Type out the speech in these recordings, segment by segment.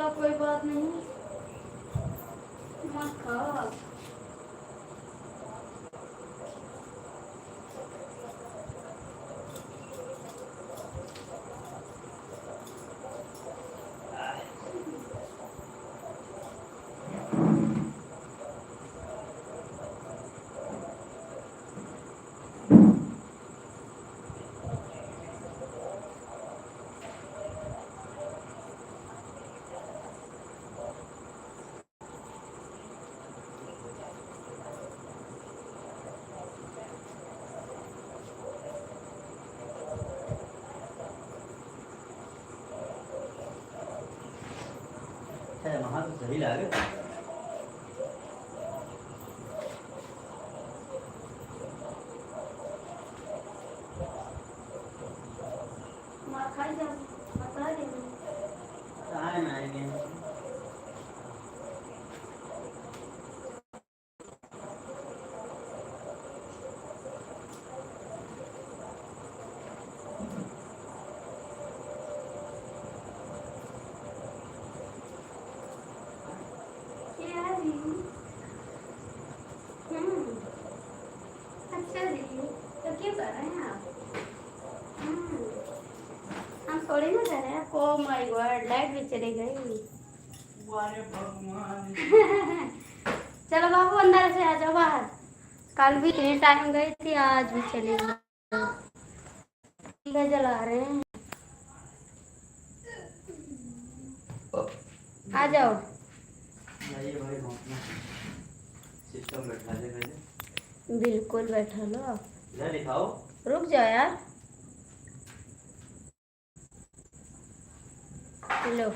चलो कोई बात नहीं, मत खाओ। वहाँ तो सही लगे। खाई जाओ, बता दे। कहाँ है आएंगे? अच्छा जी, तो क्यों कर रहे हैं आप? हम थोड़ी ना कर रहे हैं। ओ माय गॉड, लाइट भी चली गई। चलो बाबू अंदर से आ जाओ बाहर। कल भी इतने टाइम गई थी, आज भी चली गई। दिया जला रहे हैं, आ जाओ। भाई सिस्टम बैठा दे पहले। बिल्कुल बैठा लो। इधर दिखाओ। रुक जाओ यार। लो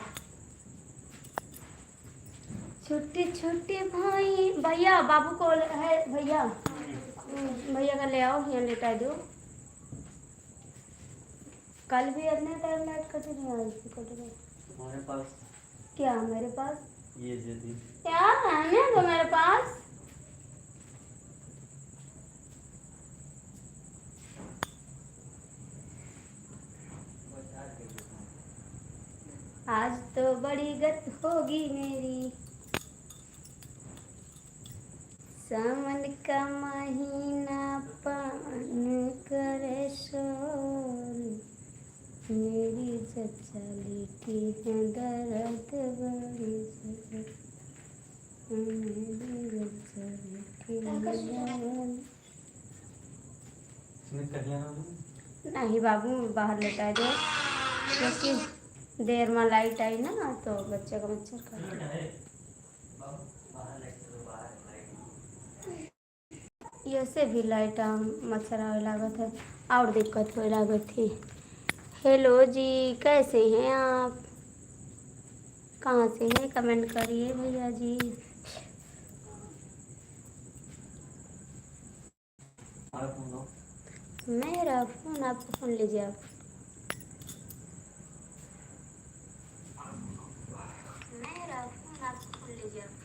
छोटे छोटे भाई, भैया बाबू को है, भैया भैया का ले आओ, यहाँ लेटा दो। कल भी इतने टाइम लाइट कटी नहीं आई थी, कटी नहीं। तुम्हारे पास क्या मेरे पास? ये दे दी। क्या है तो मेरे पास? आज तो बड़ी गत होगी मेरी, सावन का महीना पान करे शोर, मेरी चचा लेटी है दर्द बड़ी से, मेरी चचा लेटी है दर्द। नहीं बाबू, बाहर लेटा दो, क्योंकि देर में लाइट आई ना तो बच्चे का मच्छर काट। ये से भी लाइट मच्छर आवे लागत है और दिक्कत हो लागत थी। हेलो जी, कैसे हैं आप? कहाँ से हैं? कमेंट करिए भैया जी। मेरा फोन, आपका फोन लीजिए आप। मेरा फोन, आपका फोन लीजिए आप।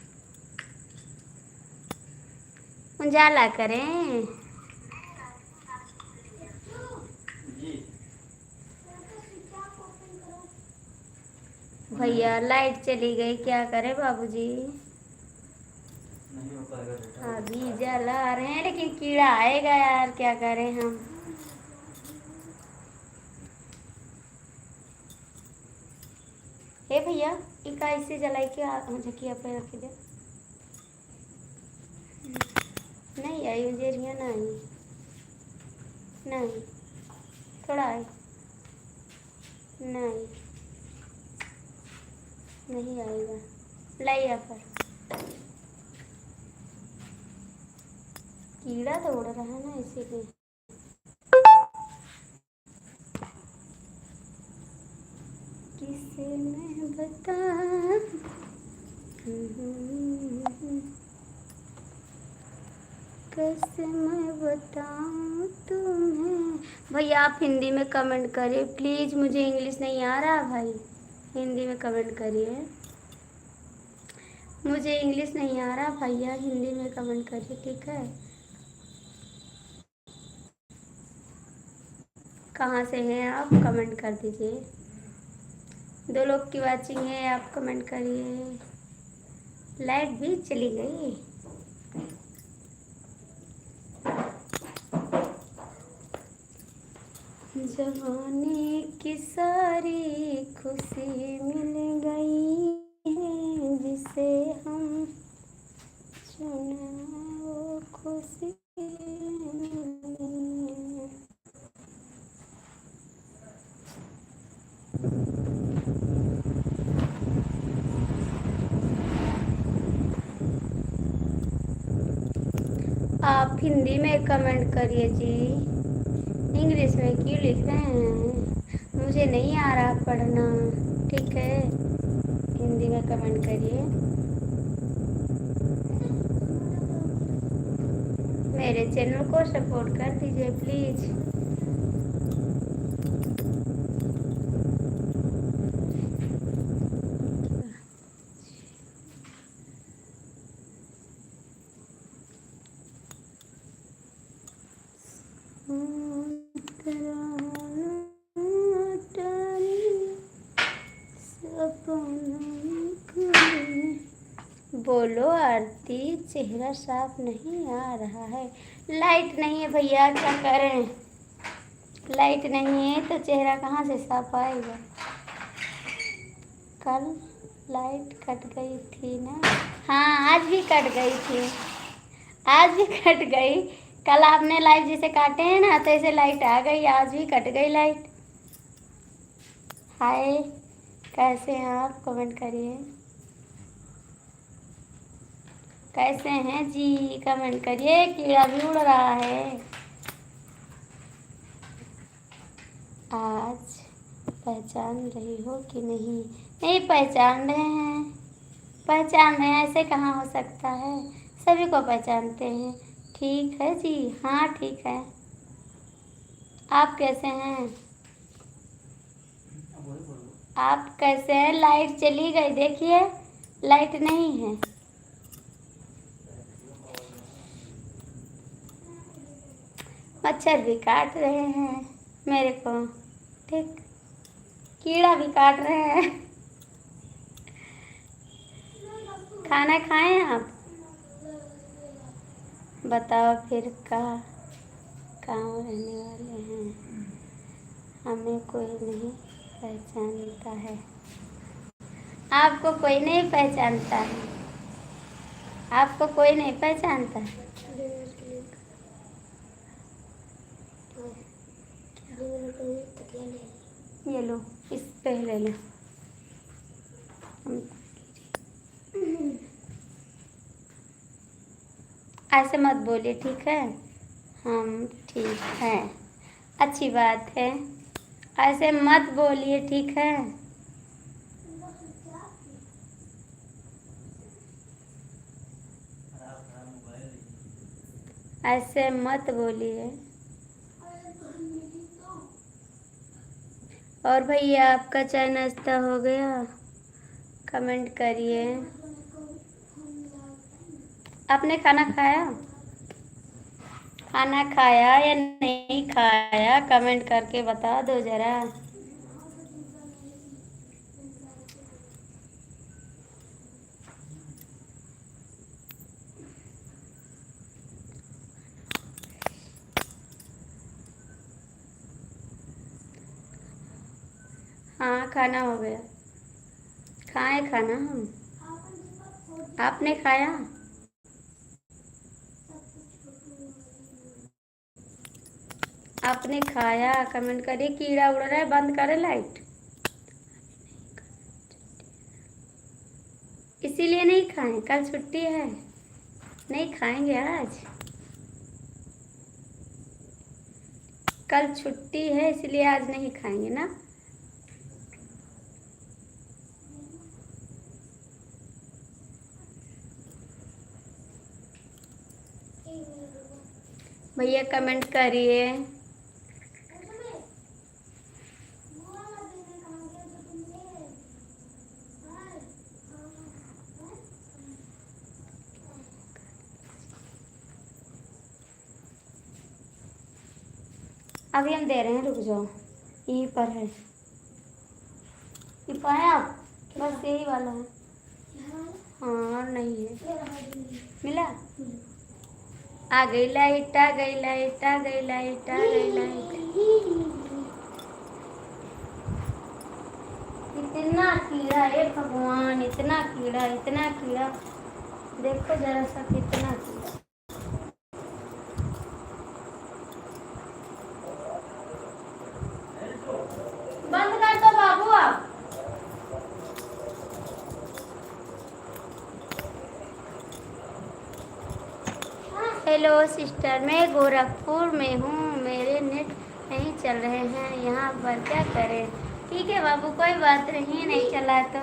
उजाला करें। भैया लाइट चली गई, क्या करें बाबूजी? अभी जला रहे हैं लेकिन कीड़ा आएगा यार, क्या करें हम। हे भैया, इनका ऐसे जलाई के झकिया पे रख दे। नहीं आई उजेरिया, नहीं नहीं, थोड़ा आई, नहीं नहीं आएगा, लाइया पर कीड़ा तो उड़ रहा है ना, इसीलिए। किसे मैं बता, कैसे मैं बताऊं तुम्हें। भैया आप हिंदी में कमेंट करिए प्लीज़, मुझे इंग्लिश नहीं आ रहा भाई, हिंदी में कमेंट करिए। मुझे इंग्लिश नहीं आ रहा भैया, हिंदी में कमेंट करिए, ठीक है? कहाँ से हैं आप, कमेंट कर दीजिए। 2 लोग की वाचिंग है, आप कमेंट करिए। लाइट भी चली गई। जवानी की सारी खुशी मिल गई है, जिसे हम चुना वो खुशी मिल गई है। आप हिंदी में कमेंट करिए जी, इंग्लिश में क्यों लिख रहे हैं? मुझे नहीं आ रहा पढ़ना, ठीक है? हिंदी में कमेंट करिए। मेरे चैनल को सपोर्ट कर दीजिए प्लीज़। बोलो आरती, चेहरा साफ नहीं आ रहा है। लाइट नहीं है भैया, क्या करें? लाइट नहीं है तो चेहरा कहाँ से साफ आएगा? कल लाइट कट गई थी ना? हाँ, आज भी कट गई थी, आज भी कट गई। कल आपने लाइट जैसे काटे हैं ना, तो ऐसे लाइट आ गई, आज भी कट गई लाइट। हाय, कैसे हैं आप? कमेंट करिए। कैसे हैं जी? कमेंट करिए। कीड़ा भी उड़ रहा है। आज पहचान रही हो कि नहीं? नहीं पहचान रहे हैं, पहचान रहे हैं, ऐसे कहाँ हो सकता है? सभी को पहचानते हैं। ठीक है जी, हाँ ठीक है। आप कैसे हैं? आप कैसे हैं? लाइट चली गई, देखिए लाइट नहीं है। मच्छर भी काट रहे हैं मेरे को, ठीक, कीड़ा भी काट रहे हैं। खाना खाएं आप? बताओ फिर कहाँ रहने वाले हैं? हमें कोई नहीं पहचानता है। आपको कोई नहीं पहचानता है, आपको कोई नहीं पहचानता है। ये लो, इस पे ले लो। ऐसे मत बोलिए, ठीक है? हम ठीक हैं, अच्छी बात है। ऐसे मत बोलिए, ठीक है? ऐसे मत बोलिए। और भैया, आपका चाय नाश्ता हो गया? कमेंट करिए। आपने खाना खाया? खाना खाया या नहीं खाया, कमेंट करके बता दो ज़रा। हाँ, खाना हो गया। खाए खाना हम। आपने खाया? आपने खाया? कमेंट करिए। कीड़ा उड़ रहा है, बंद करे लाइट। इसीलिए नहीं खाएं, कल छुट्टी है, नहीं खाएंगे आज। कल छुट्टी है इसलिए आज नहीं खाएंगे ना। भैया कमेंट करिए। अभी हम दे रहे हैं, रुक जाओ, यहीं पर है, ये पाए आप? बस यही वाला है। हाँ और नहीं है। मिला? आ गई लाइट, आ गई लाइट, आ गई लाइट, आ गई लाइट। इतना कीड़ा है भगवान, इतना कीड़ा, इतना कीड़ा। देखो जरा सा कितना कीड़ा। बंद कर दो बाबू आप। हेलो सिस्टर, मैं गोरखपुर में हूँ, मेरे नेट नहीं चल रहे हैं यहाँ पर, क्या करें? ठीक है बाबू, कोई बात नहीं, नहीं चला तो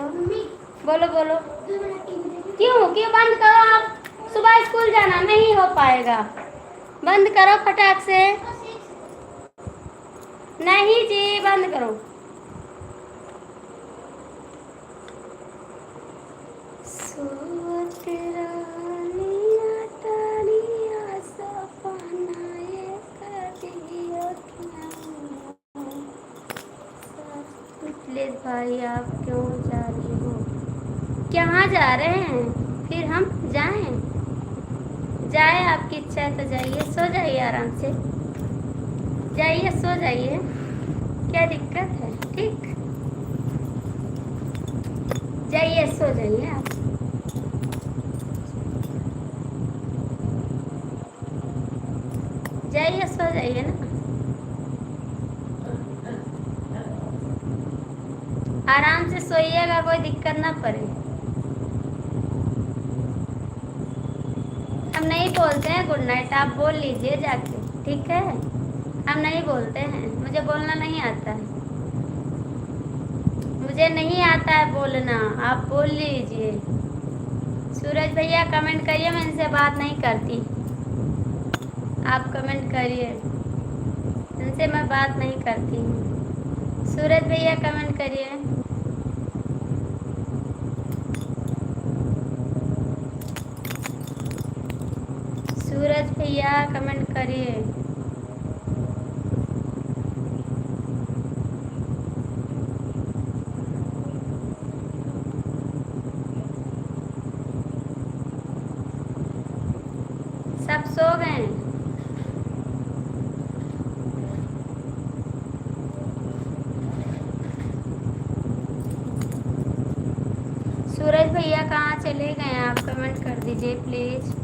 बोलो बोलो। क्यों क्यों बंद करो आप? सुबह स्कूल जाना, नहीं हो पाएगा। बंद करो फटाक से। नहीं जी, बंद करो। प्लीज भाई, आप क्यों जा रहे हो? कहाँ जा रहे हैं? फिर हम जाएं? जाए, आपकी इच्छा है तो जाइए, सो जाइए आराम से, जाइए सो जाइए, क्या दिक्कत है? ठीक, जाइए सो जाइए आप। जाइए सो जाइए ना, आराम से सोइएगा, कोई दिक्कत ना पड़े। हम नहीं बोलते हैं गुड नाइट, आप बोल लीजिए जाके, ठीक है? हम नहीं बोलते हैं, मुझे बोलना नहीं आता है, मुझे नहीं आता है बोलना, आप बोल लीजिए। सूरज भैया कमेंट करिए, मैं इनसे बात नहीं करती, आप कमेंट करिए, इनसे मैं बात नहीं करती हूँ। सूरज भैया कमेंट करिए। सूरज भैया कमेंट करिए। सब सो गए हैं? सूरज भैया कहाँ चले गए? आप कमेंट कर दीजिए प्लीज।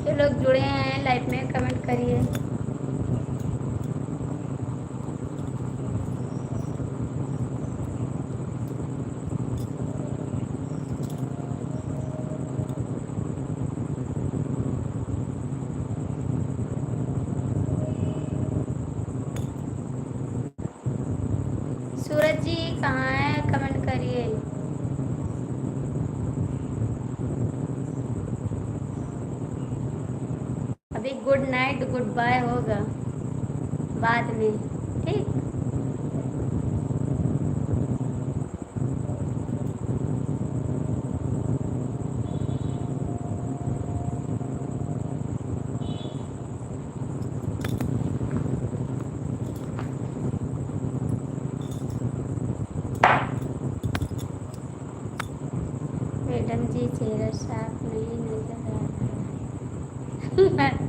जो लोग जुड़े हैं लाइव में कमेंट करिए। सूरज जी कहाँ है? कमेंट करिए। अभी गुड नाइट गुड बाय होगा बाद में, ठीक? मैडम जी चेहरा साफ नहीं नजर आ रहा है। गुड नाइट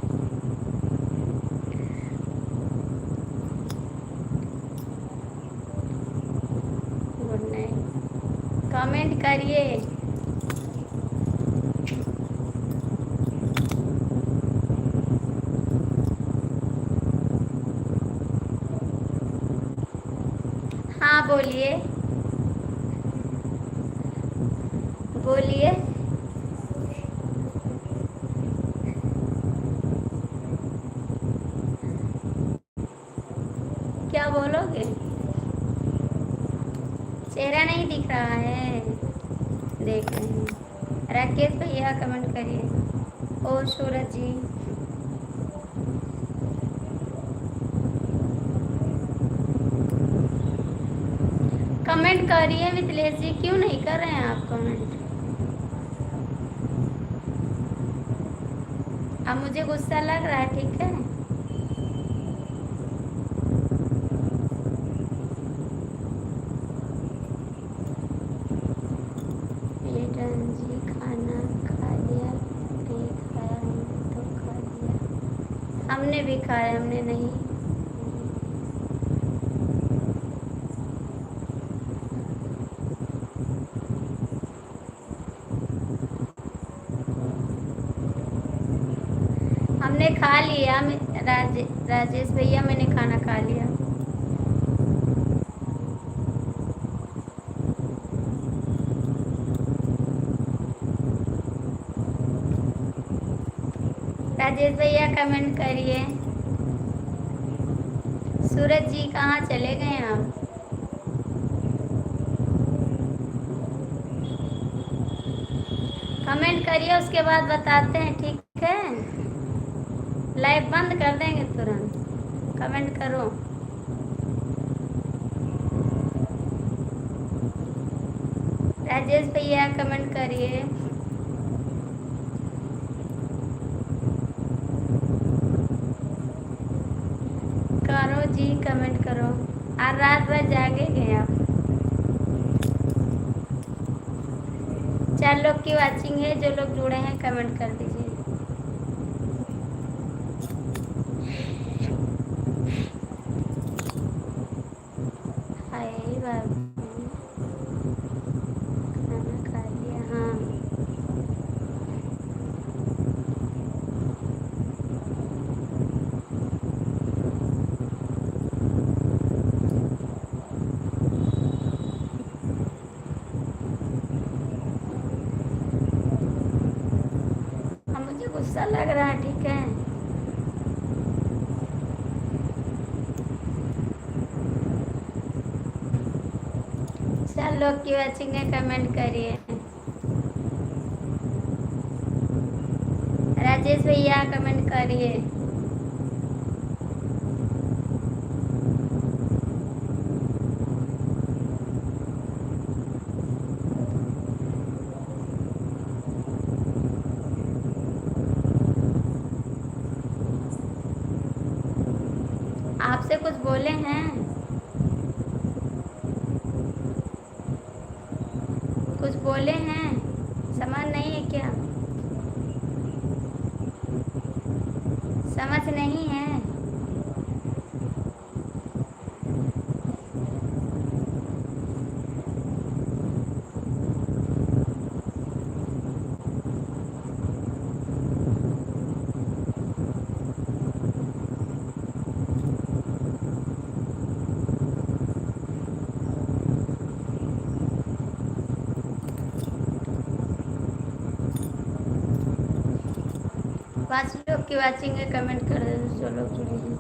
कमेंट करिए। हाँ बोलिए बोलिए। क्या बोलोगे? चेहरा नहीं दिख रहा है, देख रहे हैं। राकेश भैया कमेंट करिए। ओ सूरज जी कमेंट करिए। मिथिलेश जी क्यों नहीं कर रहे हैं आप कमेंट? अब मुझे गुस्सा लग रहा है, ठीक है? जी खाना खा लिया? नहीं खाया, हमने तो खा लिया। हमने भी खाया, हमने नहीं। हमने खा लिया। राजेश भैया, मैंने खाना खा लिया। राजेश भैया कमेंट करिए। सूरज जी कहाँ चले गए आप? कमेंट करिए, उसके बाद बताते हैं, ठीक है? लाइव बंद कर देंगे तुरंत। कमेंट करो। राजेश भैया कमेंट करिए। करो जी, कमेंट करो। आज रात भर जागे गए आप? 4 लोग की वाचिंग है। जो लोग जुड़े हैं कमेंट कर दीजिए। हाय बाबू, खाना खा लिया? हाँ। अब मुझे गुस्सा लग रहा है, ठीक है? चार लोग की वाचिंग है, कमेंट करिए। राजेश भैया कमेंट करिए। आपसे कुछ बोले हैं? कुछ बोले हैं? समझ नहीं है क्या? समझ नहीं है? पांच लोग की वाचिंग है, कमेंट कर दे। जो लोग जुड़े हैं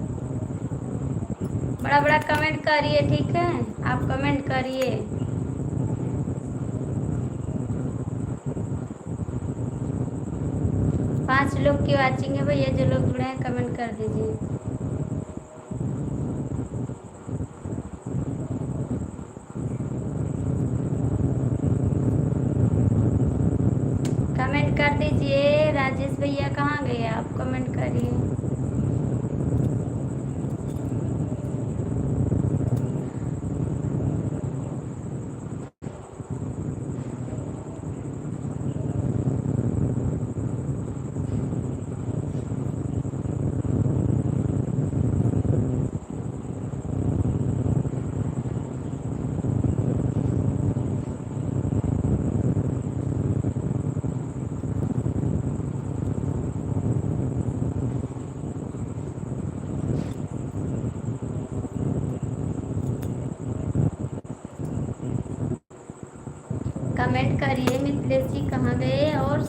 बड़ा बड़ा कमेंट करिए, ठीक है? आप कमेंट करिए। पांच लोग की वाचिंग है भैया। जो लोग जुड़े हैं कमेंट कर दीजिए। कमेंट कर दीजिए। राजेश भैया कहाँ गए आप? कमेंट करिए। कमेंट करिए। मिथिलेश जी कहाँ गए? और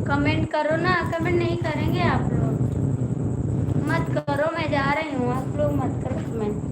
कमेंट करो ना। कमेंट नहीं करेंगे आप लोग? मत करो, मैं जा रही हूँ। आप लोग मत करो कमेंट।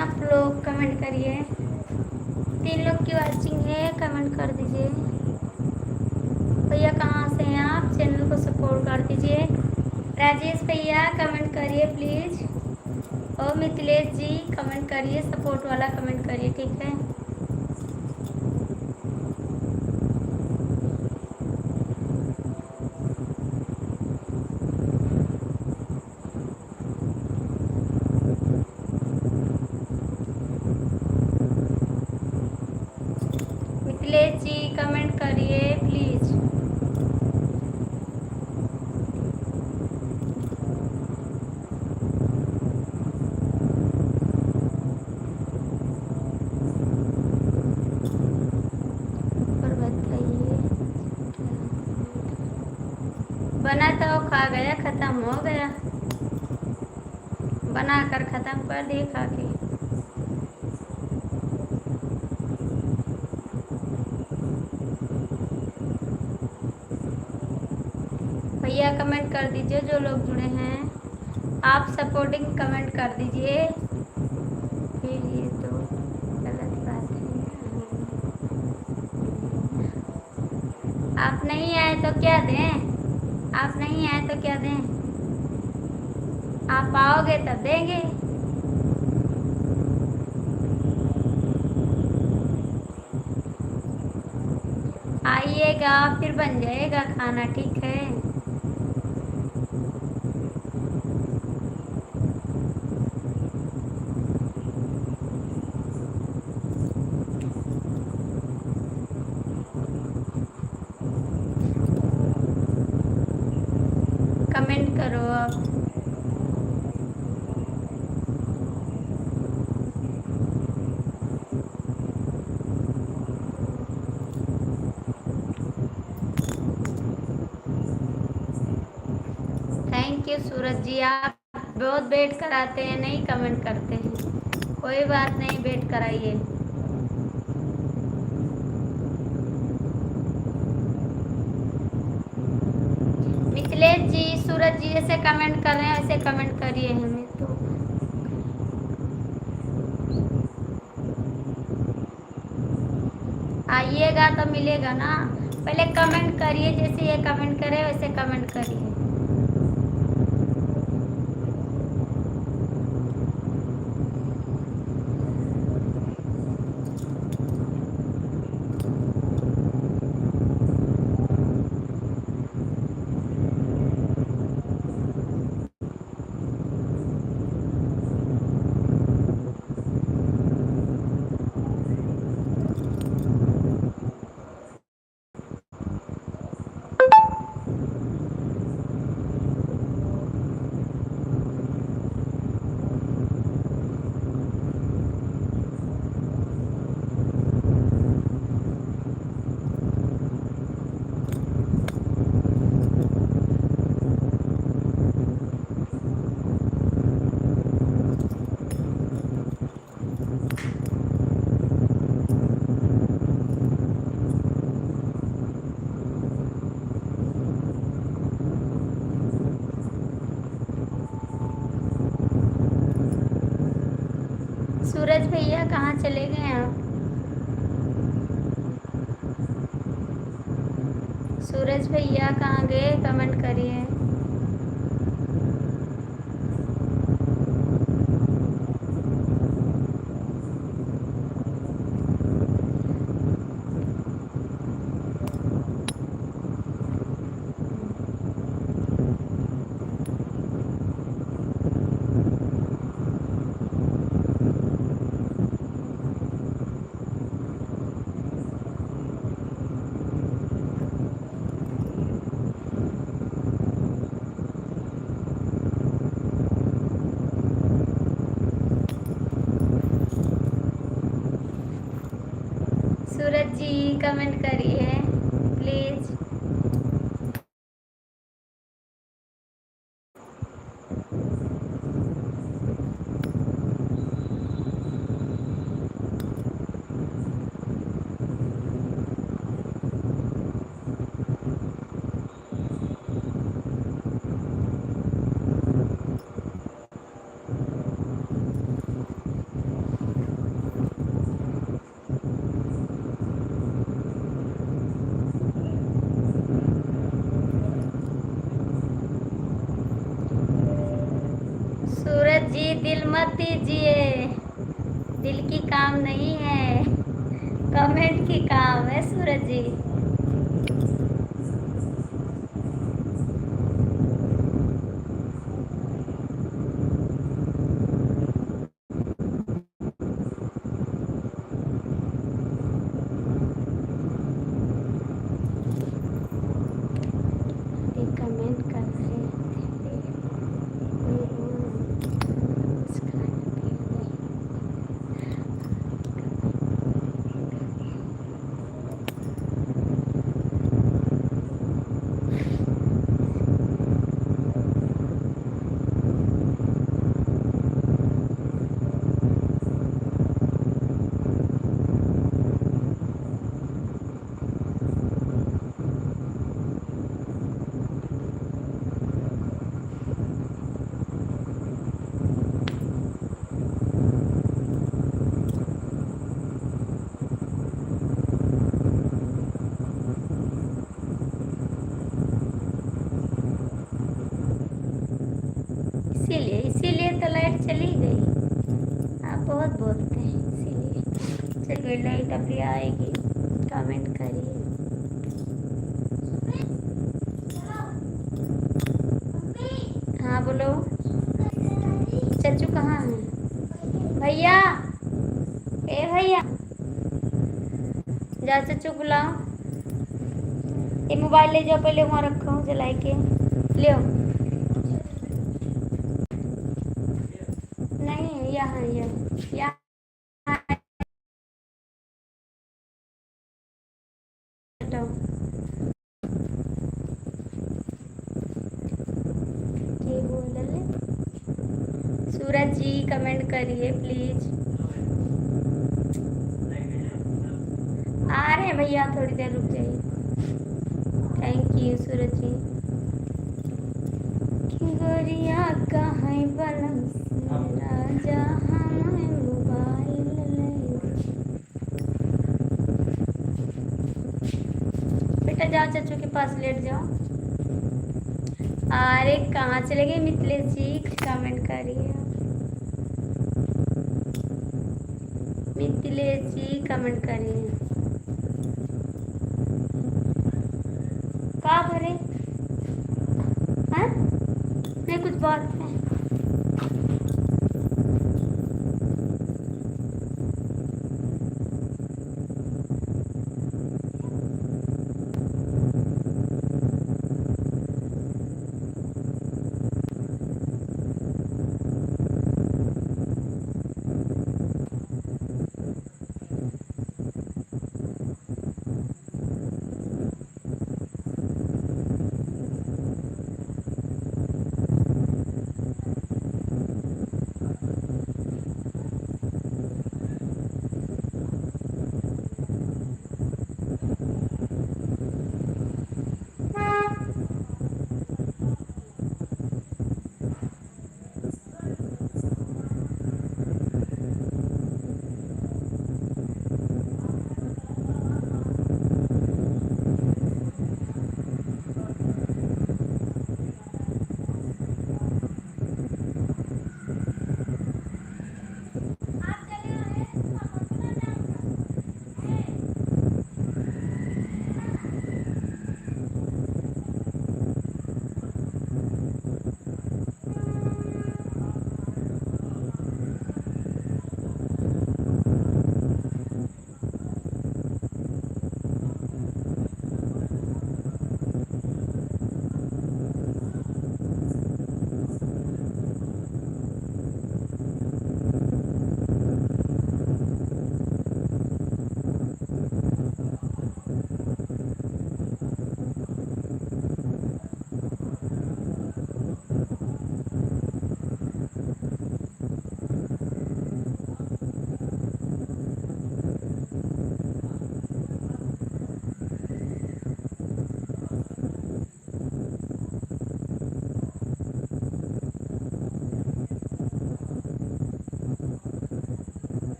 आप लोग कमेंट करिए। 3 लोग की वाचिंग है, कमेंट कर दीजिए। भैया कहाँ से हैं आप? चैनल को सपोर्ट कर दीजिए। राजेश भैया कमेंट करिए प्लीज़। और मिथिलेश जी कमेंट करिए, सपोर्ट वाला कमेंट करिए, ठीक है। मिथिलेश जी कमेंट करिए प्लीज़। और बताइए बना तो खा गया, ख़त्म हो गया, बना कर ख़त्म कर दिए खा के। भैया कमेंट कर दीजिए जो लोग जुड़े हैं, आप सपोर्टिंग कमेंट कर दीजिए। फिर ये तो गलत बात है। आप नहीं आए तो क्या दें? आप नहीं आए तो क्या दें? आप आओगे तब देंगे। आइएगा फिर बन जाएगा खाना, ठीक है। कमेंट करो आप। थैंक यू सूरज जी, आप बहुत वेट कराते हैं, नहीं कमेंट करते हैं। कोई बात नहीं, वेट कराइए। मिथिलेश जी, सूरज जी जैसे कमेंट कर रहे हैं वैसे कमेंट करिए हमें तो। आइएगा तो मिलेगा ना। पहले कमेंट करिए, जैसे ये कमेंट करे वैसे कमेंट करिए। सूरज भैया कहाँ चले गए आप? सूरज भैया कहाँ गए? कमेंट करिए। सूरज जी कमेंट करिए प्लीज़। दिल मत दीजिए, दिल की काम नहीं है, कमेंट की काम है सूरज जी। ये कमेंट कर रहे थे कुछ खाने पीने। इसीलिए तो लाइट चली गई। आप बहुत बोलते हैं इसीलिए। चलिए लाइट अभी आएगी, कमेंट करिए। हाँ बोलो। चच्चू कहाँ है? भैया, ए भैया, जा चच्चू बुलाओ। ये मोबाइल ले जाओ, पहले वहाँ रखो जला के ले। नहीं यहाँ यहाँ हटाओ। ये बोल ले। सूरज जी कमेंट करिए प्लीज। आ रहे हैं भैया, थोड़ी देर रुक जाइए। थैंक यू सूरज जी। गोरिया कहाँ बलम से राजा हमें मोबाइल ले। बेटा जाओ चच्चू के पास लेट जाओ। अरे कहाँ चले गए मिथिलेश जी? कमेंट करिए। मिथिलेश जी कमेंट करिए। का भरे हाँ नहीं कुछ बात है।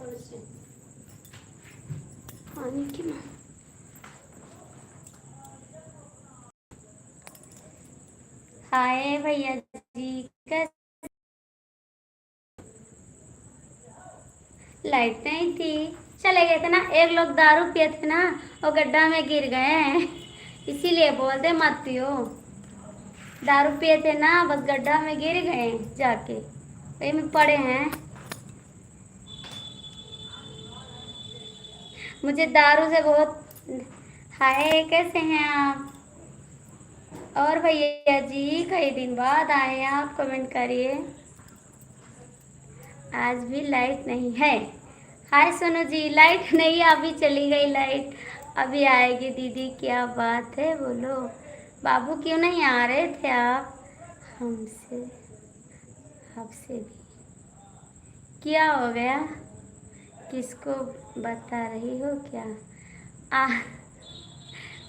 थोड़े से पानी की माँ। हाय भैया जी, कैसे? लाइट नहीं थी, चले गए थे ना। एक लोग दारू पिए थे ना, वो गड्ढा में गिर गए हैं, इसीलिए बोलते मत पियो। दारू पिए थे ना, बस गड्ढा में गिर गए जाके, वही में पड़े हैं। मुझे दारू से बहुत। हाय, कैसे हैं आप? और भैया जी, कई दिन बाद आए हैं आप, कमेंट करिए। आज भी लाइट नहीं है। हाय सोनू जी, लाइट नहीं, अभी चली गई लाइट, अभी आएगी दीदी। क्या बात है, बोलो। बाबू क्यों नहीं आ रहे थे आप हमसे? आपसे भी क्या हो गया? किसको बता रही हो क्या? आ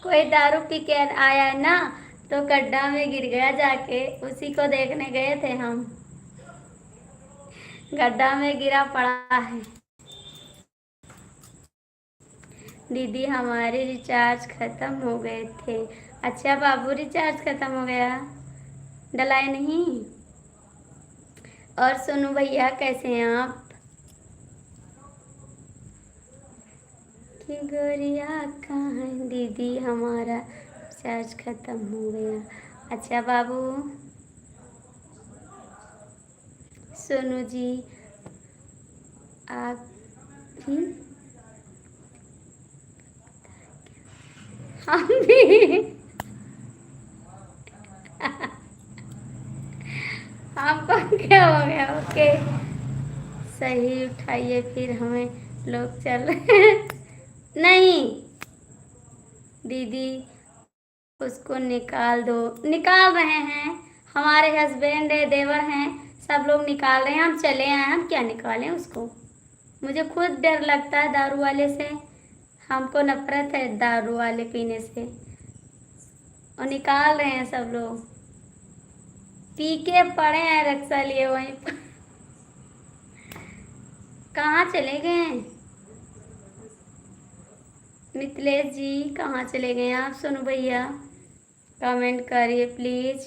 कोई दारू पी के आया ना, तो गड्ढा में गिर गया जाके, उसी को देखने गए थे हम। गड्ढा में गिरा पड़ा है। दीदी हमारे रिचार्ज खत्म हो गए थे। अच्छा बाबू, रिचार्ज खत्म हो गया, डलाए नहीं? और सोनू भैया, कैसे हैं आप? कि गोरिया कहाँ है? दीदी हमारा रिचार्ज खत्म हो गया। अच्छा बाबू। सोनू जी, आप भी, हम भी आपको क्या हो गया? ओके, सही उठाइए, फिर हमें लोग चल रहे हैं। नहीं दीदी, उसको निकाल दो। निकाल रहे हैं, हमारे हस्बैंड है, देवर हैं, सब लोग निकाल रहे हैं। हम चले आए, हम क्या निकालें उसको? मुझे खुद डर लगता है दारू वाले से, हमको नफरत है दारू वाले पीने से, और निकाल रहे हैं सब लोग। पी के पड़े हैं रक्षा लिए वहीं पर। कहाँ चले गए हैं मिथिलेश जी? कहाँ चले गए आप? सोनू भैया, कमेंट करिए प्लीज।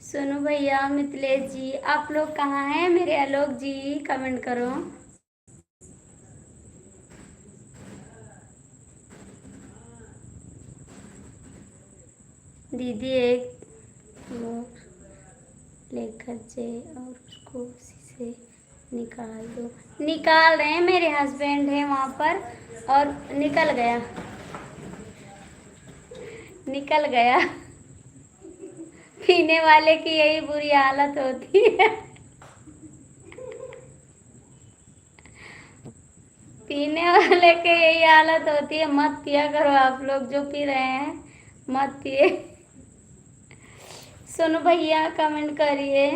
सोनू भैया, मिथिलेश जी, आप लोग कहाँ हैं? मेरे आलोक जी, कमेंट करो। दीदी एक लोग लेकर जे और उसको उसी से निकाल दो। निकाल रहे हैं, मेरे हस्बैंड है वहाँ पर, और निकल गया, निकल गया। पीने वाले की यही बुरी हालत होती है। पीने वाले के यही हालत होती है। मत पिया करो आप लोग, जो पी रहे हैं मत पिए। सोनू भैया, कमेंट करिए।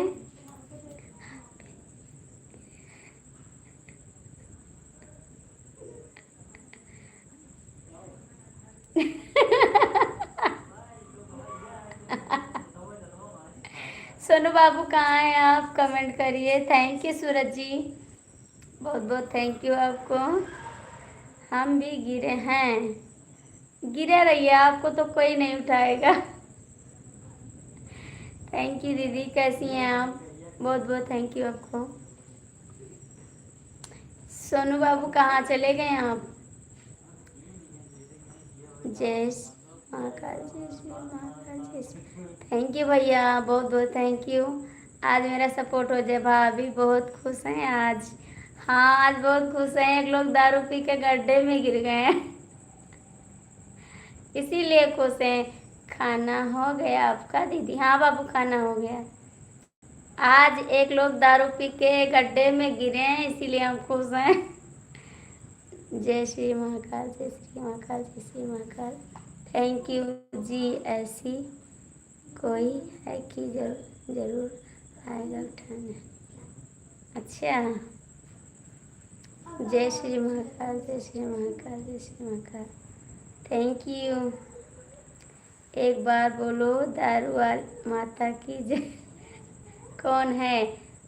सोनू बाबू कहाँ हैं आप? कमेंट करिए। थैंक यू सूरज जी, बहुत बहुत थैंक यू आपको। हम भी गिरे हैं, गिरे रहिए, आपको तो कोई नहीं उठाएगा। थैंक यू दीदी, कैसी हैं आप? बहुत बहुत थैंक यू आपको। सोनू बाबू कहाँ चले गए आप? जय श्री महाकाल, जय श्री महाकाल, जय श्री। थैंक यू भैया, बहुत बहुत थैंक यू। आज मेरा सपोर्ट हो जाए। भाभी बहुत खुश हैं आज। हाँ, आज बहुत खुश हैं। एक लोग दारू पी के गड्ढे में गिर गए हैं, इसीलिए खुश हैं। खाना हो गया आपका दीदी? हाँ बाबू, खाना हो गया। आज एक लोग दारू पी के गड्ढे में गिरे हैं, इसीलिए हम खुश हैं। जय श्री महाकाल, जय श्री महाकाल, जय श्री महाकाल। थैंक यू जी। ऐसी कोई है कि जरूर आएगा उठाने। अच्छा, जय श्री महाकाल, जय श्री महाकाल, जय श्री महाकाल। Thank you. एक बार बोलो दारू वाली माता की जय। कौन है?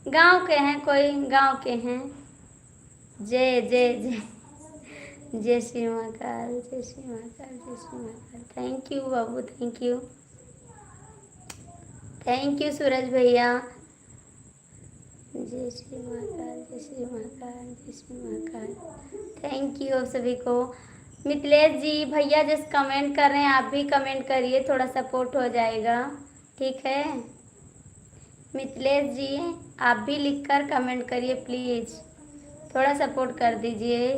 गांव के हैं, कोई गांव के हैं। जय जय जय जय श्री महाकाल, जय श्री महाकाल, जय श्री महाकाल। थैंक यू बाबू, thank you, thank you Suraj भैया। जय श्री महाकाल, जय श्री महाकाल, जय श्री महाकाल। थैंक यू आप सभी को। मिथिलेश जी भैया जिस कमेंट कर रहे हैं आप भी कमेंट करिए, थोड़ा सपोर्ट हो जाएगा, ठीक है। मिथिलेश जी आप भी लिखकर कमेंट करिए प्लीज़, थोड़ा सपोर्ट कर दीजिए।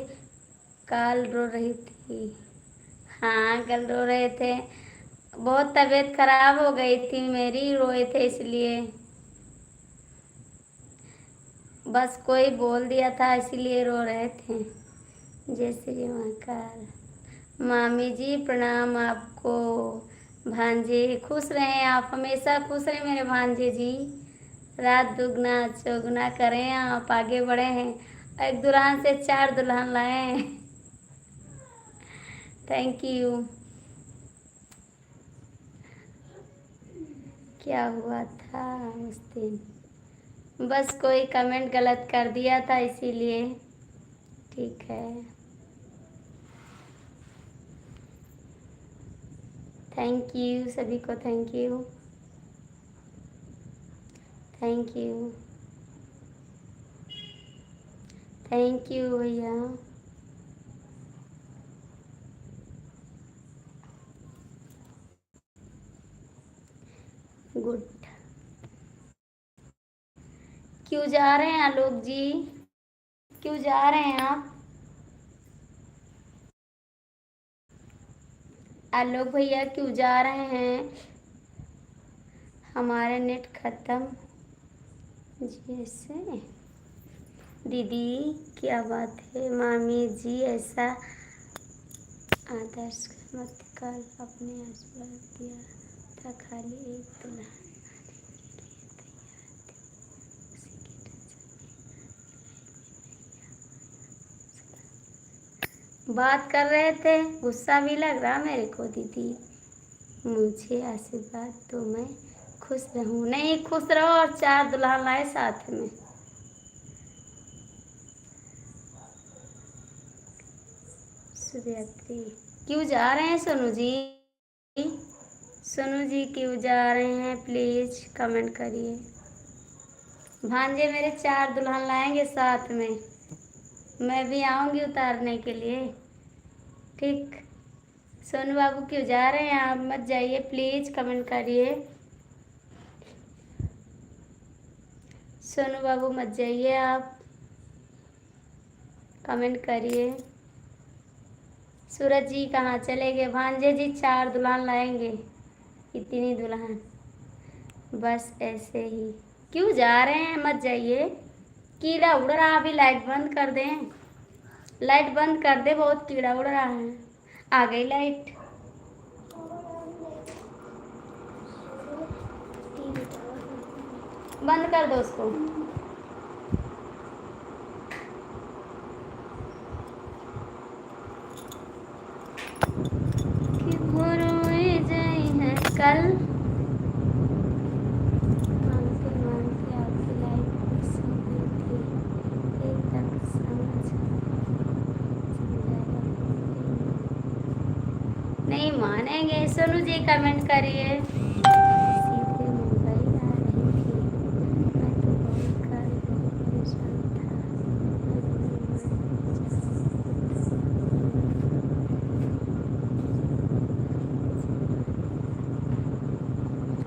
कल रो रही थी, हाँ कल रो रहे थे, बहुत तबीयत खराब हो गई थी मेरी, रोए थे इसलिए, बस कोई बोल दिया था इसीलिए रो रहे थे। जय श्री महाकाल। मामी जी प्रणाम आपको। भांजे खुश रहें आप, हमेशा खुश रहें मेरे भांजे जी, रात दुगना चौगुना करें आप, आगे बढ़े हैं, एक दुल्हन से 4 दुल्हन लाए। Thank you. क्या हुआ था उस दिन, बस कोई कमेंट गलत कर दिया था इसीलिए, ठीक है। थैंक यू सभी को, thank you, thank you, thank you भैया। गुड। क्यों जा रहे हैं आलोक जी, क्यों जा रहे हैं आप? आलोक भैया क्यों जा रहे हैं? हमारे नेट खत्म जैसे। दीदी क्या बात है मामी जी, ऐसा आदर्श मत कर, अपने आशीर्वाद दिया था, खाली एक दुल्हन बात कर रहे थे, गुस्सा भी लग रहा मेरे को। दीदी मुझे आशीर्वाद दो, मैं खुश रहूं। नहीं खुश रहो, और 4 दुल्हन लाए साथ में। शुभयात्री क्यों जा रहे हैं सोनू जी, सोनू जी क्यों जा रहे हैं प्लीज कमेंट करिए। भांजे मेरे 4 दुल्हन लाएंगे साथ में, मैं भी आऊंगी उतारने के लिए, ठीक। सोनू बाबू क्यों जा रहे हैं आप, मत जाइए प्लीज कमेंट करिए। सोनू बाबू मत जाइए आप, कमेंट करिए। सूरज जी कहाँ चले गए? भांजे जी 4 दुल्हन लाएंगे, इतनी दुल्हन, बस ऐसे ही। क्यों जा रहे हैं, मत जाइए, कीड़ा उड़ रहा, अभी लाइट बंद कर दें, लाइट बंद कर दे, बहुत कीड़ा उड़ रहा है। आ गई लाइट। बंद कर दो उसको। कल मानते मानते आपकी लाइफ सो गई थी, एक तक नहीं मानेंगे। सोनू जी कमेंट करिए। सीधे मुंबई आ रही थी, मैं तो बहुत कल परेशान था।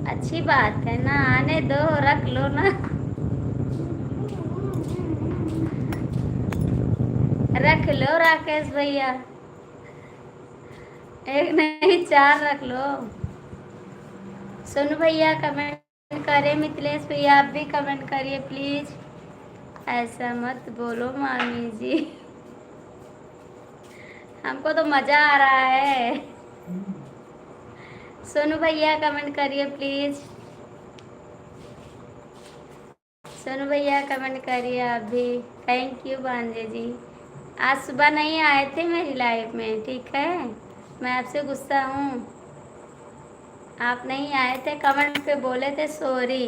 अच्छी बात है ना, आने दो, रख लो ना, रख लो राकेश भैया, एक नहीं 4 रख लो। सोनू भैया कमेंट करें, मिथिलेश भैया आप भी कमेंट करिए प्लीज। ऐसा मत बोलो मामी जी, हमको तो मजा आ रहा है। सोनू भैया कमेंट करिए प्लीज, सोनू भैया कमेंट करिए आप भी। थैंक यू भांजे जी, आज सुबह नहीं आए थे मेरी लाइफ में, ठीक है, मैं आपसे गुस्सा हूँ, आप नहीं आए थे, कमेंट पे बोले थे सॉरी,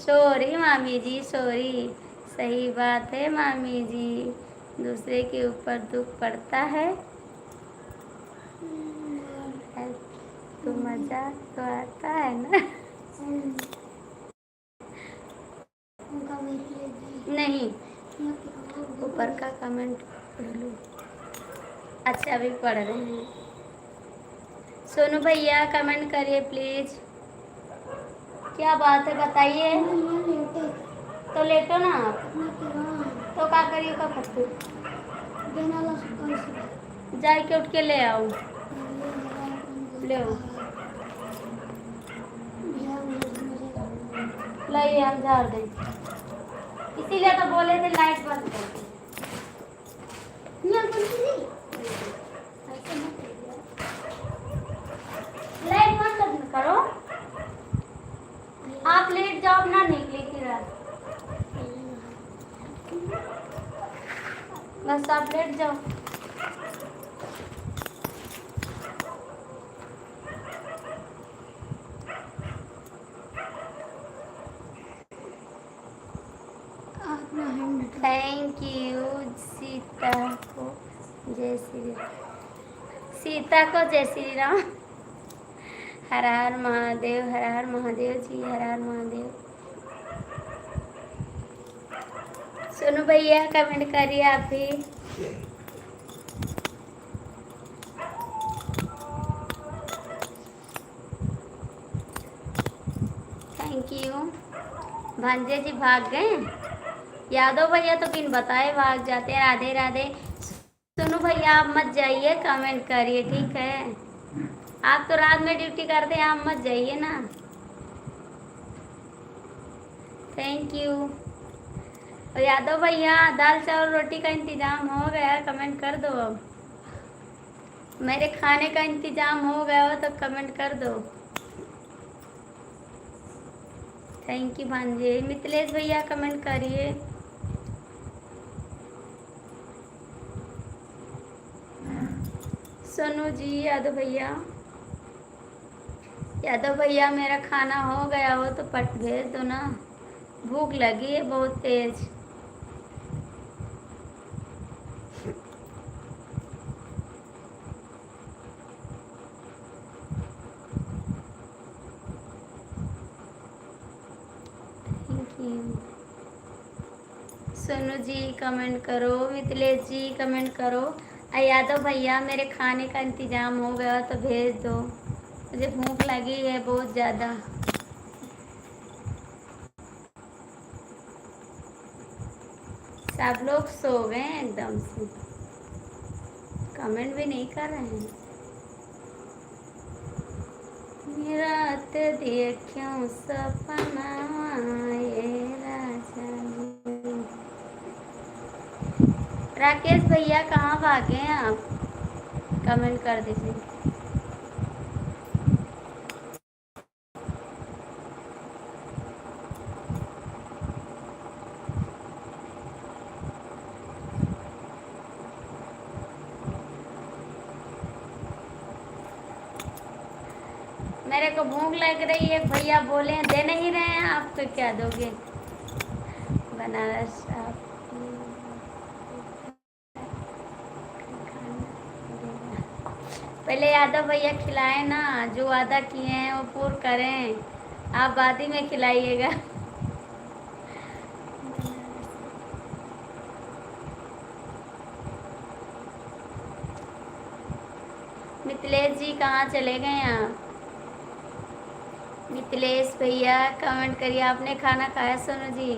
सॉरी मामी जी, सॉरी। सही बात है मामी जी, दूसरे के ऊपर दुख पड़ता है तो मजाक तो आता है ना। नहीं, ऊपर का कमेंट पढ़ लो। अच्छा, अभी पढ़ रहे हैं। सोनू भैया कमेंट करिए प्लीज। क्या बात है बताइए। तो लेटो ना आप। तो क्या करिए का पत्तू जाए के उठ के ले आओ। ले आओ। लाइए हम झाड़ दें, इसीलिए तो बोले थे लाइट बंद कर दो। लाइट बंद करो। आप लेट जाओ ना, निकले की रात। बस आप लेट जाओ। थैंक यू सीता को जय श्री सीता को जय श्री राम। हर हर महादेव, हर हर महादेव जी, हर हर महादेव। सोनू भैया कमेंट करिए आप भी। Thank you. भांजे जी भाग गए। यादव भैया तो बिन बताए भाग जाते हैं। राधे राधे। सोनू भैया आप मत जाइए, कमेंट करिए ठीक है। आप तो रात में ड्यूटी करते हैं, आप मत जाइए ना। Thank you. और यादव भैया दाल चावल रोटी का इंतजाम हो गया, कमेंट कर दो। अब मेरे खाने का इंतजाम हो गया हो तो कमेंट कर दो। थैंक यू भांजे। मिथिलेश भैया कमेंट करिए। सोनू जी, यादव भैया मेरा खाना हो गया हो तो पट भेज दो ना, भूख लगी है बहुत तेज। Thank you. Sonu ji comment करो, मिथिलेश जी कमेंट करो। यादव भैया मेरे खाने का इंतजाम हो गया तो भेज दो, मुझे भूख लगी है बहुत ज़्यादा। सब लोग सो गए हैं एकदम से, कमेंट भी नहीं कर रहे हैं। रात देखूं सपना ये राजा जी। राकेश भैया कहाँ भागे हैं आप, कमेंट कर दीजिए। मेरे को भूख लग रही है, भैया बोले दे नहीं रहे हैं, आप तो क्या दोगे। बनारस आप पहले यादव भैया खिलाएं ना, जो वादा किए हैं वो पूर्ण करें, आप बाद ही में खिलाइएगा। मिथिलेश जी कहाँ चले गए आप। मिथिलेश भैया कमेंट करिए, आपने खाना खाया। Sonu ji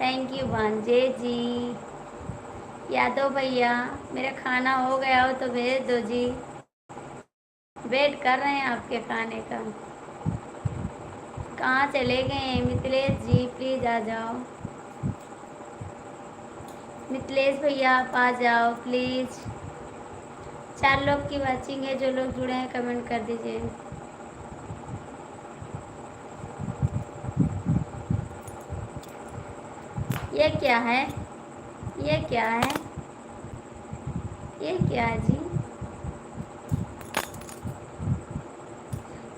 thank you. भांजे जी, यादव भैया मेरा खाना हो गया हो तो भेज दो जी, वेट कर रहे हैं आपके खाने का। कहाँ चले गए मिथिलेश जी, प्लीज़ आ जाओ। मिथिलेश भैया आप आ जाओ प्लीज़। 4 लोग की वाचिंग है, जो लोग जुड़े हैं कमेंट कर दीजिए। ये क्या है, ये क्या है, ये क्या है जी।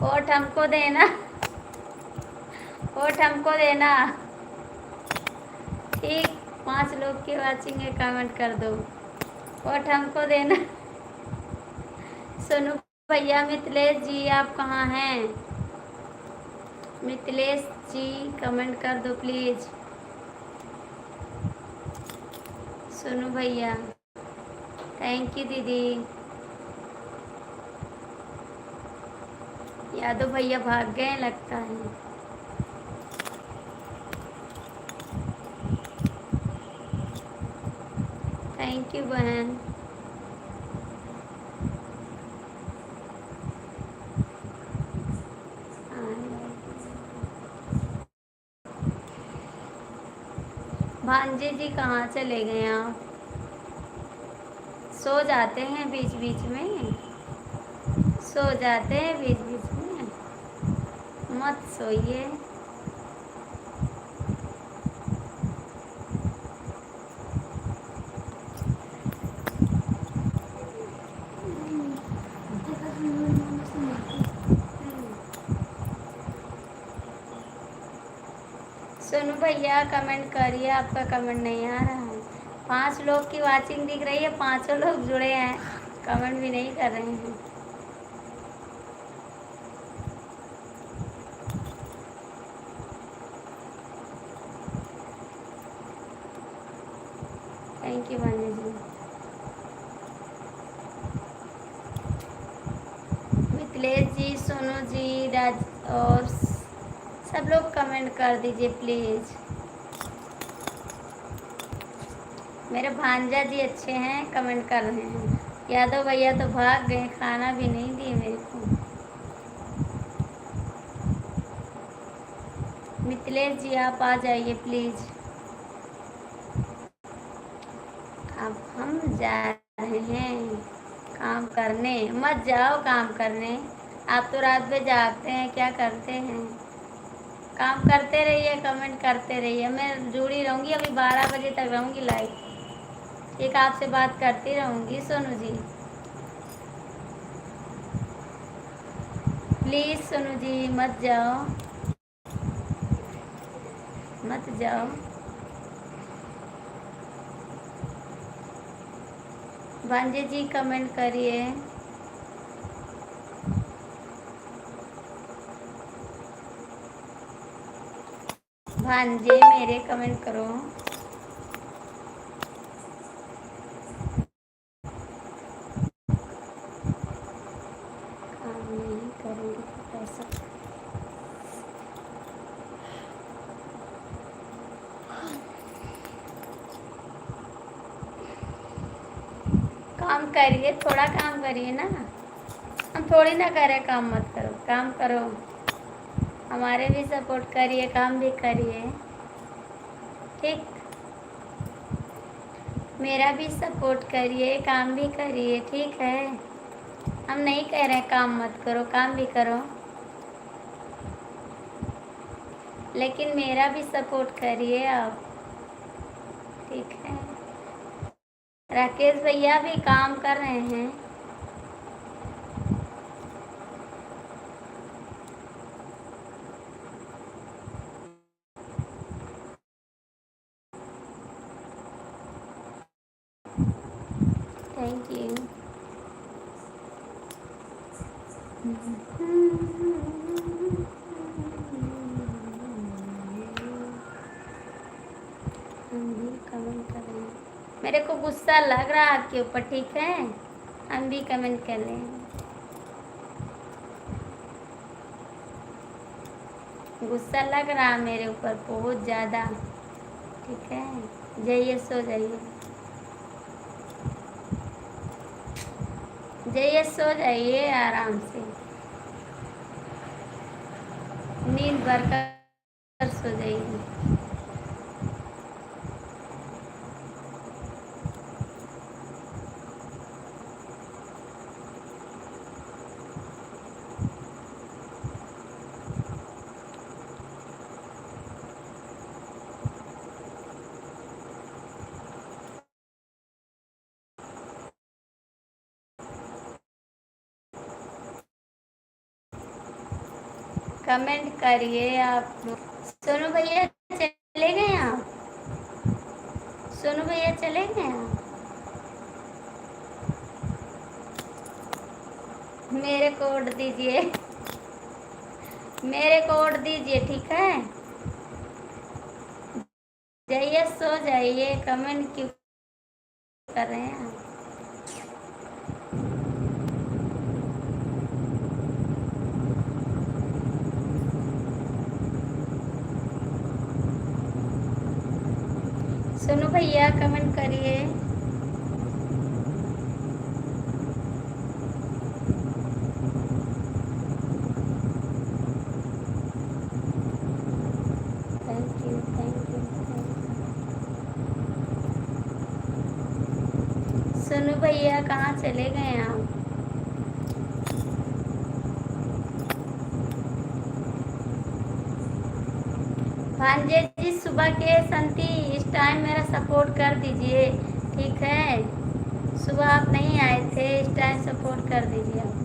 वोट हमको देना, वोट हमको देना। ठीक, 5 लोग की वाचिंग है, कमेंट कर दो। वोट हमको देना। सोनू भैया, मिथिलेश जी आप कहाँ हैं? मिथिलेश जी कमेंट कर दो प्लीज। सोनू भैया, थैंक यू दीदी। यादव भैया भाग गए लगता है। थैंक यू बहन। भांजे जी कहाँ चले गए आप? सो जाते हैं बीच बीच में, सो जाते हैं बीच बीच में, मत सोइए। सोनू भैया कमेंट करिए, आपका कमेंट नहीं आ रहा है। 5 लोग की वाचिंग दिख रही है, 5 लोग जुड़े हैं, कमेंट भी नहीं कर रहे हैं। थैंक यू भांजे जी। मिथिलेश जी, सोनू जी, राज और सब लोग कमेंट कर दीजिए प्लीज़। मेरे भांजा जी अच्छे हैं, कमेंट कर रहे हैं। यादव भैया तो भाग गए, खाना भी नहीं दिए मेरे को। मिथिलेश जी आप आ जाइए प्लीज़। अब हम जा रहे हैं काम करने। मत जाओ काम करने, आप तो रात में जागते हैं, क्या करते हैं? काम करते रहिए, कमेंट करते रहिए। मैं जुड़ी रहूँगी, अभी 12 बजे तक रहूँगी लाइव। ठीक, आपसे बात करती रहूँगी सोनू जी। प्लीज़ सोनू जी मत जाओ, मत जाओ। भांजे जी कमेंट करिए। भांजे मेरे कमेंट करो। काम नहीं करेंगे तो पैसा। काम करिए, थोड़ा काम करिए ना। हम थोड़ी ना कह रहे काम मत करो, काम करो। हमारे भी सपोर्ट करिए, काम भी करिए। ठीक, मेरा भी सपोर्ट करिए, काम भी करिए। ठीक है, हम नहीं कह रहे काम मत करो, काम भी करो, लेकिन मेरा भी सपोर्ट करिए आप। ठीक है, राकेश भैया भी काम कर रहे हैं। Thank you. हम भी कमेंट कर रहे हैं। मेरे को गुस्सा लग रहा है आपके ऊपर, ठीक है? हम भी कमेंट कर रहे हैं। गुस्सा लग रहा है मेरे ऊपर बहुत ज़्यादा। ठीक है, जाइए सो जाइए, जाइए सो जाइए आराम से, नींद भर कर सो जाइए। कमेंट करिए आप लोग, सोनू भैया चले गए आप? सोनू भैया चले गए आप? मेरे को वोट दीजिए, मेरे को वोट दीजिए, ठीक है? जाइए सो जाइए, कमेंट क्यों कर रहे हैं आप? सोनू भैया कमेंट करिए। Thank you, thank you, Sonu भैया कहाँ चले गए आप? भांजे जी सुबह के संती इस टाइम मेरा सपोर्ट कर दीजिए, ठीक है? सुबह आप नहीं आए थे, इस टाइम सपोर्ट कर दीजिए आप।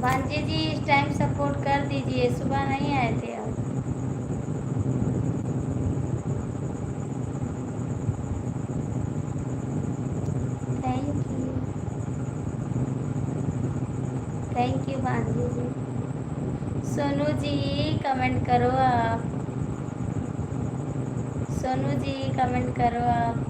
भांजे जी इस टाइम सपोर्ट कर दीजिए, सुबह नहीं आए थे आप। थैंक यू, थैंक यू भांजे जी। सोनू जी कमेंट करो आप, सोनू जी कमेंट करो आप।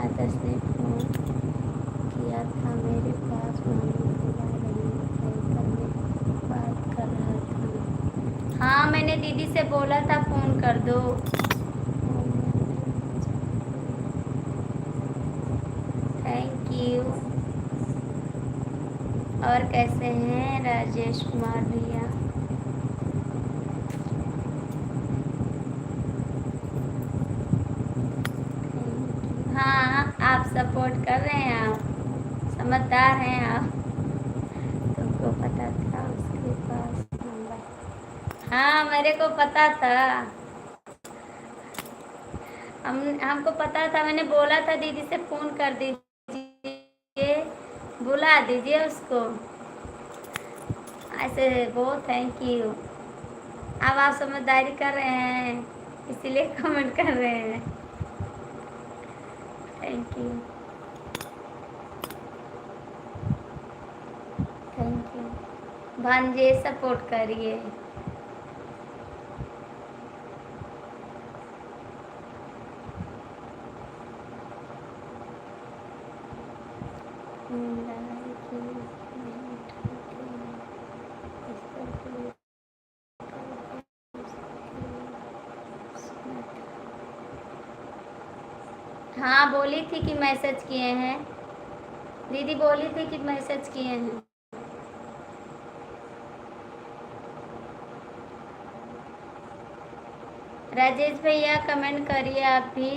आदर्श ने फोन किया था मेरे पास, मामी बुला रही है, करने बात कर रहा था। हाँ मैंने दीदी से बोला था फोन कर दो। Thank you. और कैसे हैं राजेश कुमार भैया? हाँ आप सपोर्ट कर रहे हैं, आप समझदार हैं आप, तुमको पता था उसके पास नंबर? हाँ मेरे को पता था, हमको पता था, मैंने बोला था दीदी से फोन कर दीजिए, बुला दीजिए उसको। ऐसे बहुत थैंक यू। अब आप समझदारी कर रहे हैं इसीलिए कमेंट कर रहे हैं। Thank you, thank you. भांजे सपोर्ट करिए। हाँ बोली थी कि मैसेज किए हैं, दीदी बोली थी कि मैसेज किए हैं। राजेश भैया कमेंट करिए, आप भी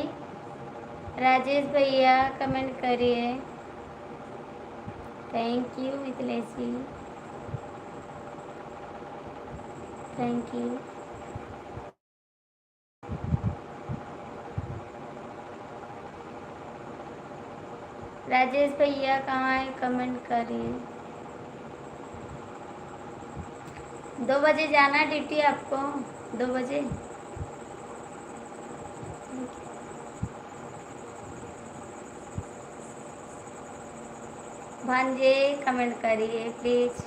राजेश भैया कमेंट करिए। Thank you Mithileshi, thank you. Rajesh भैया कहाँ है, कमेंट करिए। 2 बजे जाना है ड्यूटी आपको, 2 बजे। भांजे कमेंट करिए प्लीज।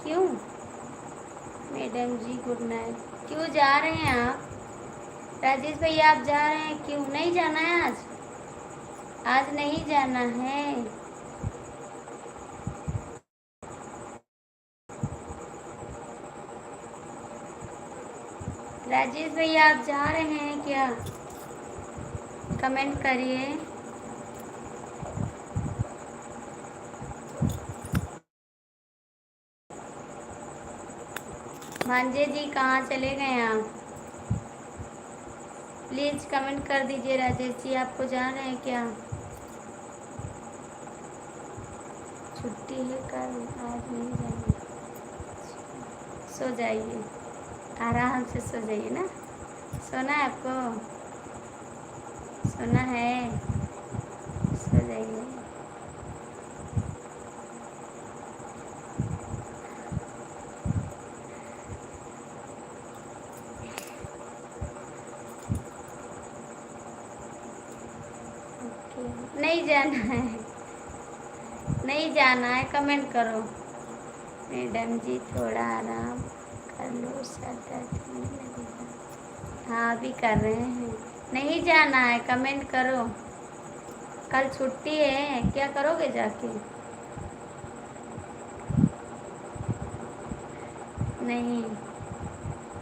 क्यों मैडम जी गुड नाइट? क्यों जा रहे हैं आप? राजेश भैया आप जा रहे हैं, क्यों नहीं जाना है आज? आज नहीं जाना है? भैया आप जा रहे हैं क्या? कमेंट करिए। भांजे जी कहाँ चले गए आप? प्लीज़ कमेंट कर दीजिए। राजेश जी आपको जाना है क्या? छुट्टी है कल, आज नहीं जाना। सो जाइए, आराम से सो जाइए ना। सोना है आपको? सोना है, सो जाइए। ओके, नहीं जाना है, नहीं जाना है, कमेंट करो। मैडम जी थोड़ा आराम कर लो, सर दर्द होने लगेगा। हाँ अभी कर रहे हैं। नहीं जाना है, कमेंट करो। कल छुट्टी है, क्या करोगे जाके? नहीं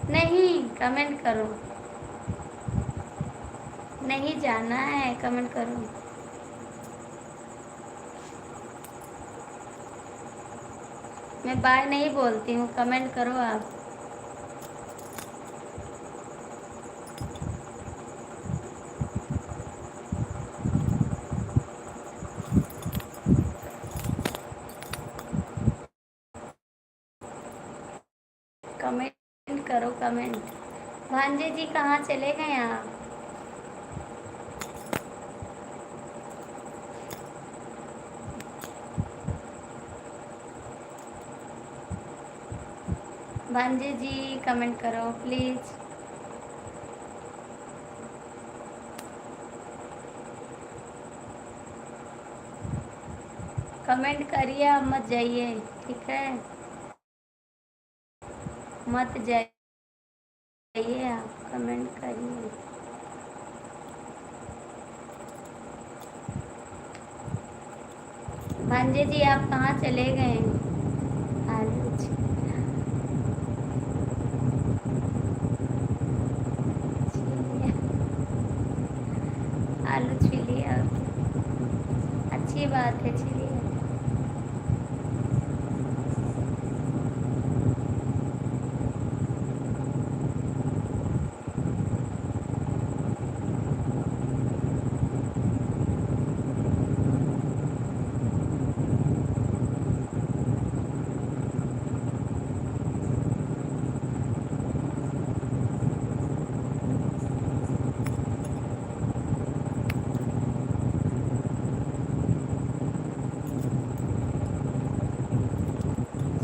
नहीं, कमेंट करो। नहीं जाना है, कमेंट करो। मैं बाय नहीं बोलती हूँ, कमेंट करो आप। कमेंट करो, कमेंट। भांजे जी कहाँ चले गए आप? भांजे जी कमेंट करो प्लीज़। कमेंट करिए, आप मत जाइए, ठीक है? मत जाइए, आप कमेंट करिए। भांजे जी आप कहाँ चले गए? आलू छीलिए, आलू छीलिए, और अच्छी बात है, छीलिए।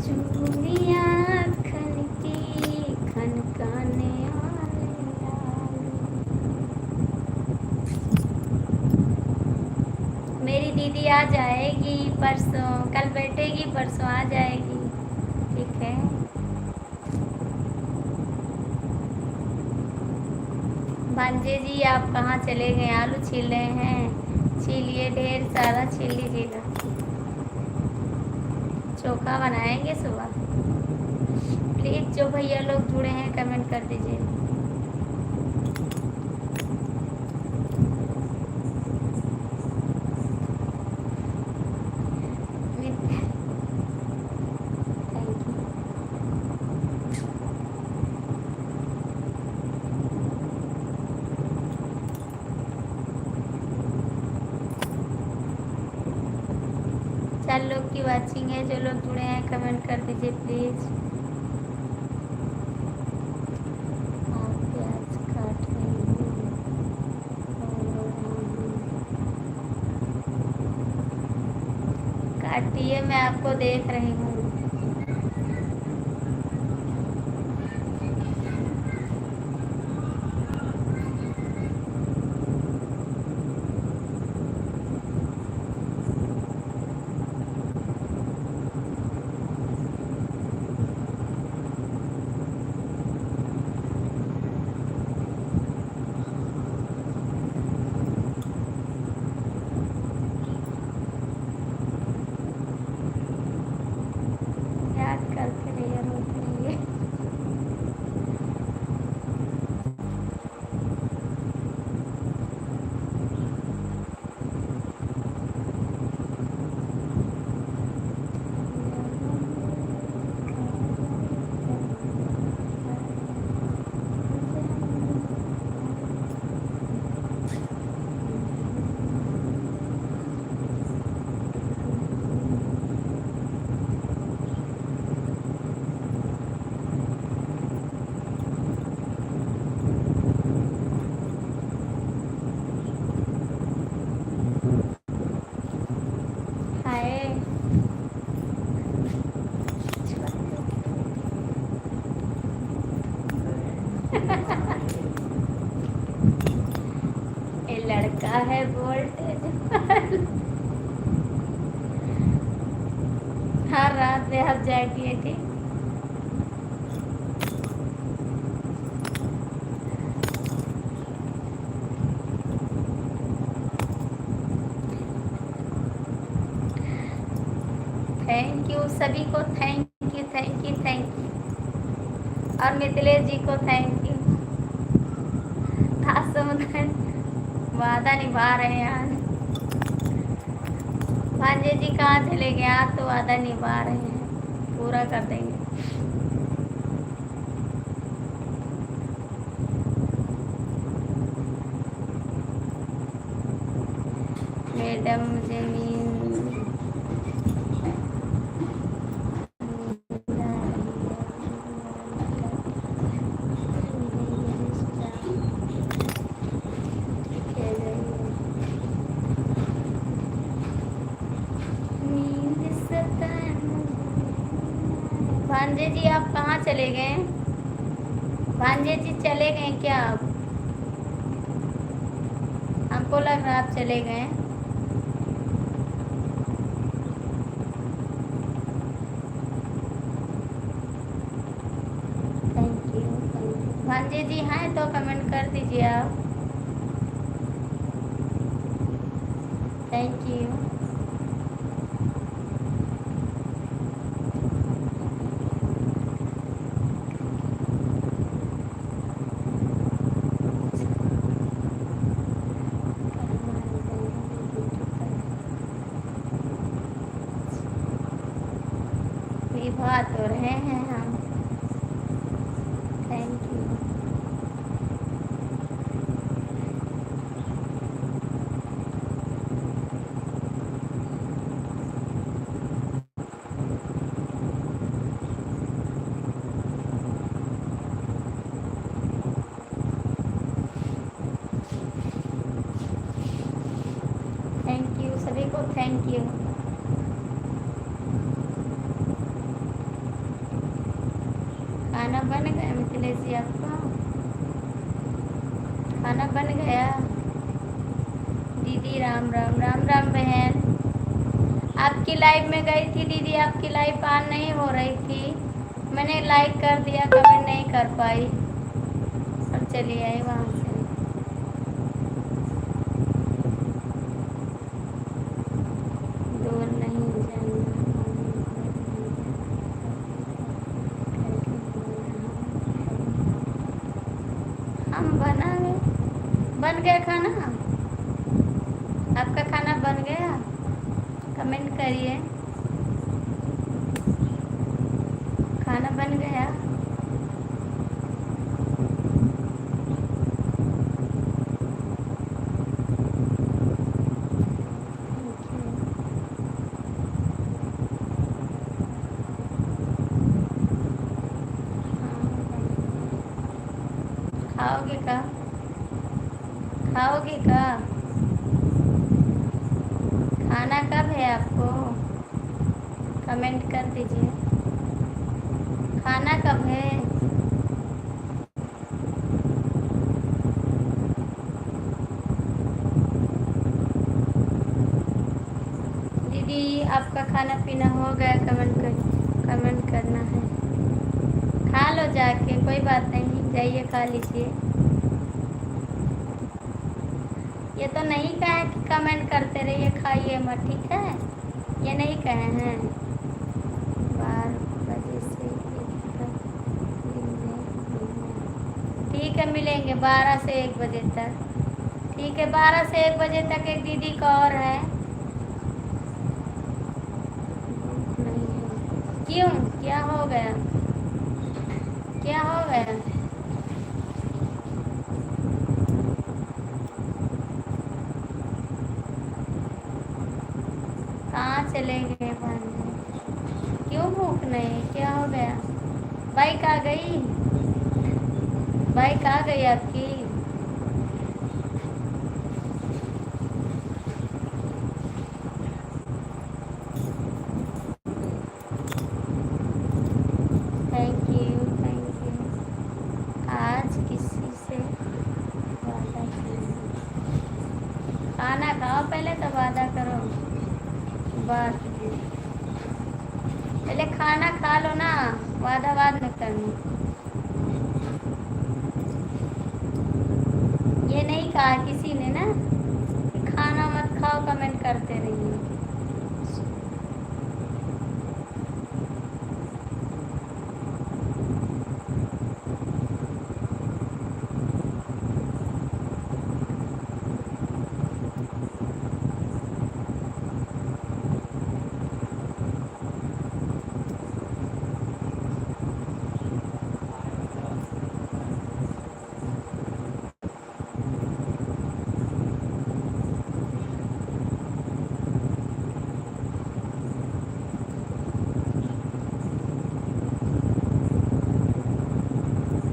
चूड़ियाँ खनकी खनकाने वाले आलू। मेरी दीदी आ जाएगी परसों, कल बैठेगी, परसों आ जाएगी, ठीक है? भांजे जी आप कहाँ चले गए? आलू छील रहे हैं, छीलिए, ढेर सारा छील लीजिएगा। चोखा बनाएंगे सुबह। प्लीज़ जो भैया लोग जुड़े हैं कमेंट कर दीजिए। Thank you. चार लोग की वाचिंग है, जो लोग जुड़े हैं कमेंट कर दीजिए प्लीज़। आप प्याज काट रही हूँ, काटिए, मैं आपको देख रही हूँ। ये लड़का है वोल्टेज। हर रात में आप जाएगी ठीक। थैंक यू सभी को, thank you thank you thank you. और मिथिलेश जी को थैंक यू। आज समुदाय वादा निभा रहे हैं आज। भांजे जी कहाँ चले गए? आज तो वादा निभा रहे हैं, पूरा कर देंगे। मैडम जमीन भांजे जी आप कहाँ चले गए? भांजे जी चले गए क्या आप? हमको लग रहा आप चले गए। थैंक यू भांजे जी हैं तो कमेंट कर दीजिए आप। Thank you. विवाह तो रहे हैं हम। Thank you. थैंक यू सभी को, थैंक यू। खाना बन गया मिथिलेश जी आपका? खाना बन गया? दीदी राम राम, राम राम बहन। आपकी लाइव में गई थी दीदी, आपकी लाइव ऑन नहीं हो रही थी। मैंने लाइक कर दिया, कमेंट नहीं कर पाई। अब चली आई वहाँ से। दूर नहीं जाना, हम बना गए। बन गया खाना? आपका खाना बन गया? कमेंट करिए, खाना बन गया? खाओगे का? खाओगे का? खाना कब है आपको? कमेंट कर दीजिए, खाना कब है? दीदी आपका खाना पीना हो गया? कमेंट करना है। खा लो जाके, कोई बात नहीं, जाइए खा लीजिए। ये तो नहीं कहा कि कमेंट करते रहिए, खाइए मत, ठीक है? ये नहीं कहे हैं। 12 बजे से 1 तक ठीक है, मिलेंगे 12 से 1 बजे तक। ठीक है, 12 से 1 बजे तक एक दीदी का और है। क्यों, क्या हो गया? क्या हो गया? कहाँ चले गए भांजे? क्यों भूख नहीं? क्या हो गया? बाइक आ गई? बाइक आ गई आपकी? Thank you thank you. आज किसी से वादा किया? खाना खाओ पहले तो वादा करो। बात पहले खाना खा लो ना, वादा बाद में करना। ये नहीं कहा किसी ने ना कि खाना मत खाओ, कमेंट करते रहिए।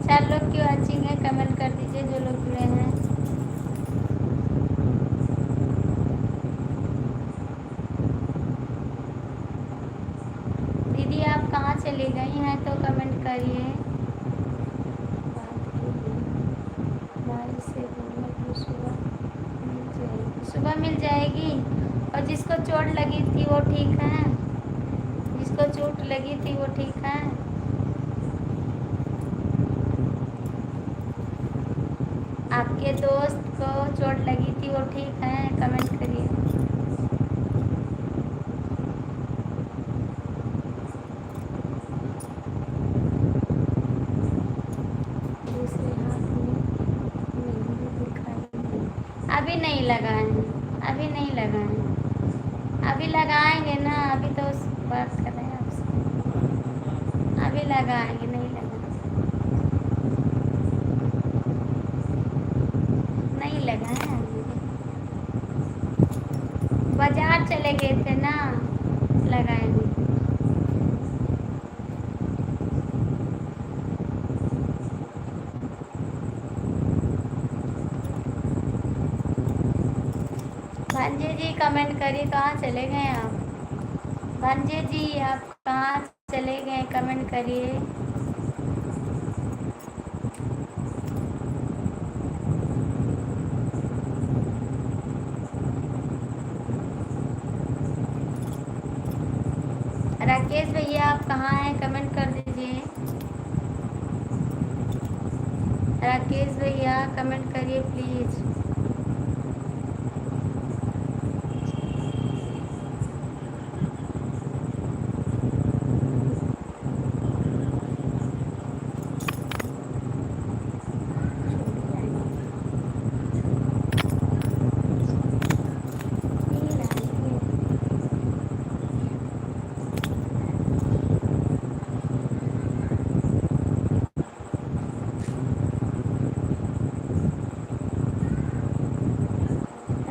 चार लोग क्यों वॉचिंग है, कमेंट कर दीजिए जो लोग जुड़े हैं। दीदी आप कहाँ चली गई हैं तो कमेंट करिए। भाई से बोलने की सुबह मिल जाएगी। और जिसको चोट लगी थी वो ठीक है, जिसको चोट लगी थी वो ठीक है। आपके दोस्त को चोट लगी थी वो ठीक है, कमेंट करिए। दूसरे हाथ में मेहंदी दिखाई। अभी नहीं लगाए, अभी नहीं लगाए, अभी लगाएंगे ना। अभी तो बात कर रहे हैं आपसे, अभी लगाएंगे, नहीं लगाएंगे, नहीं लगाए। बाजार चले गए थे ना, लगाएंगे। भांजे जी कमेंट करिए, कहाँ चले गए आप? भांजे जी आप कहाँ चले गए, कमेंट करिए। राकेश भैया आप कहाँ हैं, कमेंट कर दीजिए। राकेश भैया कमेंट करिए प्लीज।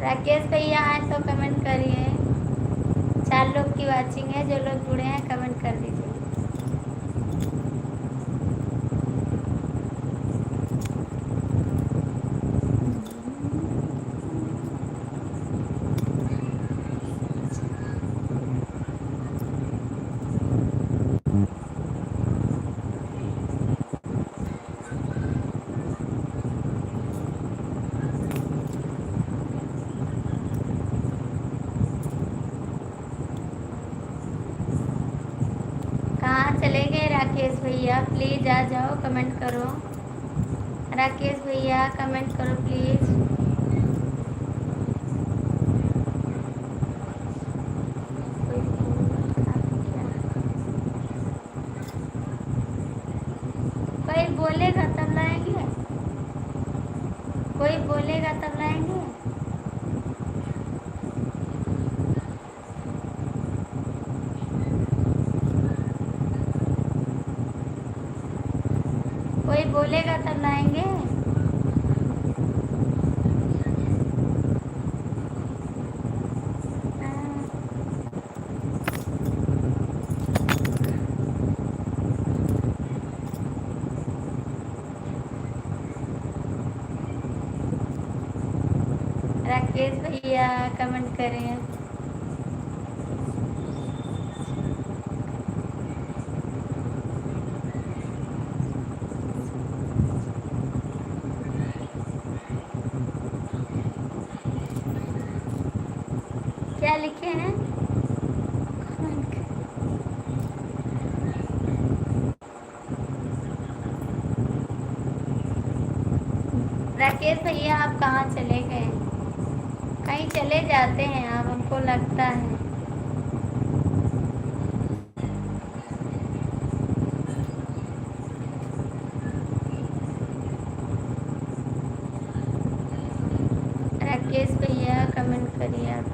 राकेश भैया आए तो कमेंट करिए। 4 लोग की वॉचिंग है, जो लोग जुड़े हैं कमेंट कर दीजिए। कहाँ चले गए राकेश भैया, प्लीज आ जाओ, कमेंट करो। राकेश भैया कमेंट करो प्लीज। कोई बोलेगा तब लाएंगे, कोई बोलेगा तब लाएंगे। कोई बोलेगा तब लाएंगे। राकेश भैया कमेंट करें। क्या लिखे हैं? राकेश भैया आप कहाँ चले गए? कहीं चले जाते हैं आप, हमको लगता है। राकेश भैया कमेंट करिए आप।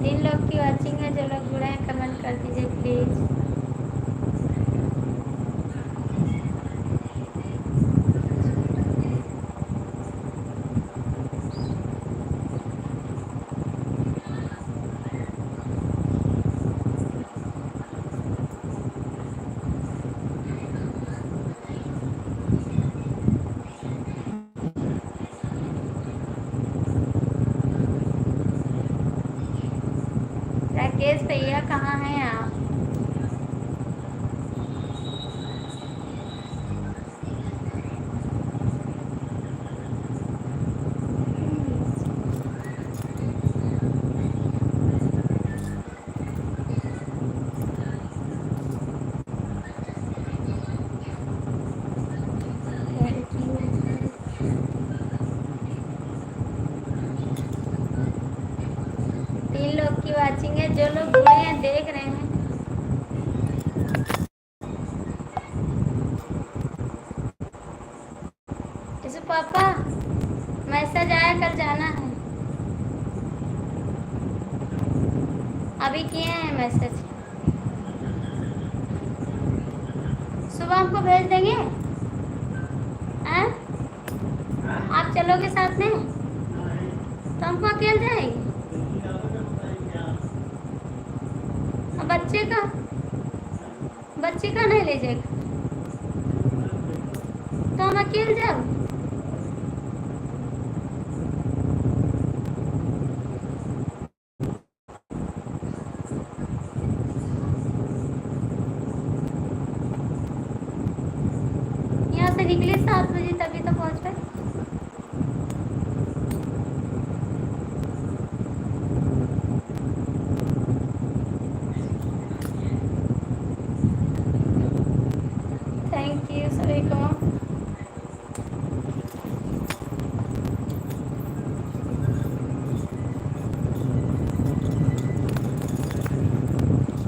3 लोग की वॉचिंग है, जो लोग जुड़े हैं कमेंट कर दीजिए प्लीज़। राकेश भैया कहाँ हैं आप? Thank you. 3 लोग की वॉचिंग है, जो लोग जुड़े हैं देख रहे हैं। इसे पापा मैसेज आया, कल जाना है। अभी किए हैं मैसेज, सुबह हमको भेज देंगे। हैं? आप चलोगे साथ में तो हमको अकेले जाएंगे। और बच्चे का नहीं ले जाएगा तो हम अकेले जाओ। यहाँ से निकले 7 बजे, तभी तो पहुँच पाए। थैंक यू सभी को।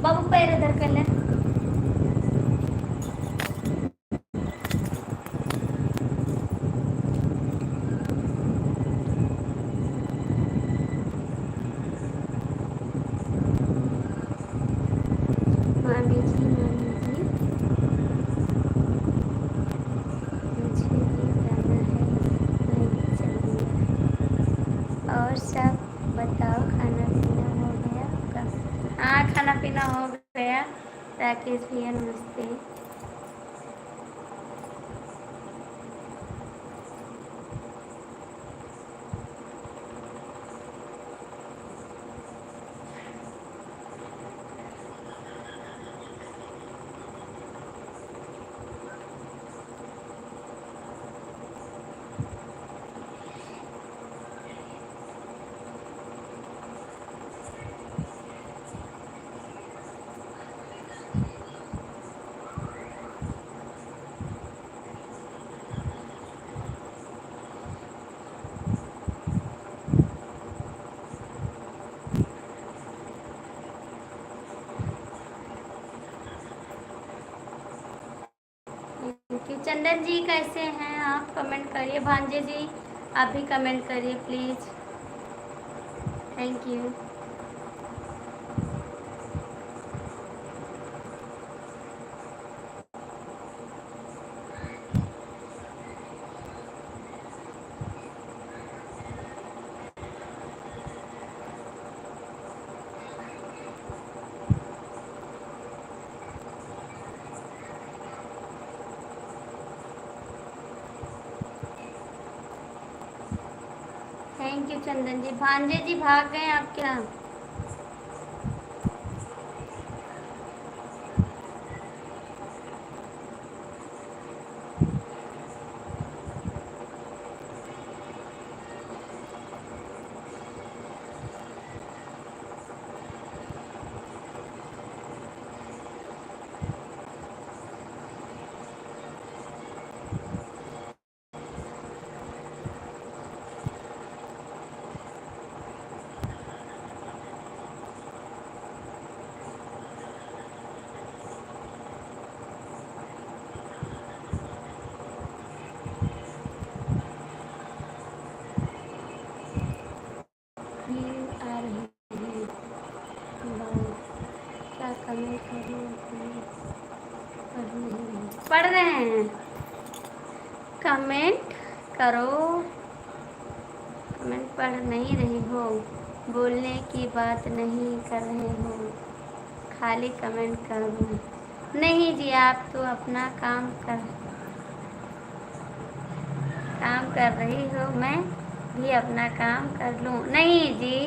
बाबू पैर इधर कर ले। मामी जी मुझे भी जाना है, मैं भी चलूँगा। और सब बताओ, खाना पीना हो गया आपका? हाँ, खाना पीना हो गया। राकेश भैया नमस्ते। चंदन जी कैसे हैं आप? कमेंट करिए। भांजे जी आप भी कमेंट करिए please. Thank you. Thank you Chandan ji. भांजे जी भाग गए आप क्या? पढ़ रहे हैं? कमेंट करो। कमेंट पढ़ नहीं रही हो, बोलने की बात नहीं कर रहे हो, खाली कमेंट करो। नहीं जी, आप तो अपना काम कर रही हो, मैं भी अपना काम कर लूँ। नहीं जी,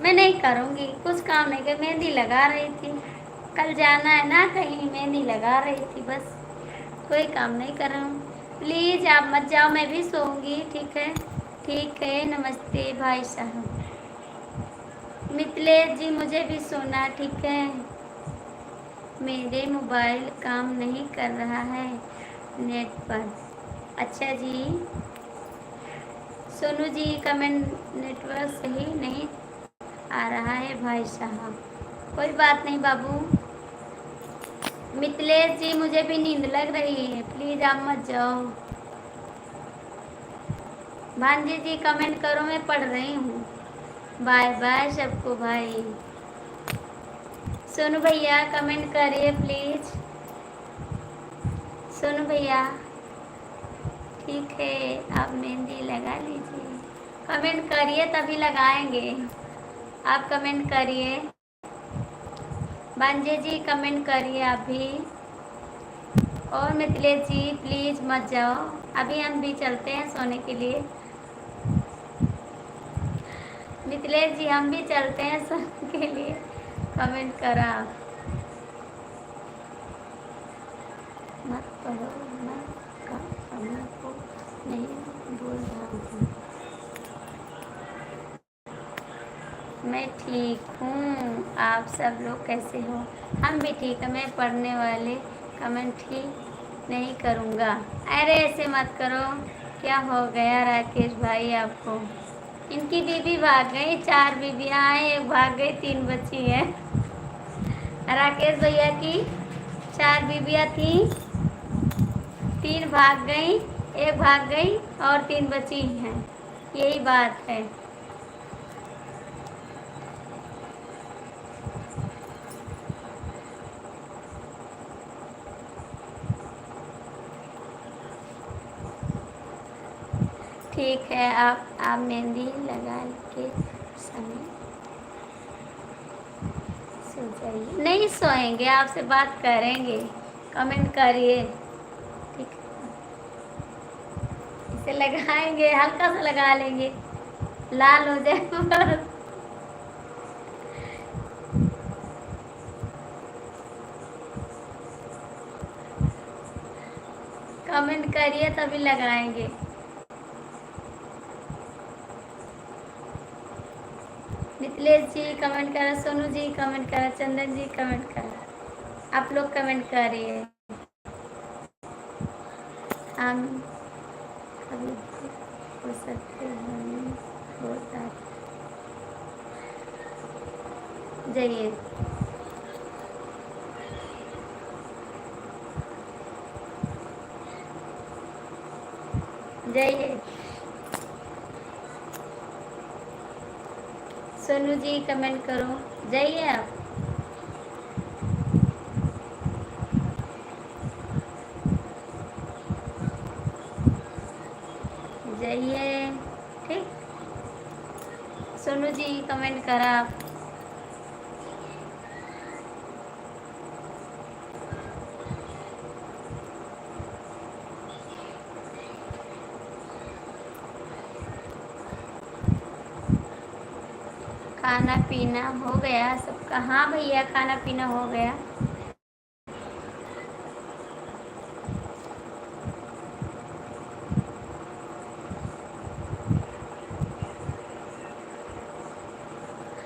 मैं नहीं करूँगी, कुछ काम नहीं कर, मेहंदी लगा रही थी। कल जाना है ना कहीं, मेहंदी लगा रही थी बस, कोई काम नहीं कर रहा हूँ। प्लीज़ आप मत जाओ, मैं भी सोऊंगी। ठीक है, ठीक है। नमस्ते भाई साहब। मिथिलेश जी, मुझे भी सोना। ठीक है, मेरे मोबाइल काम नहीं कर रहा है नेट पर। अच्छा जी। सोनू जी, कमेंट नेटवर्क सही नहीं आ रहा है भाई साहब। कोई बात नहीं बाबू। मिथिलेश जी, मुझे भी नींद लग रही है, प्लीज़ आप मत जाओ। भांजी जी, कमेंट करो, मैं पढ़ रही हूँ। बाय बाय सबको भाई। सोनू भैया कमेंट करिए प्लीज़। सोनू भैया, ठीक है, आप मेहंदी लगा लीजिए। कमेंट करिए तभी लगाएंगे, आप कमेंट करिए। बांजे जी, कमेंट करिए आप भी। और मिथिलेश जी, प्लीज़ मत जाओ, अभी हम भी चलते हैं सोने के लिए। मिथिलेश जी, हम भी चलते हैं सोने के लिए। कमेंट करा मत पढ़ो, मैं कमेंट को नहीं बोल रहा हूँ। मैं ठीक हूँ, आप सब लोग कैसे हो? हम भी ठीक है। मैं पढ़ने वाले कमेंट ही नहीं करूँगा। अरे ऐसे मत करो, क्या हो गया राकेश भाई आपको? इनकी बीबी भाग गई, 4 बीबियाँ हैं, एक भाग गई, 3 बची हैं। राकेश भैया की 4 बीबियाँ थी, 3 भाग गई, एक भाग गई और 3 बची हैं, यही बात है। ठीक है, आप मेहंदी लगा के समय सो जाइए। नहीं सोएंगे, आपसे बात करेंगे। कमेंट करिए, ठीक है? इसे लगाएंगे, हल्का सा लगा लेंगे, लाल हो जाए। कमेंट करिए तभी लगाएंगे। मिथिलेश जी कमेंट करा, सोनू जी कमेंट करा, चंदन जी कमेंट करा, आप लोग कमेंट करिए। हम कभी हो सकते हैं, होता जाइए। जाइए। सोनू जी कमेंट करो, जाइए आप। जाइए, ठीक। सोनू जी कमेंट करा आप। खाना पीना हो गया सबका? हाँ भैया, खाना पीना हो गया।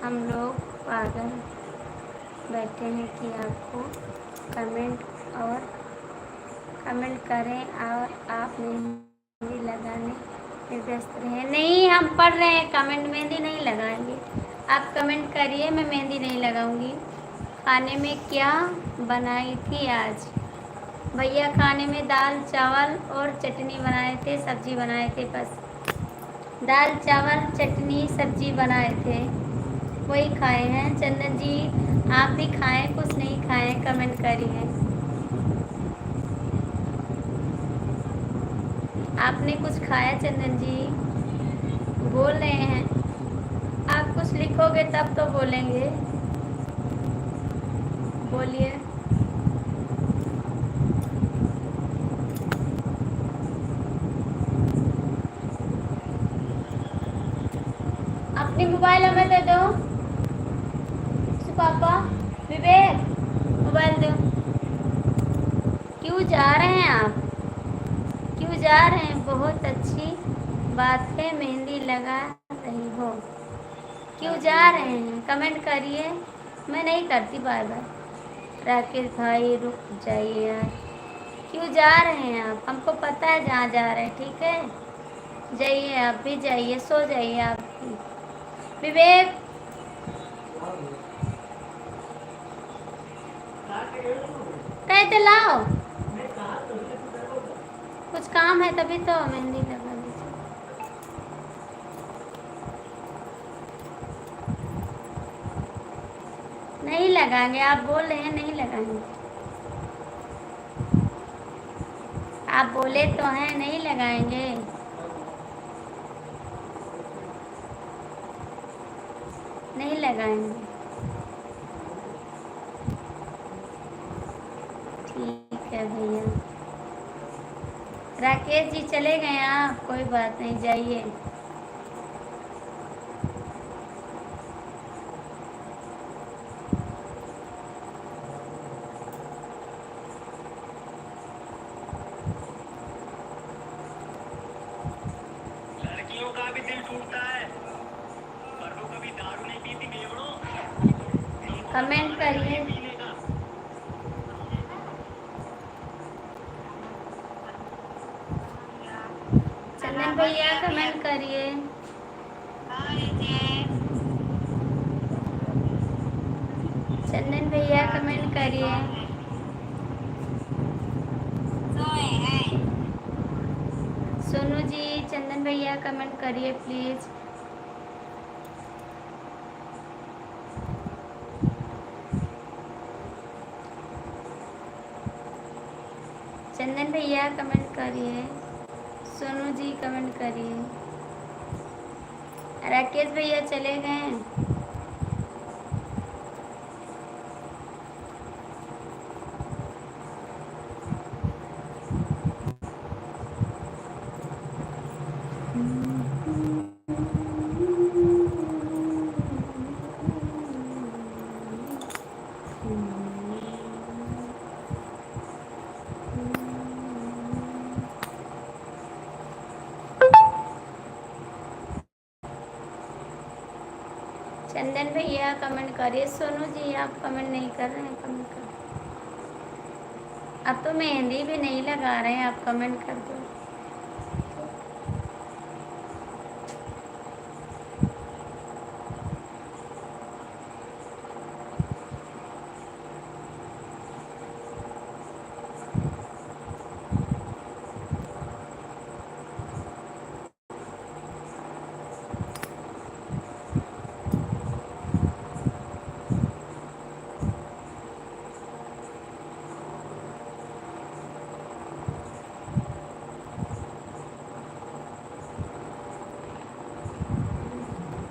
हम लोग पागल बैठे हैं कि आपको कमेंट करें और आप मेहंदी लगाने में व्यस्त रहे। नहीं, हम पढ़ रहे हैं कमेंट, मेहंदी नहीं लगाएंगे। आप कमेंट करिए, मैं मेहंदी नहीं लगाऊंगी। खाने में क्या बनाई थी आज? भैया खाने में दाल चावल और चटनी बनाए थे, सब्जी बनाए थे, बस दाल चावल चटनी सब्जी बनाए थे, वही खाए हैं। चंदन जी, आप भी खाएं, कुछ नहीं खाएं, कमेंट करिए। आपने कुछ खाया चंदन जी? बोल रहे हैं। आप कुछ लिखोगे तब तो बोलेंगे। बोलिए। अपनी मोबाइल हमें दे दो। पापा, विवेक, मोबाइल दो। क्यों जा रहे हैं आप? क्यों जा रहे हैं? बहुत अच्छी बात है, मेहंदी लगा रही हो। क्यों जा रहे हैं? कमेंट करिए। मैं नहीं करती बार बार। राकेश भाई रुक जाइए यार। क्यों जा रहे हैं आप? हमको पता है जहाँ जा रहे हैं, ठीक है? जाइए, आप भी जाइए, सो जाइए आप भी। विवेक, कहते लाओ। कुछ काम है तभी तो मेहंदी लगा लीजिए। नहीं लगाएंगे, आप बोल रहे हैं नहीं लगाएंगे। आप बोले तो हैं नहीं लगाएंगे। नहीं लगाएंगे। ठीक है भैया। राकेश जी चले गए आप? कोई बात नहीं, जाइए। लड़कियों का भी दिल टूटता है, पर वो कभी दारू नहीं पीती बेवड़ो। कमेंट करिए। पीने का चंदन भैया कमेंट करिए। चंदन भैया कमेंट करिए। सोनू जी, चंदन भैया कमेंट करिए प्लीज। चंदन भैया कमेंट करिए। सोनू जी कमेंट करिए। राकेश भैया चले गए। चंदन भैया कमेंट करिए। सोनू जी आप कमेंट नहीं कर रहे हैं, कमेंट कर। अब तो मेहंदी भी नहीं लगा रहे हैं, आप कमेंट कर दो।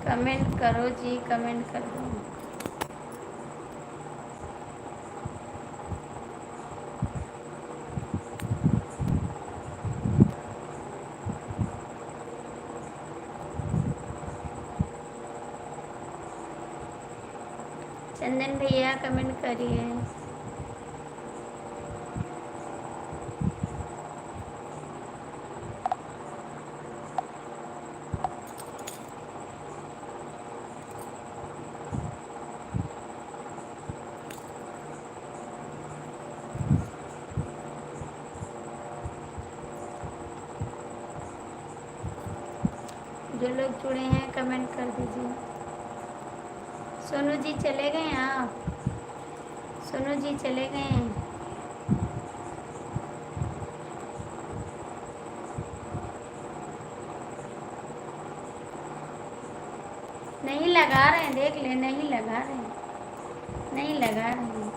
कमेंट करो जी, कमेंट कर दो। चंदन भैया कमेंट करिए। जो लोग जुड़े हैं कमेंट कर दीजिए। सोनू जी चले गए आप? सोनू जी चले गए हैं? नहीं लगा रहे हैं, देख ले, नहीं लगा रहे हैं, नहीं लगा रहे हैं।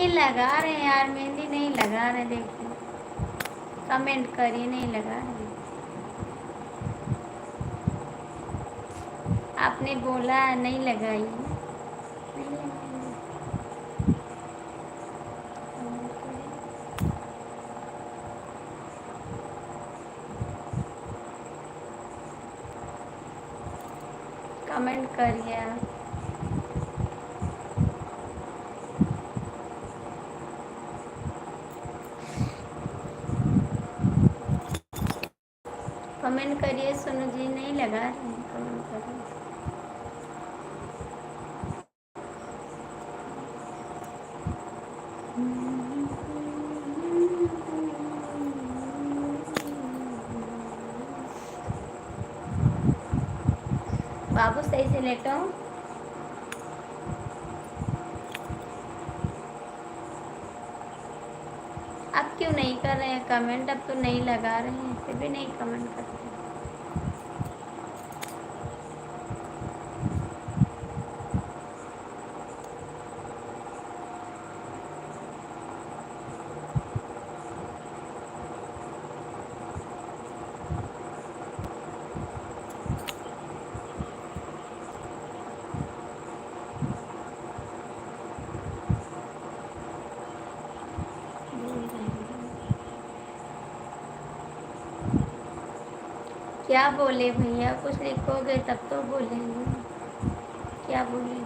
ये लगा रहे हैं यार, मेहंदी नहीं लगा रहे, देखिए कमेंट करिए, नहीं लगा रहे। आपने बोला नहीं लगाई, नहीं लगाई। कमेंट करिए आप। कमेंट करिए, सोनू जी नहीं लगा रहे हैं, कमेंट करिए। बाबू सही से लेटो। अब क्यों नहीं कर रहे हैं कमेंट? अब तो नहीं लगा रहे हैं, फिर भी नहीं कमेंट करते। क्या बोले भैया? कुछ लिखोगे तब तो बोलेंगे। क्या बोले?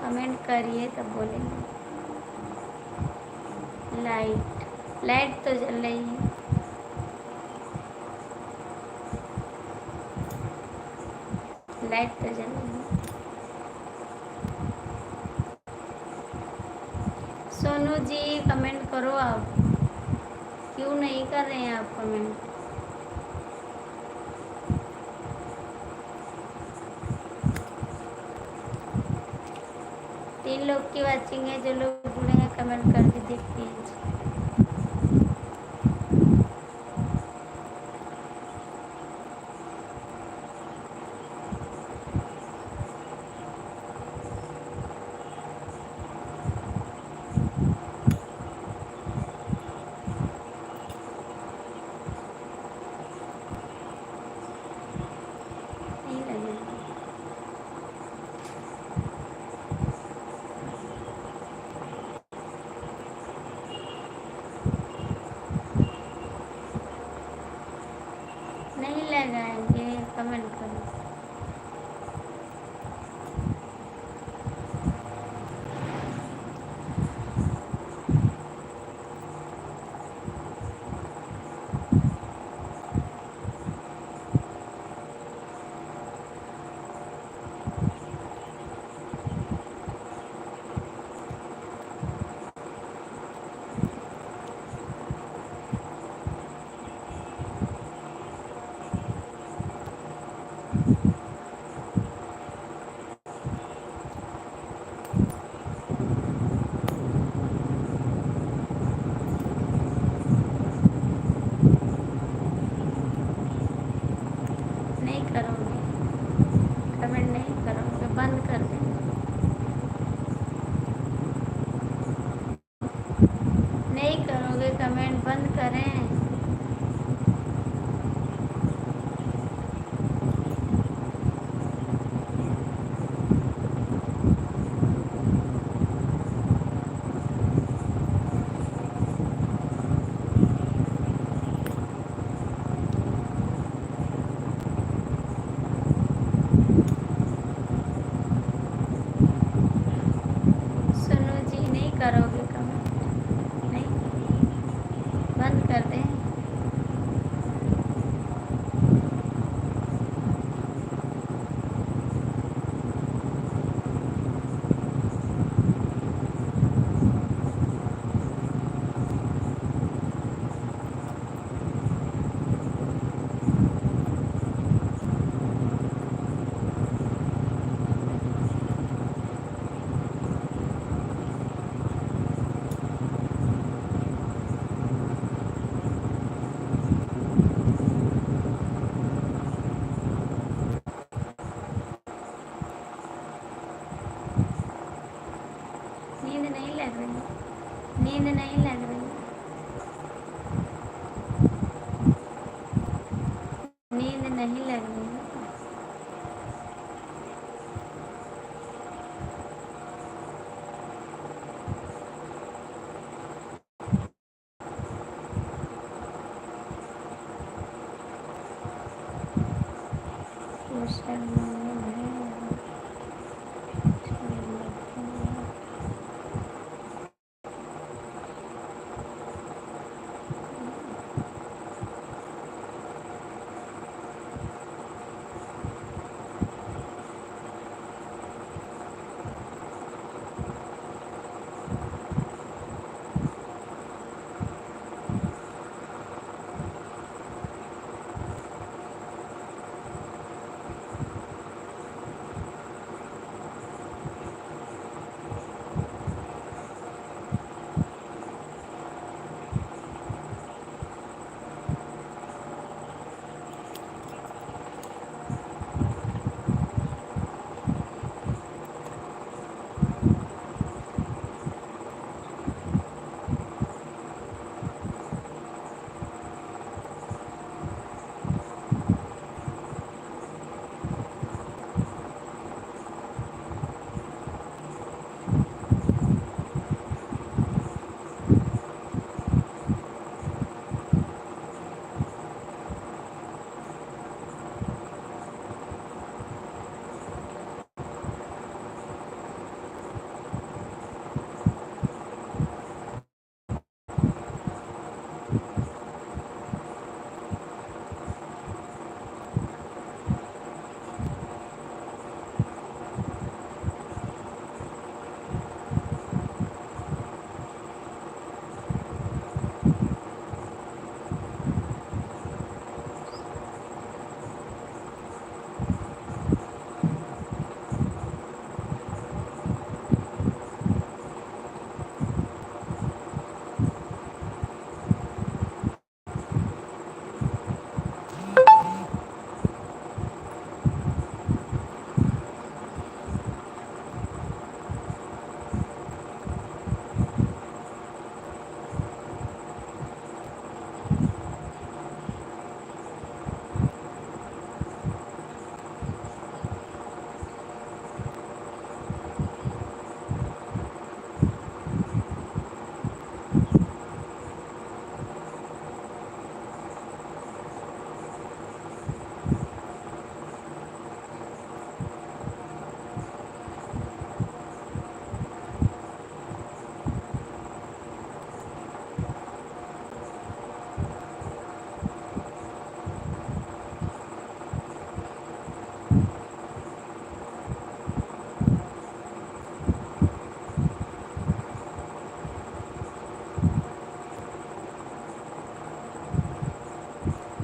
कमेंट करिए तब बोलेंगे। लाइट तो जल रही है। लाइट तो जल रही है। सोनू जी कमेंट करो आप। क्यों नहीं कर रहे हैं आप कमेंट? तीन लोग की वाचिंग है, जो लोग जुड़े हैं कमेंट कर दीजिए प्लीज। नहीं लगेगा। नहीं लगाएंगे, कमेंट करो। नहीं लग रही, नींद नहीं लग रही, नींद नहीं लग रही। सोशल मीडिया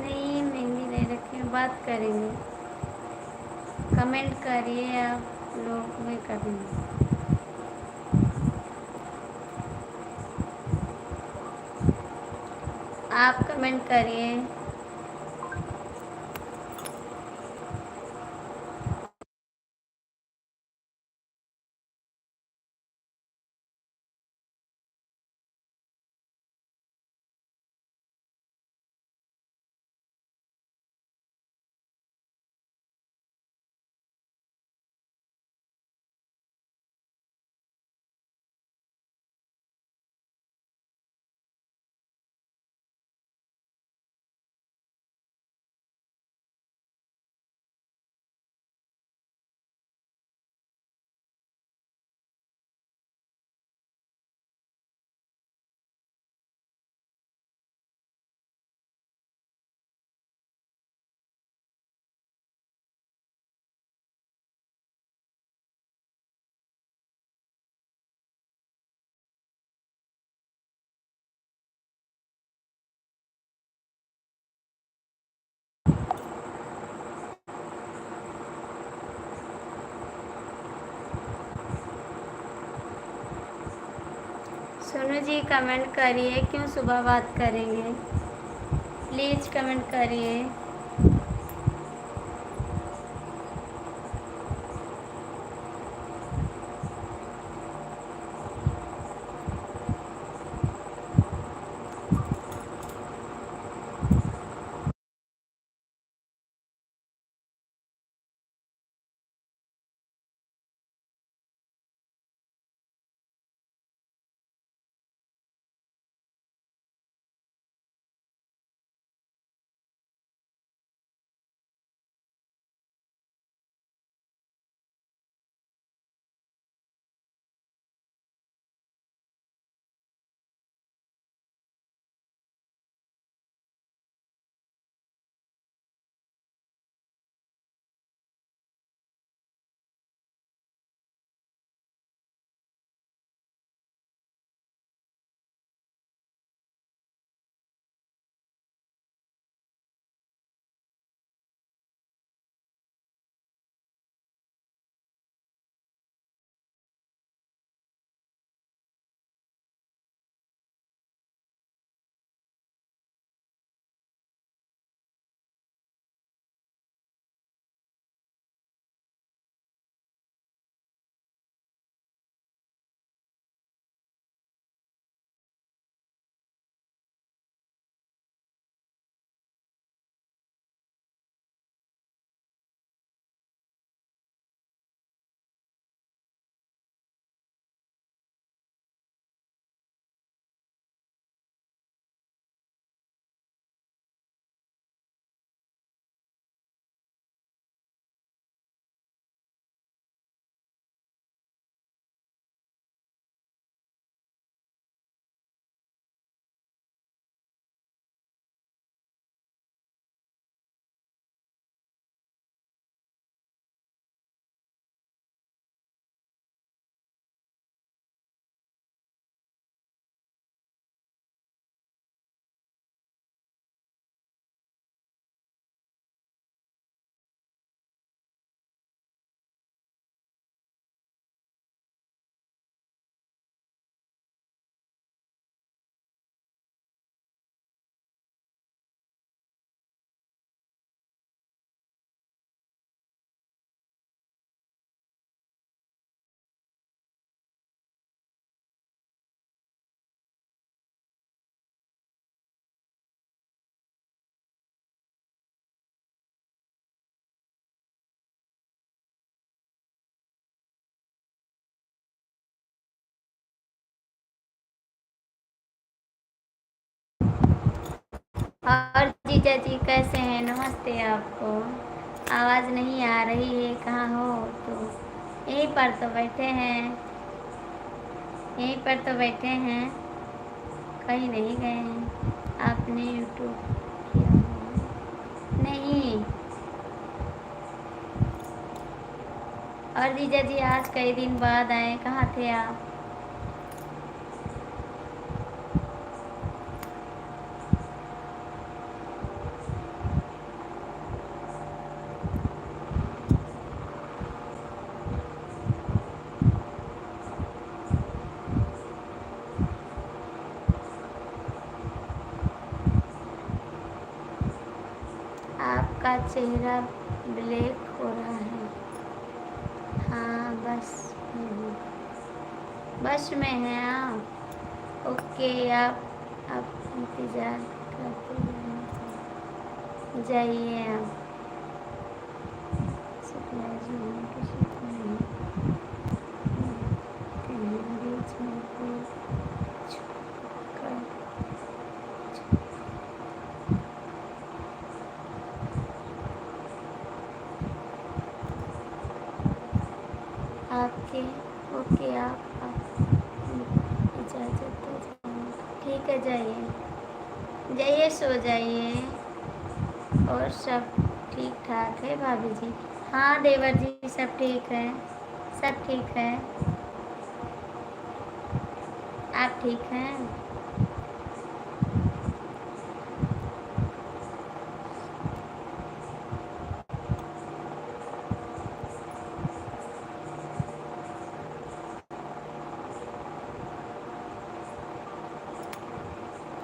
नहीं, मेहंदी नहीं रखी, बात करेंगे। कमेंट करिए, आप लोग भी करेंगे। आप कमेंट करिए। सोनू जी कमेंट करिए, क्यों सुबह बात करेंगे, प्लीज़ कमेंट करिए। और जीजा जी कैसे हैं? नमस्ते आपको। आवाज़ नहीं आ रही है, कहाँ हो? तो यहीं पर तो बैठे हैं, यहीं पर तो बैठे हैं, कहीं नहीं गए हैं। आपने यूट्यूब किया है? नहीं। और जीजा जी आज कई दिन बाद आए, कहाँ थे आप? आपका चेहरा ब्लैक हो रहा है। हाँ बस में हूँ। बस में हैं आप? ओके। आप इंतज़ार करते जाइए आप। शुक्ला जी हैं, किसी को नहीं देखते हैं, बीच में कोई छुप कर आपके। ओके आप इजाज़त दे जाइए। ठीक है, जाइए जाइए, सो जाइए। और सब ठीक ठाक है भाभी जी? हाँ देवर जी, सब ठीक है, सब ठीक है। आप ठीक हैं?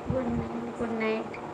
Good night, good night.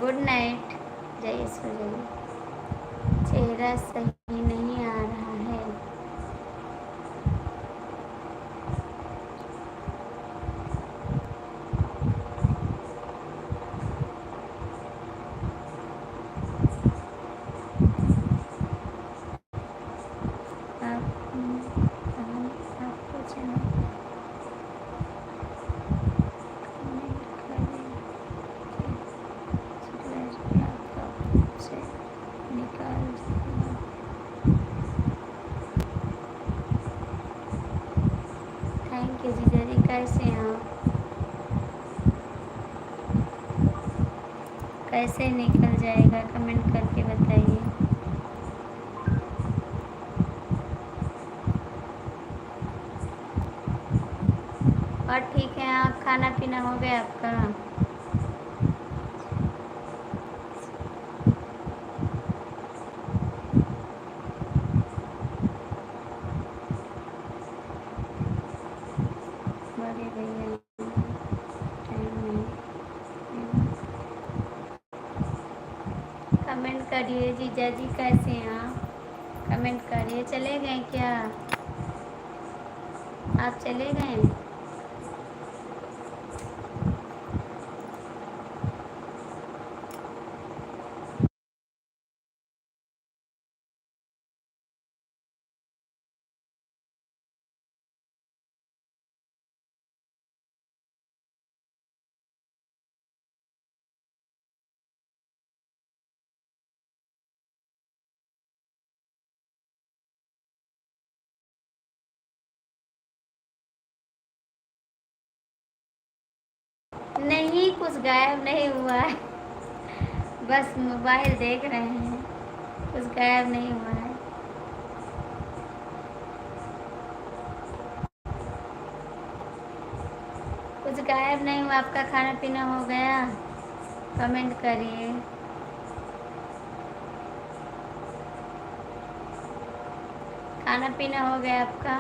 Good night, जाइए सो जाइए। चेहरा सही नहीं आ रहा है। आप हम आपको चैनल कमेंट करें कि शुक्ला जी आपका से निकाल दिया। थैंक यू जीजा जी। कैसे हैं आप? कैसे निकल जाएगा, कमेंट करके बताइए। और ठीक है आप? खाना पीना हो गया आपका? बड़े भैया टाइम नहीं। कमेंट करिए जीजा जी, कैसे हैं आप? कमेंट करिए। चले गए क्या? आप चले गए? नहीं, कुछ गायब नहीं हुआ है, बस मोबाइल देख रहे हैं, कुछ गायब नहीं हुआ है। कुछ गायब नहीं हुआ। आपका खाना पीना हो गया? कमेंट करिए। खाना पीना हो गया आपका?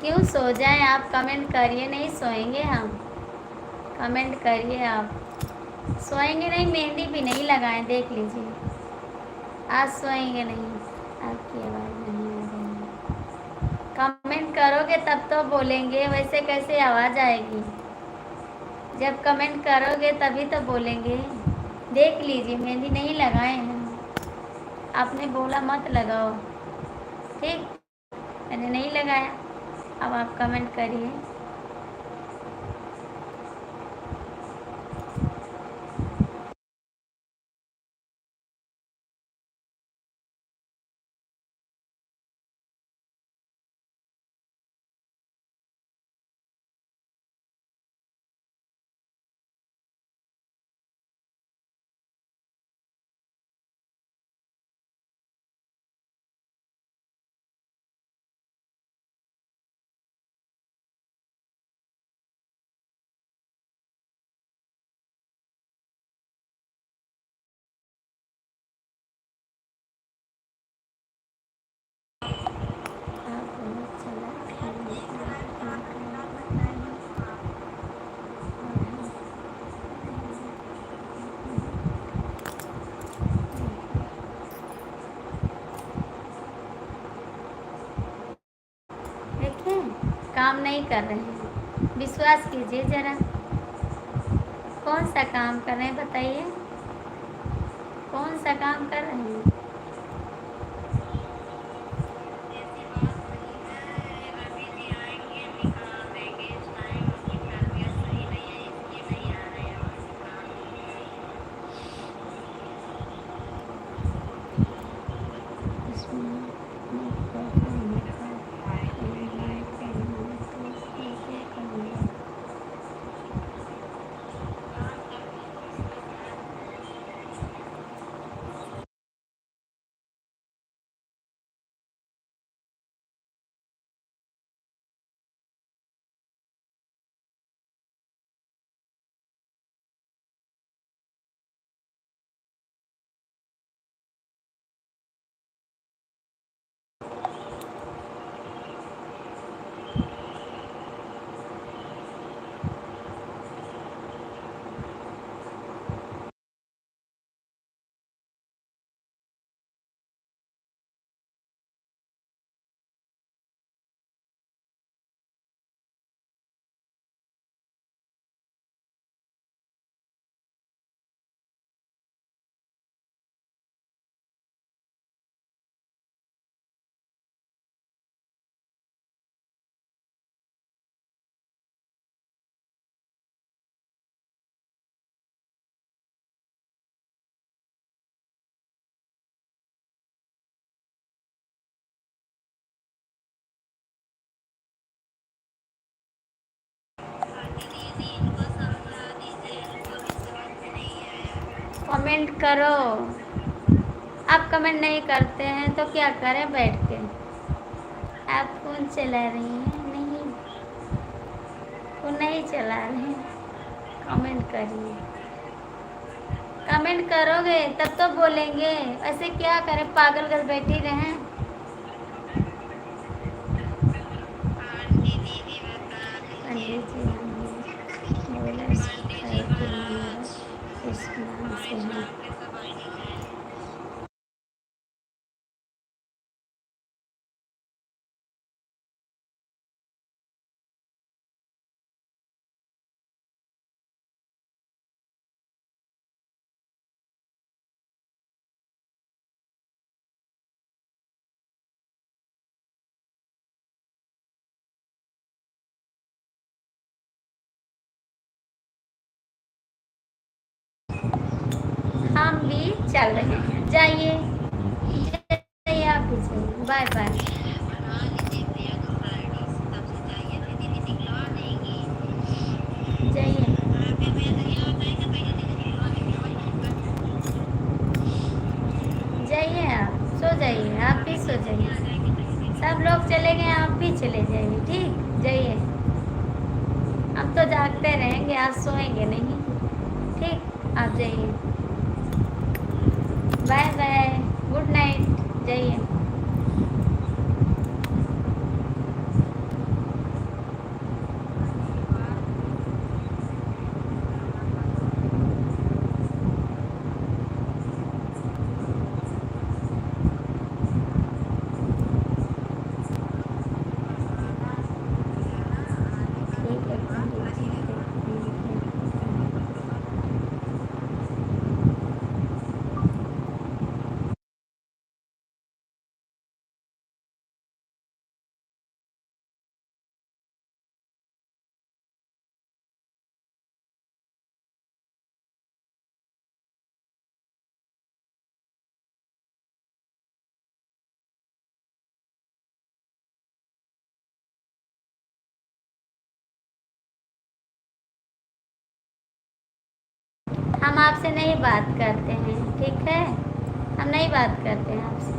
क्यों सो जाएं? आप कमेंट करिए, नहीं सोएंगे हम। कमेंट करिए आप। सोएंगे नहीं, मेहंदी भी नहीं लगाएं, देख लीजिए। आज सोएंगे नहीं। आपकी आवाज़ नहीं आ रही है। कमेंट करोगे तब तो बोलेंगे, वैसे कैसे आवाज़ आएगी? जब कमेंट करोगे तभी तो बोलेंगे। देख लीजिए, मेहंदी नहीं लगाए हैं। आपने बोला मत लगाओ, ठीक? मैंने नहीं लगाया। अब आप कमेंट करिए। देखिए, काम नहीं कर रहे हैं। विश्वास कीजिए ज़रा। कौन सा काम कर रहे हैं बताइए? कौन सा काम कर रहे हैं? कमेंट करो। आप कमेंट नहीं करते हैं तो क्या करें बैठ के? आप फ़ोन चला रही हैं? नहीं, फ़ोन नहीं चला रहे हैं। कमेंट करिए। कमेंट करोगे तब तो बोलेंगे, ऐसे क्या करें? पागल कर बैठी रहें? पंडित जी बोले इस नाम से हैं। हम भी चल रहे हैं। जाइए जाइए, आप भी जाइए। Bye bye. जाइए जाइए, आप सो जाइए, आप भी सो जाइए। सब लोग चले गए, आप भी चले जाइए, ठीक? जाइए। अब तो जागते रहेंगे, आज सोएंगे नहीं, ठीक? आप जाइए। Bye bye, good night. जाइए। हम आपसे नहीं बात करते हैं, ठीक है? हम नहीं बात करते हैं आपसे।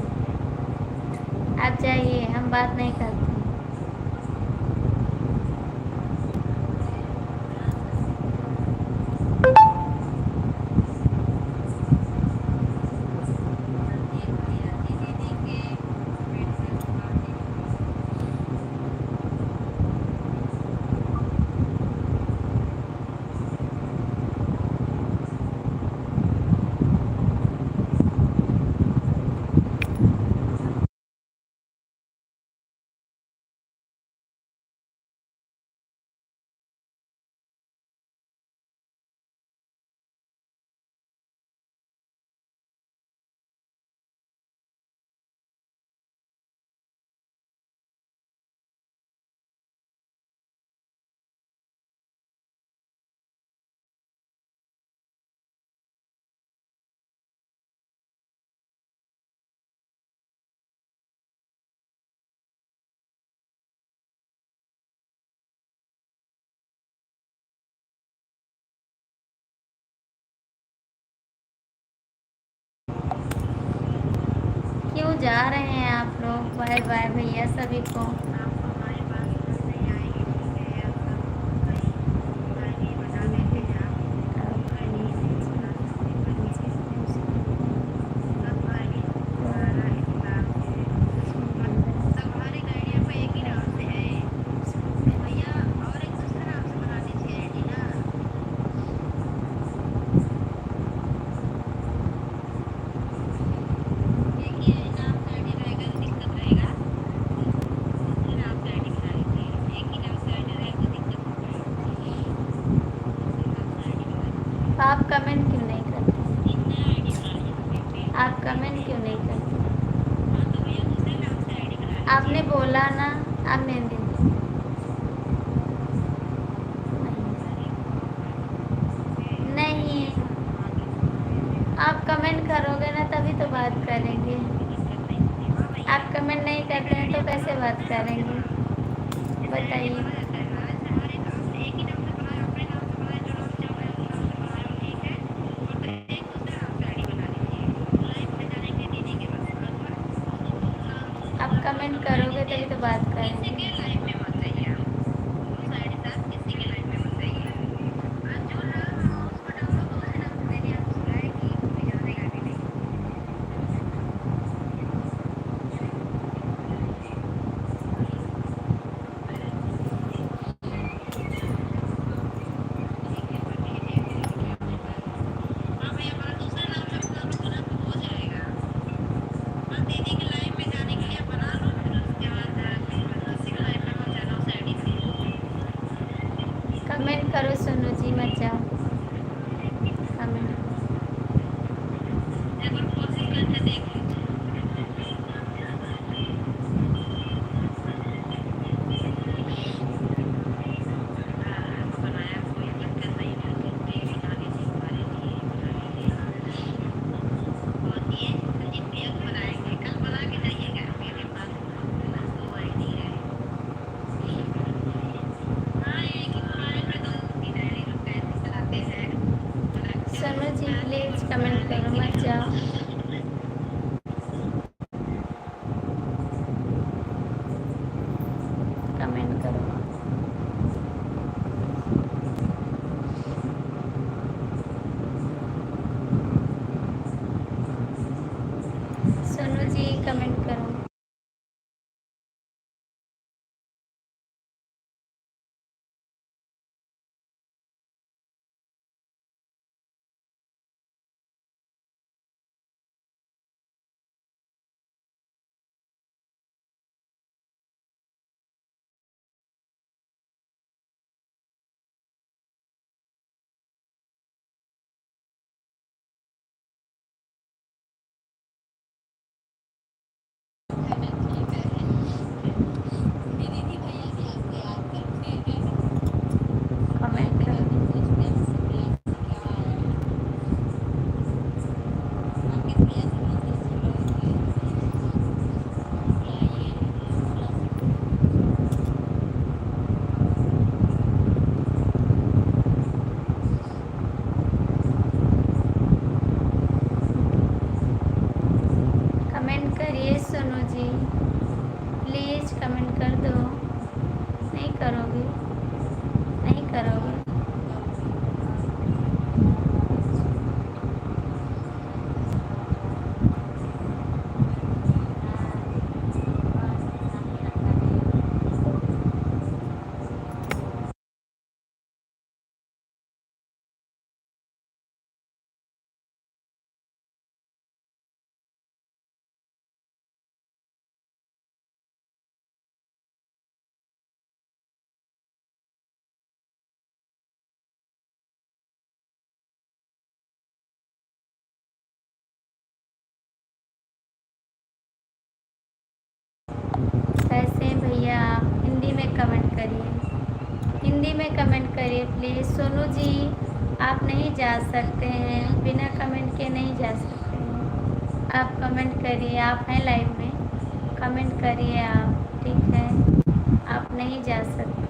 आप जाइए, हम बात नहीं करते हैं। क्यों जा रहे हैं आप लोग? बाय बाय भैया सभी को। आप कमेंट क्यों नहीं करते? आप कमेंट क्यों नहीं करते? आपने बोला ना, आपने नहीं, आप कमेंट करोगे ना तभी तो बात करेंगे। आप कमेंट नहीं करते हैं तो कैसे बात करेंगे, बताइए? आप कमेंट करोगे तभी तो बात करेंगे। कमेंट करो सोनू जी, मत जाओ। Comment Sonu ji please comment करो, मत जाओ। कमेंट करो। सोनू जी कमेंट करो। Please Sonu ji, please comment कर दो। नहीं करोगे? नहीं करोगे? कैसे हैं भैया आप? हिंदी में कमेंट करिए, हिंदी में कमेंट करिए प्लीज़। सोनू जी, आप नहीं जा सकते हैं, बिना कमेंट के नहीं जा सकते हैं। आप कमेंट करिए, आप हैं लाइव में, कमेंट करिए आप, ठीक है? आप नहीं जा सकते।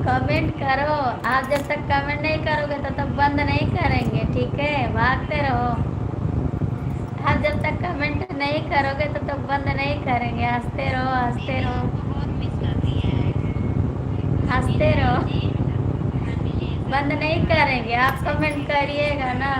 कमेंट करो। आप जब तक कमेंट नहीं करोगे तो तब बंद नहीं करेंगे, ठीक है? भागते रहो। आप जब तक कमेंट नहीं करोगे तो तब बंद नहीं करेंगे। हंसते रहो, हंसते रहो, हंसते रहो। बंद नहीं करेंगे, आप कमेंट करिएगा ना।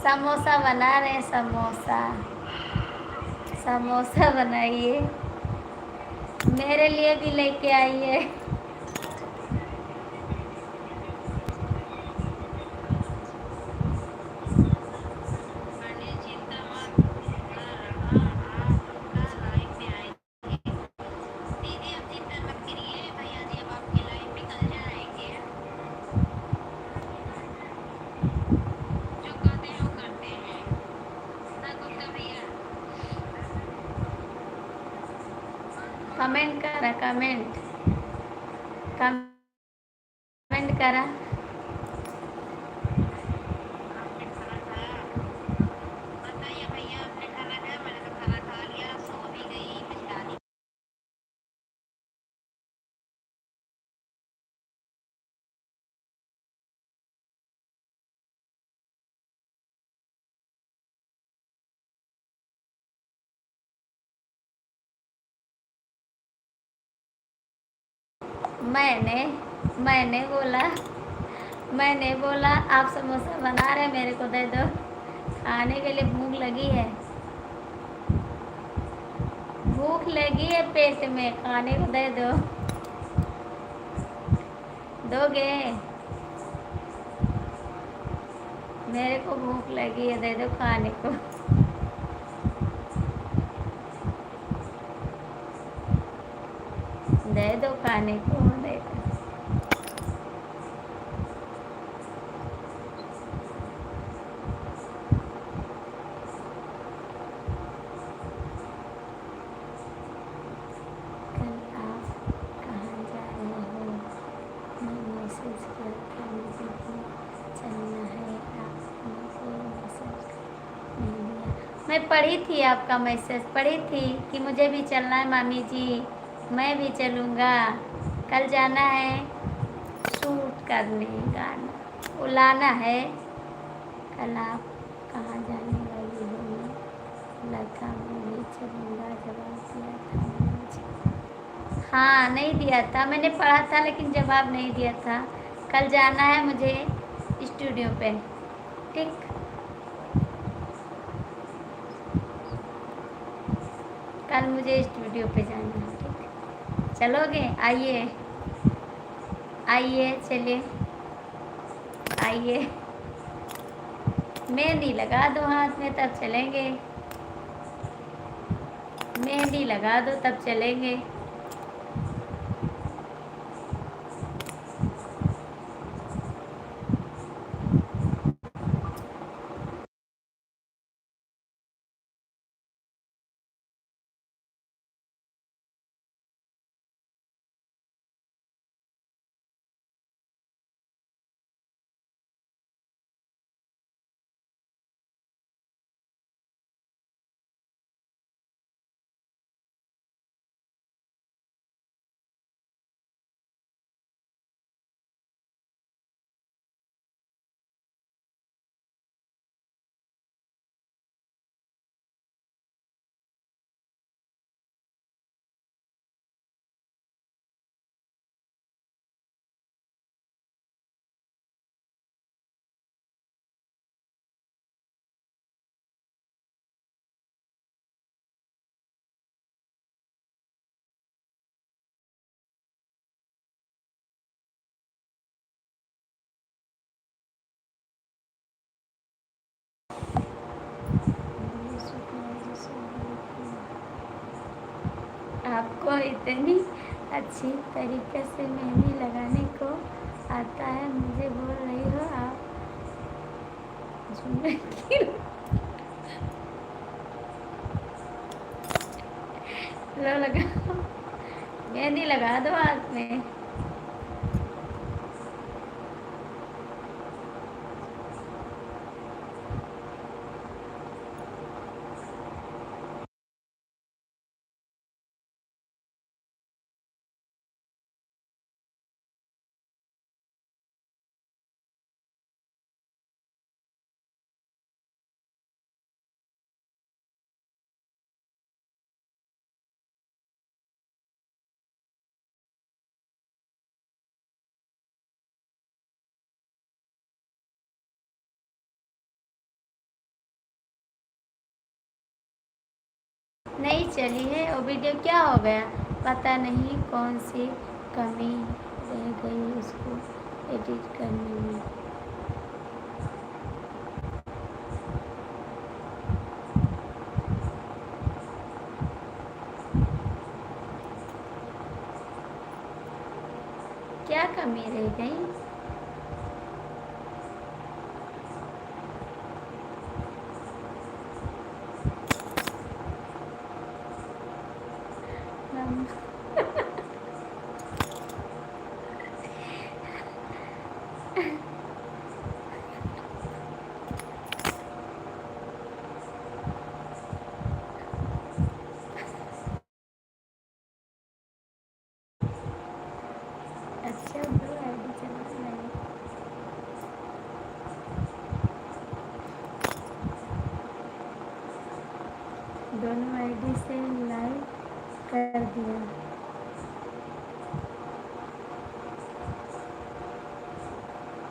समोसा बना रहे हैं, समोसा। समोसा बनाइए, मेरे लिए भी लेके आइए। कमेंट करा, कमेंट कमेंट करा। मैंने मैंने बोला मैंने बोला आप समोसा बना रहे, मेरे को दे दो, खाने के लिए भूख लगी है। भूख लगी है पेट में, खाने को दे दो। दोगे? मेरे को भूख लगी है, दे दो खाने को। दे दो खाने को, दे दो। कल आप कहाँ जा रहे हो? मैं मैसेज किया था, मुझे भी चलना है, आप मुझे मैसेज नहीं दिया। मैं पढ़ी थी, आपका मैसेज पढ़ी थी कि मुझे भी चलना है मामी जी, मैं भी चलूँगा। कल जाना है शूट करने, गाना वो लाना है। कल आप कहाँ जाने वाली हो? मैं लता, मैं भी चलूँगा, जवाब दिया था मुझे। हाँ, नहीं दिया था, मैंने पढ़ा था लेकिन जवाब नहीं दिया था। कल जाना है मुझे स्टूडियो पे, ठीक? कल मुझे स्टूडियो पे जाना है, ठीक? चलोगे? आइए आइए, चलिए आइए। मेहंदी लगा दो हाथ में तब चलेंगे, मेहंदी लगा दो तब चलेंगे। आपको इतनी अच्छी तरीके से मेहंदी लगाने को आता है, मुझे बोल रही हो आप झूमर की लो लगा, मेहंदी लगा दो हाथ में। नहीं चली है वो वीडियो, क्या हो गया पता नहीं, कौन सी कमी रह गई उसको एडिट करने में। क्या कमी रह गई? हम अच्छा दो आईडी चला रहे। दोनों आईडी से लाइक कर दिया।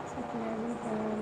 सप्लाई दवा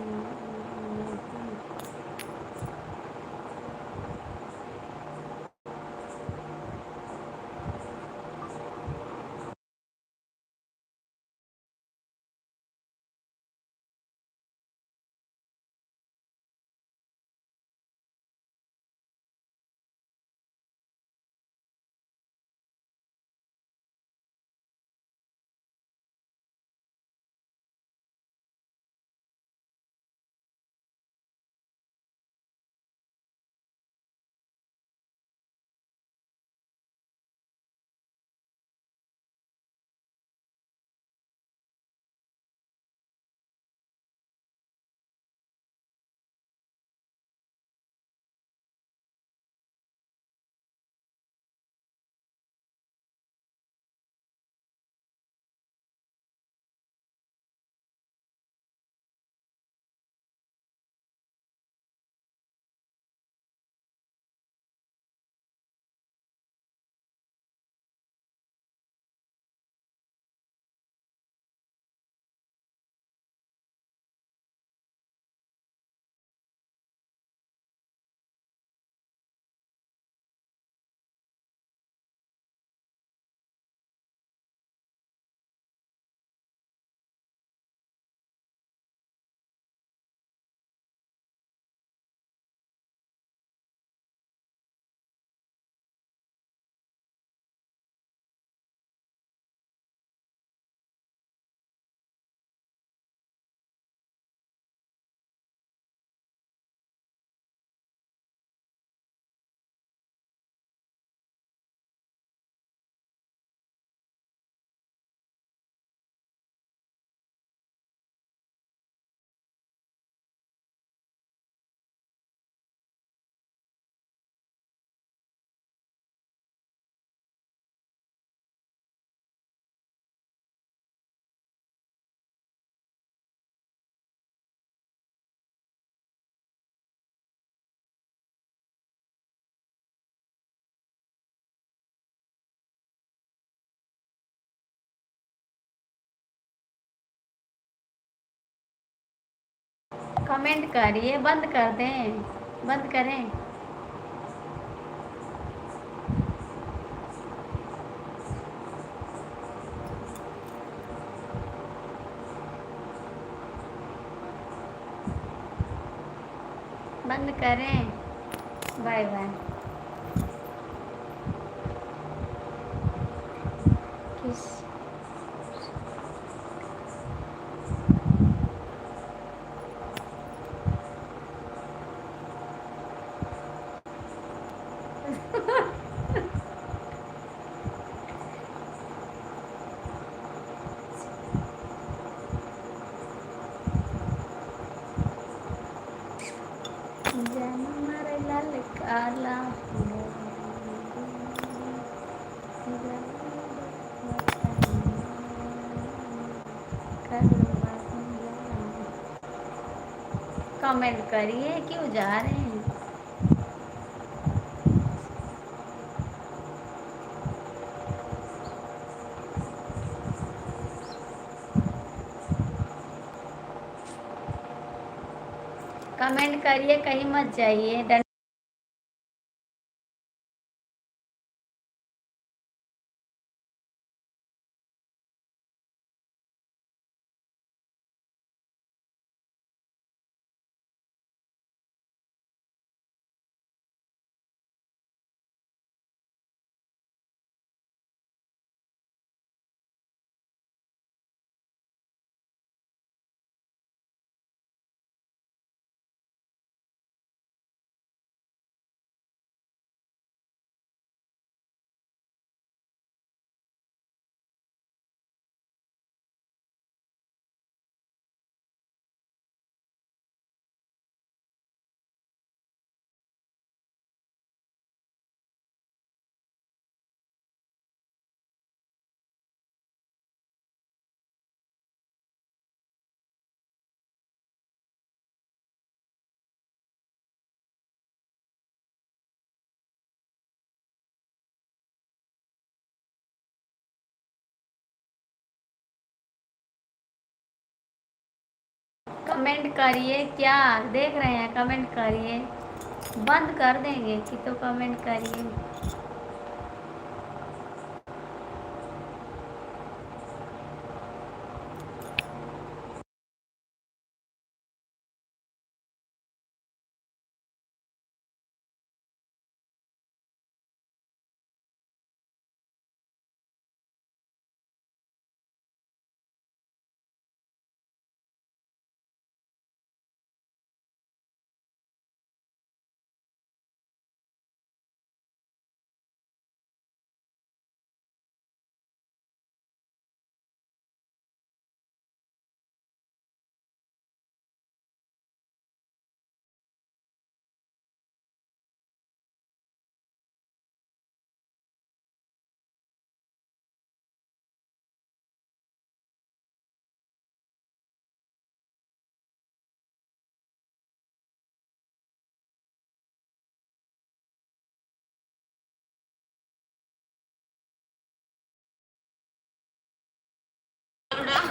कमेंट करिए, बंद कर दें, बंद करें। बंद करें। Bye bye. जानवर लाल काला कमेंट करिए, क्यों जा रहे हैं? कमेंट करिए, कहीं मत जाइए। कमेंट करिए, क्या देख रहे हैं? कमेंट करिए, बंद कर देंगे कि तो कमेंट करिए।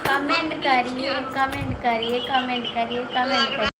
कमेंट करिए, कमेंट करिए, कमेंट करिए, कमेंट करिए।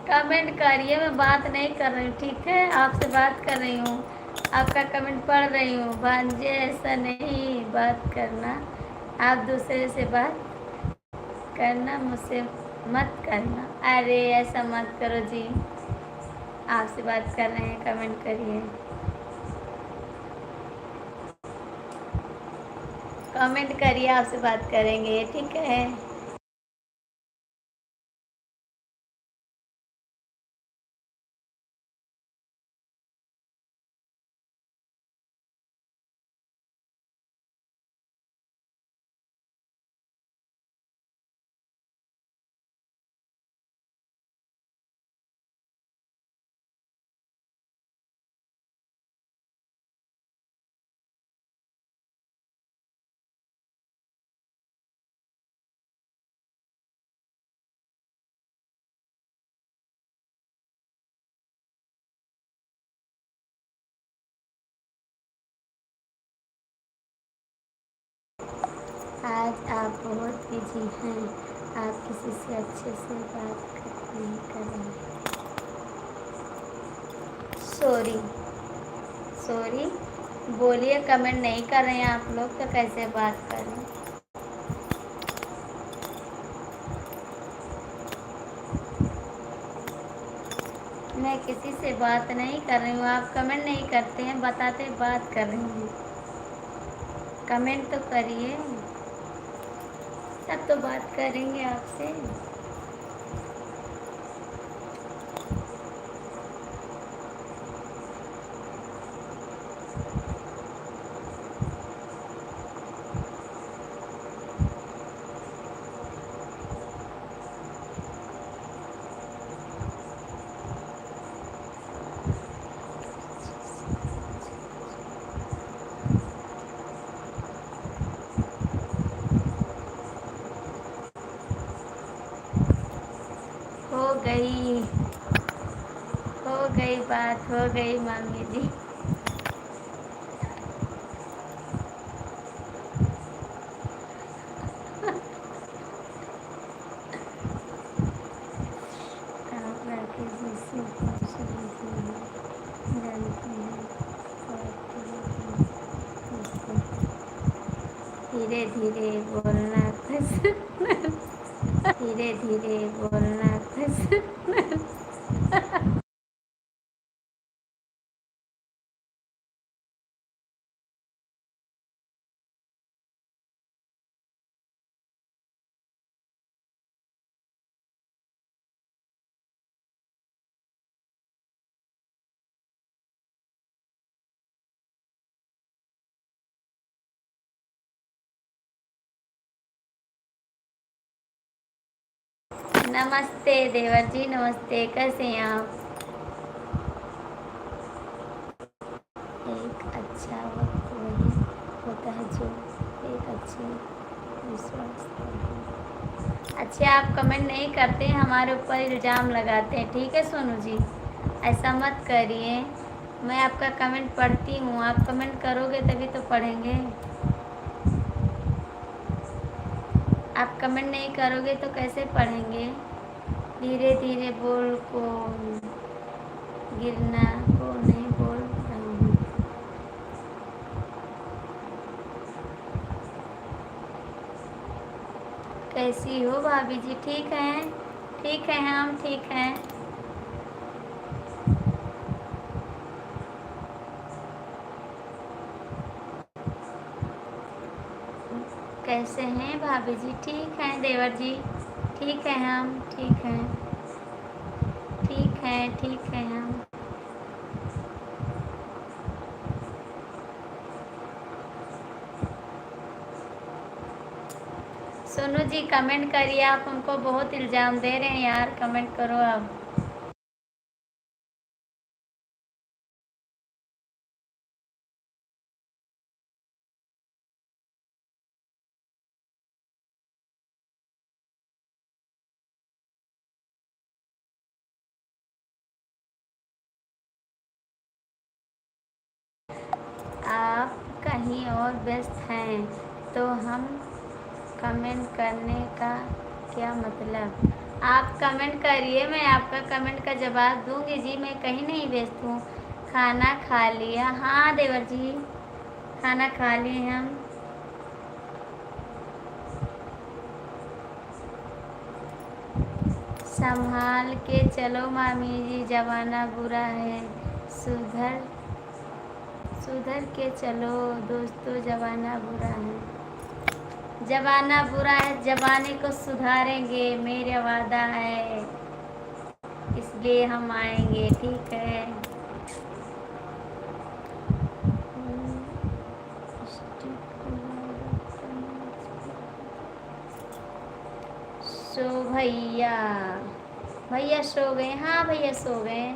कमेंट करिए, मैं बात नहीं कर रही हूँ, ठीक है? आपसे बात कर रही हूँ, आपका कमेंट पढ़ रही हूँ। भांजे, ऐसा नहीं बात करना, आप दूसरे से बात करना, मुझसे मत करना। अरे ऐसा मत करो जी, आपसे बात कर रहे हैं, कमेंट करिए। कमेंट करिए, आपसे बात करेंगे, ठीक है? आज आप बहुत बिजी हैं, आप किसी से अच्छे से बात नहीं कर रहे। सॉरी, सॉरी, बोलिए। कमेंट नहीं कर रहे हैं आप लोग तो कैसे बात करें। मैं किसी से बात नहीं कर रही हूँ, आप कमेंट नहीं करते हैं, बताते बात कर रही हूँ। कमेंट तो करिए, तब तो बात करेंगे आपसे। हो गई, हो गई बात, हो गई मामी जी। आप लड़के जैसे खूबसूरत हैं, जानते हैं। धीरे धीरे बोलना खुश, धीरे धीरे बोलना खुश। नमस्ते देवर जी, नमस्ते, कैसे हैं आप। एक अच्छा वक्त वही होता है जो एक अच्छे विश्वास है। अच्छा, आप कमेंट नहीं करते, हमारे ऊपर इल्ज़ाम लगाते हैं। ठीक है सोनू जी, ऐसा मत करिए। मैं आपका कमेंट पढ़ती हूँ, आप कमेंट करोगे तभी तो पढ़ेंगे। आप कमेंट नहीं करोगे तो कैसे पढ़ेंगे। धीरे धीरे बोल को गिरना को नहीं बोल रहा हूँ। कैसी हो भाभी जी, ठीक हैं। ठीक है, हम ठीक हैं। कैसे हैं भाभी जी, ठीक हैं देवर जी, ठीक है, हम ठीक हैं, ठीक है, ठीक है हम। सोनू जी कमेंट करिए, आप हमको बहुत इल्ज़ाम दे रहे हैं यार, कमेंट करो आप। आप कहीं और व्यस्त हैं तो हम कमेंट करने का क्या मतलब। आप कमेंट करिए, मैं आपका कमेंट का जवाब दूंगी जी। मैं कहीं नहीं व्यस्त हूँ। खाना खा लिया, हाँ देवर जी, खाना खा लिए हम। संभाल के चलो मामी जी, जमाना बुरा है, सुधर सुधर के चलो दोस्तों, जमाना बुरा है। जमाना बुरा है, जमाने को सुधारेंगे, मेरा वादा है, इसलिए हम आएंगे। ठीक है। सो भैया, भैया सो गए, हाँ भैया सो गए।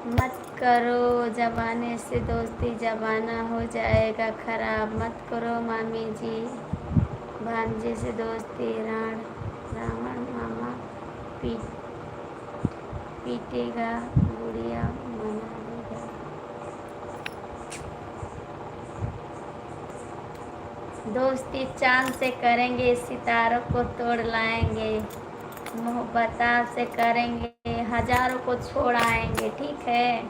मत करो जमाने से दोस्ती, जमाना हो जाएगा खराब। मत करो मामी जी भांजे से दोस्ती, रावण मामा पीट पीटेगा, बुढ़िया मना देगा। दोस्ती चांद से करेंगे, सितारों को तोड़ लाएंगे। मोहब्बत से करेंगे, हजारों को छोड़ आएंगे। ठीक है।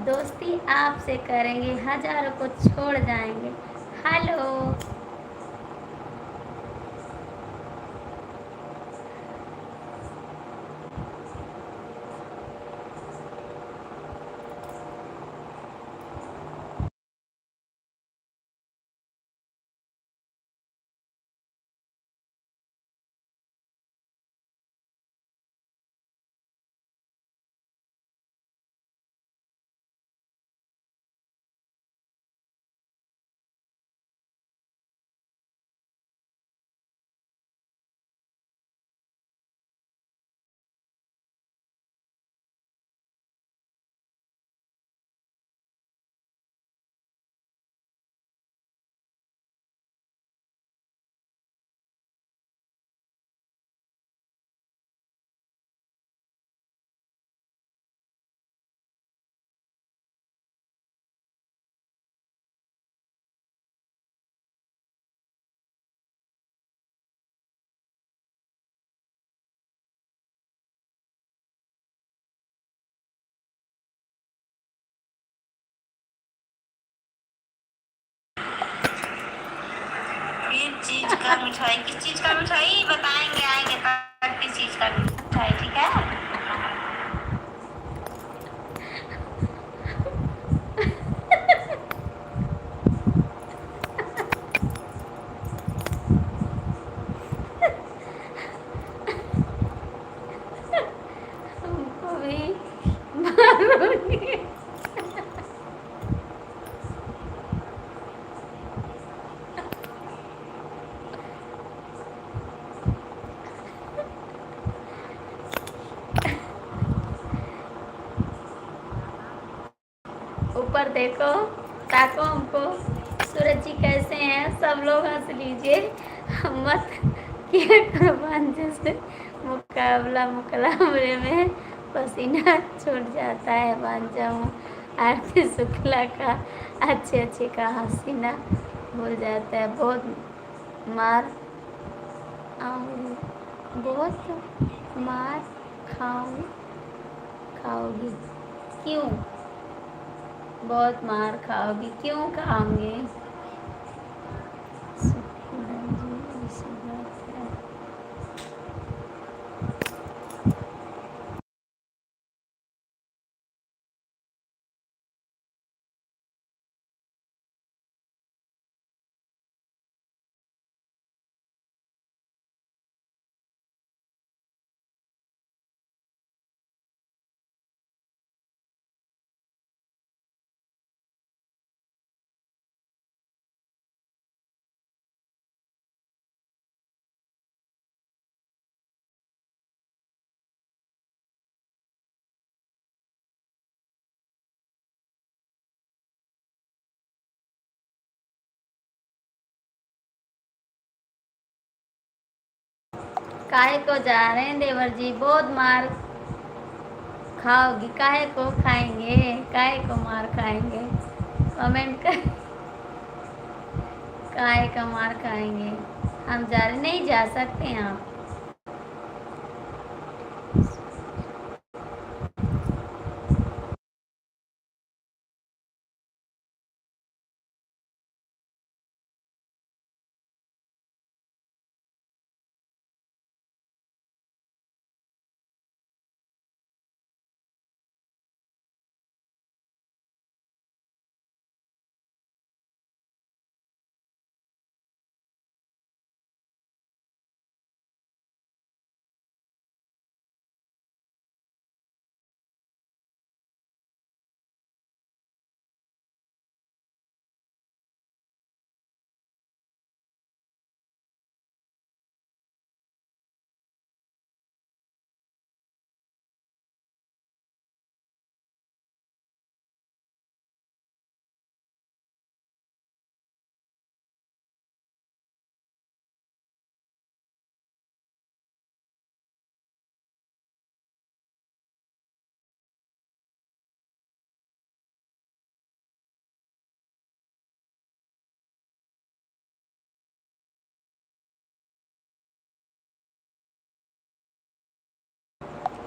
दोस्ती आपसे करेंगे, हजारों को छोड़ जाएंगे। हेलो। किस चीज का मिठाई, किस चीज का मिठाई बताएंगे, आएंगे तब किस चीज का मिठाई। ठीक है। हमको भी मारोगे। ऊपर देखो, ताको हमको। सूरज जी कैसे हैं? सब लोग हंस लीजिए। मत किया करो भांजे से मुकाबले में पसीना छूट जाता है। भांजा हूँ आरती शुक्ला का, अच्छे अच्छे का हसीना भूल जाता है। बहुत मार आऊंगी, बहुत मार खाओगी। क्यों बहुत मार खाओगी? क्यों खाओगे? काहे को जा रहे हैं देवर जी? बहुत मार खाओगी। काहे को खाएंगे? काहे को मार खाएंगे? कमेंट कर। काहे का मार खाएंगे? हम जा रहे नहीं, जा सकते हैं आप।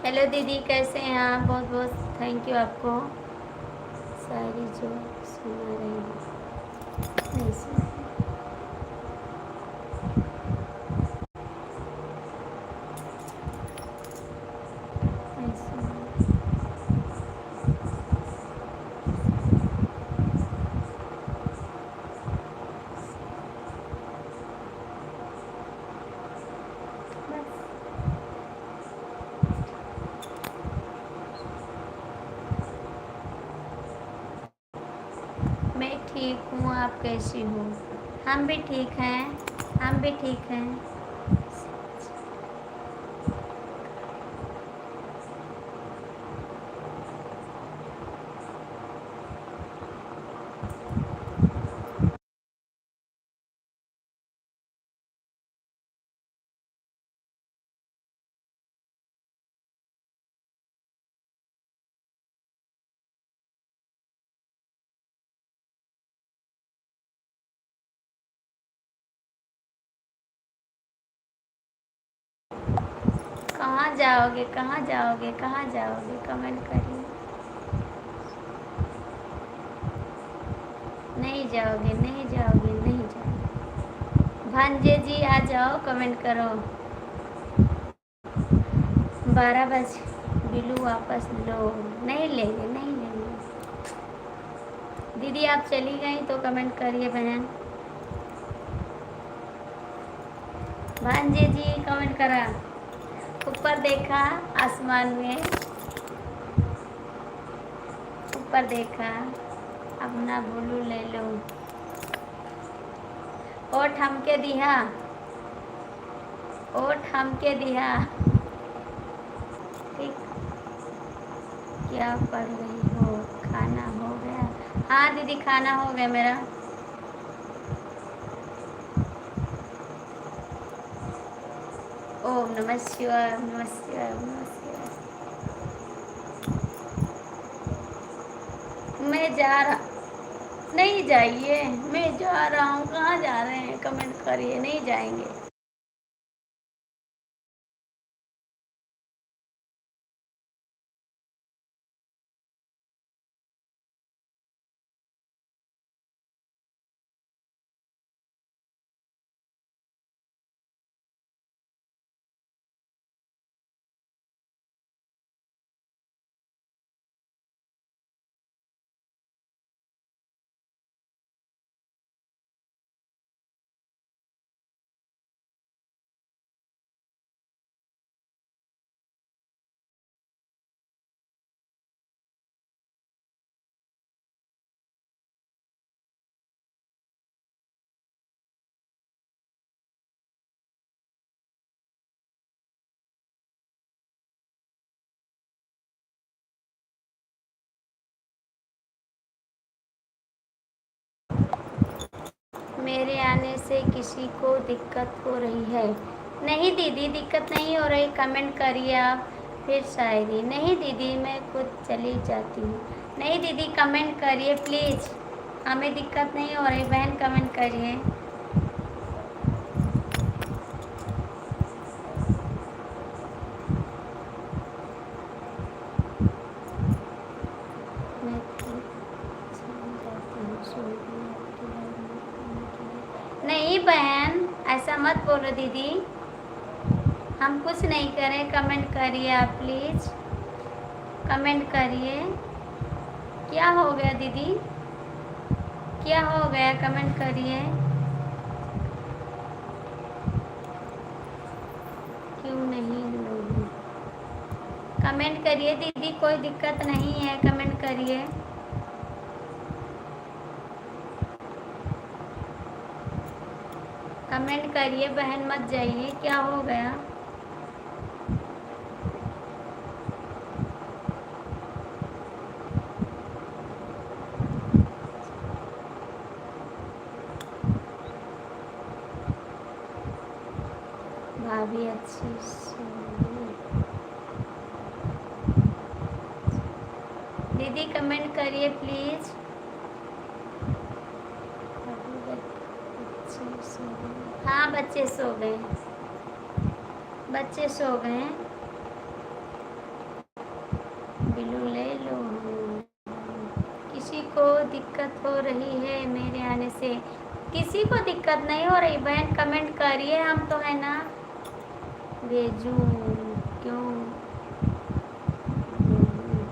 हेलो दीदी, कैसे हैं आप? बहुत बहुत थैंक यू आपको। सारी जो सुना रही हूँ नहीं सुना नहीं सुना। बस मैं ठीक हूँ, आप कैसी हो? हम भी ठीक हैं, हम भी ठीक हैं। कहाँ जाओगे, कहाँ जाओगे, कहाँ जाओगे? कमेंट करिए। नहीं जाओगे, नहीं जाओगे, नहीं जाओगे। भांजे जी आ जाओ, कमेंट करो। 12 बजे बिल्लू वापस लो। नहीं लेंगे, नहीं लेंगे। दीदी आप चली गई तो कमेंट करिए बहन। भांजे जी कमेंट करा। ऊपर देखा आसमान में, ऊपर देखा, अपना बोलू ले लो। ओठ हमके दिया, ओठ हमके दिया। ठीक, क्या पढ़ रही हो? खाना हो गया? हाँ दीदी खाना हो गया मेरा। ओम नमः शिवाय, ओम नमः शिवाय, ओम नमः शिवाय। मैं जा रहा, नहीं जाइए, मैं जा रहा हूँ। कहाँ जा रहे हैं? कमेंट करिए। नहीं जाएंगे। मेरे आने से किसी को दिक्कत हो रही है? नहीं दीदी, दिक्कत नहीं हो रही। कमेंट करिए आप। फिर शायरी। नहीं दीदी, मैं खुद चली जाती हूँ। नहीं दीदी, कमेंट करिए प्लीज़। हमें दिक्कत नहीं हो रही बहन, कमेंट करिए। मैं खुद चली जाती हूँ, सोनी आपकी लाइफ में आने के लिए। नहीं बहन, ऐसा मत बोलो दीदी। हम कुछ नहीं करें। कमेंट करिए आप प्लीज़, कमेंट करिए। क्या हो गया दीदी, क्या हो गया? कमेंट करिए। क्यों नहीं लोगी? कमेंट करिए दीदी, कोई दिक्कत नहीं है। कमेंट करिए। कमेंट करिए बहन, मत जाइए। क्या हो गया? भाभी अच्छी सोई। दीदी कमेंट करिए प्लीज़। बच्चे सो गए? हाँ बच्चे सो गए, बच्चे सो गए। बिल्लू ले लो। किसी को दिक्कत हो रही है मेरे आने से? किसी को दिक्कत नहीं हो रही बहन, कमेंट करिए, हम तो है ना। भेजू क्यों? भेजूं?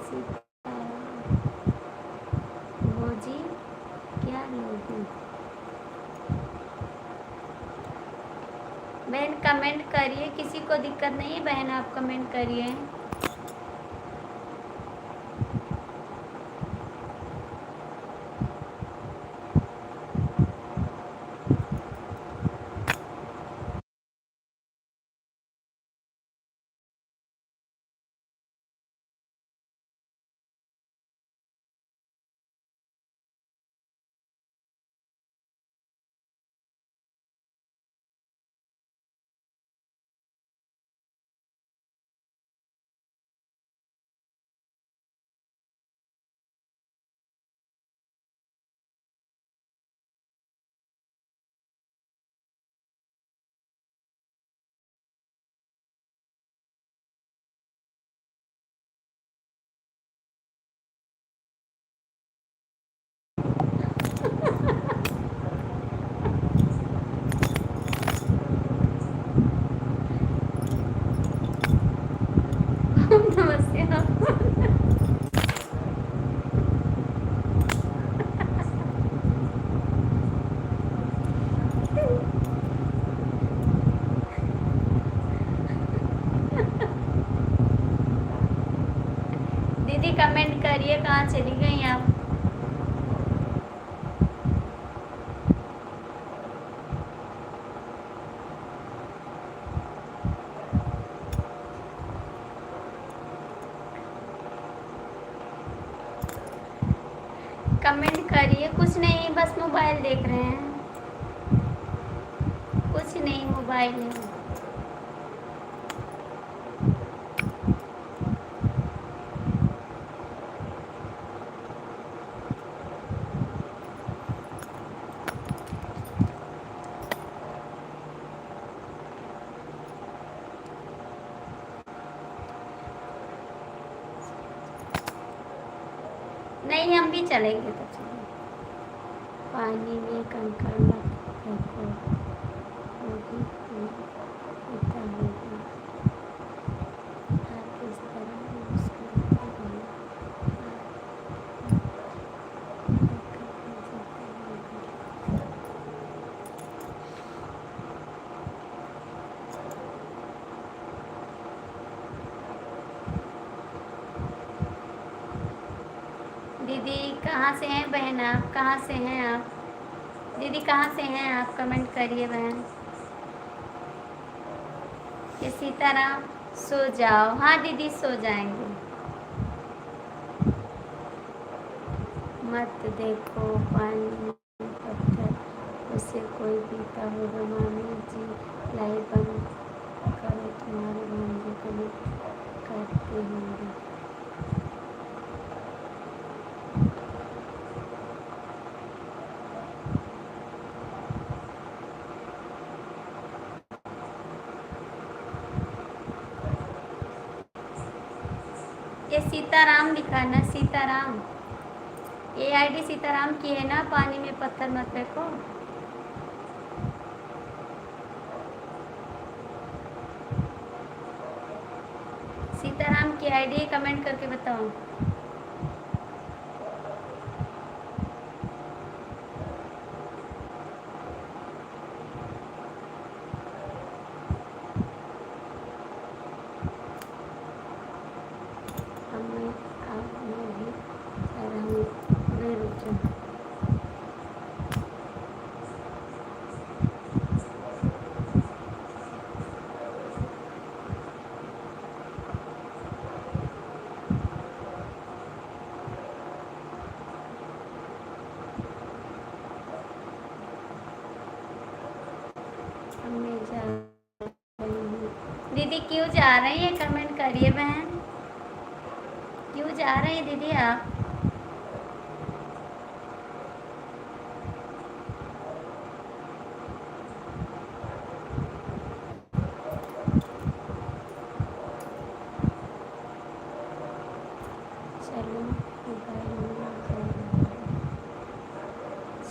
सीताराम भोजी क्या लोगी? बहन कमेंट करिए, किसी को दिक्कत नहीं है बहन, आप कमेंट करिए। नमस्ते। दीदी कमेंट करिए, कहाँ चली गई आप? कमेंट करिए। कुछ नहीं, बस मोबाइल देख रहे हैं। कुछ नहीं, मोबाइल है। नहीं, हम भी चलेंगे तो चलेंगे। पानी में कंकड़ मत फेंको, वो भी पीता होगा। आप इस तरह मुस्कुराते रहो, दीदी कहाँ से हैं बहन आप? कहाँ से हैं आप? दीदी कहाँ से हैं आप? कमेंट करिए बहन। ये सीताराम सो जाओ। हाँ दीदी सो जाएंगे। मत देखो पानी में पत्थर, उसे कोई पीता होगा। मामी जी लाइव बंद करो, तुम्हारे भांजे कमेंट करते होंगे। ये सीताराम लिखा ना, सीताराम। ये आईडी सीताराम की है ना। पानी में पत्थर मत फेंको। सीताराम की आईडी कमेंट करके बताओ। हमें आप में भी मैं रुक जाऊँ। हमें जा रही हूँ। दीदी क्यों जा रही है? कमेंट करिए बहन। क्यों जा रहे हैं दीदी आप?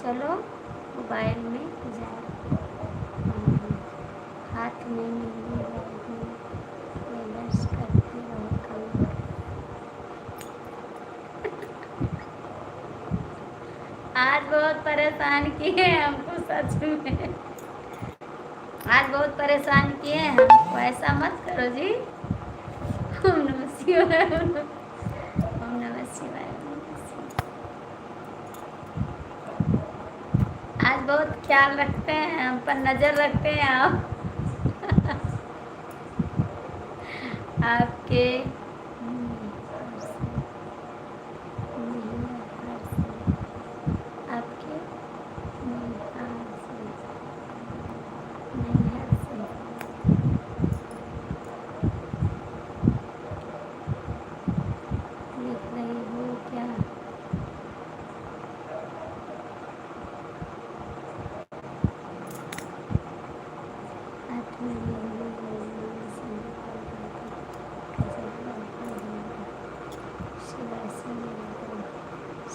चलो मोबाइल में जाए, हाथ में मेहंदी में बस करते रहो काम। आज बहुत परेशान किए हमको, सच में आज बहुत परेशान किए हैं हमको, ऐसा मत करो जी। ओम नमः शिवाय, ओम नमः शिवाय, ओम नमः शिवाय। आज बहुत ख्याल रखते हैं, हम पर नजर रखते हैं आप आपके आपके लिख रही हो क्या?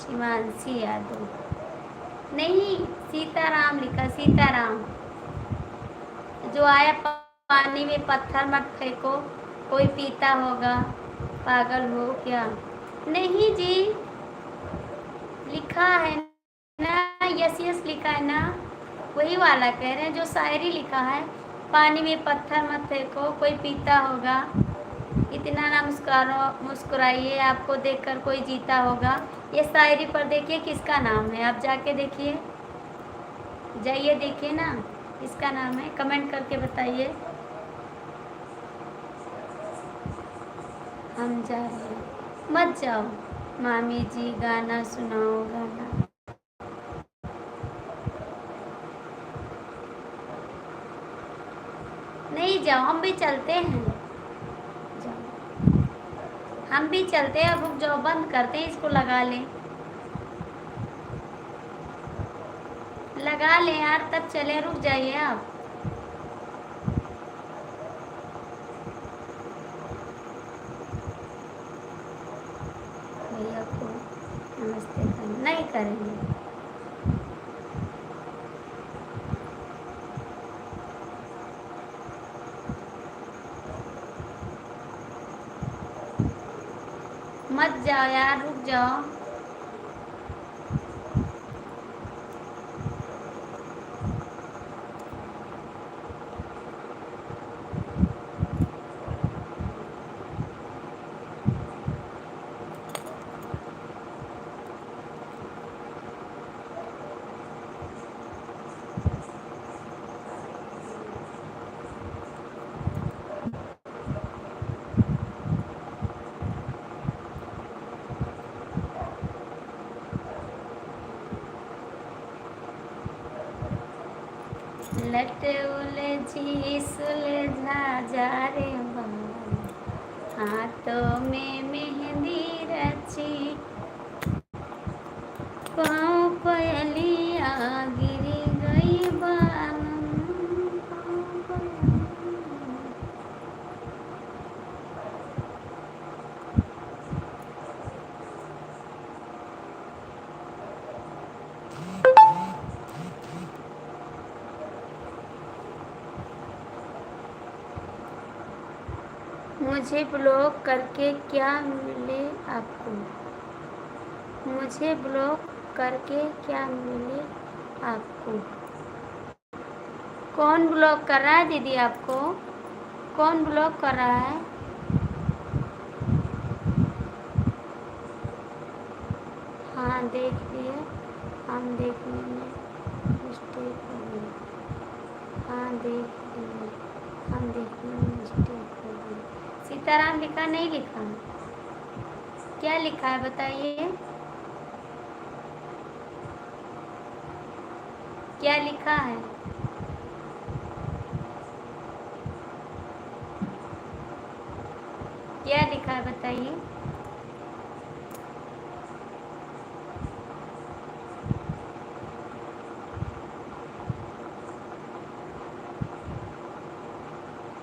शिवांशी यादव नहीं, सीताराम लिखा, सीताराम। जो आया पानी में पत्थर मत फेंको, कोई पीता होगा, पागल हो क्या? नहीं जी, लिखा है ना, यस यस लिखा है ना, वही वाला कह रहे हैं जो शायरी लिखा है। पानी में पत्थर मत फेंको, कोई पीता होगा, इतना ना मुस्कुराइए, आपको देखकर कोई जीता होगा। ये शायरी पर देखिए किसका नाम है, आप जाके देखिए, जाइए देखिए ना, इसका नाम है, कमेंट करके बताइए। हम जा रहे हैं, मत जाओ मामी जी, गाना सुनाओ गाना। नहीं जाओ, हम भी चलते हैं, जाओ हम भी चलते हैं। अब रुक जाओ, बंद करते हैं इसको, लगा लें, लगा लें यार, तब चले, रुक जाइए आप। भैया को नमस्ते करना नहीं करेंगे। मत जाओ यार, रुक जाओ। लटे उलझी सुलझा जा रे बाल, हाथों में मेहंदी रची, पाँव पयलिया गिरी गई बाल। मुझे ब्लॉक करके क्या मिले आपको, मुझे ब्लॉक करके क्या मिले आपको? कौन ब्लॉक कर रहा है दीदी आपको, कौन ब्लॉक कर रहा है? हाँ देख लिए, हम देखने में मिस्टेक हो गई। हाँ देख लिए, हम देखने में मिस्टेक हो गई। सीताराम लिखा नहीं लिखा, क्या लिखा है बताइए, क्या लिखा है? क्या लिखा है बताइए।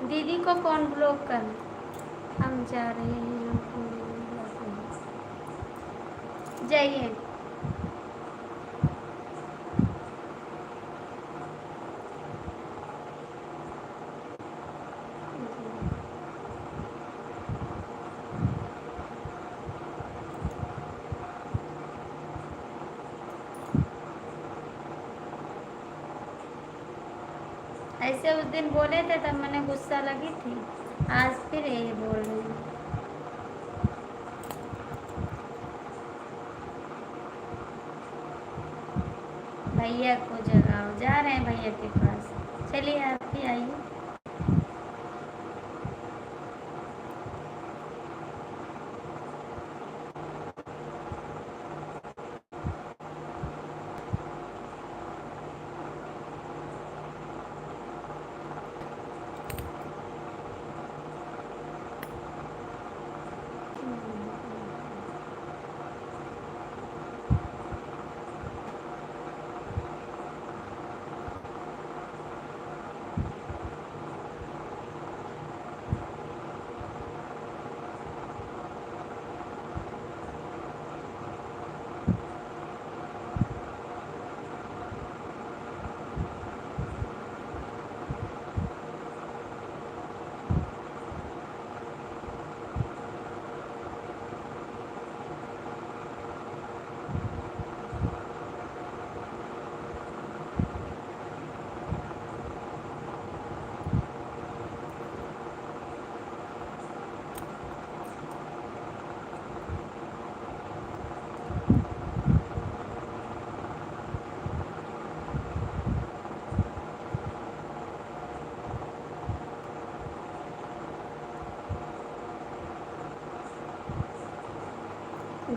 दीदी को कौन ब्लॉक कर? हम जा रहे हैं, जाइए। ऐसे उस दिन बोले थे तब मैंने गुस्सा लगी थी, आज फिर यही बोल रहे हैं। भैया को जगाओ, जा रहे हैं भैया के पास। चलिए आप ही आइए।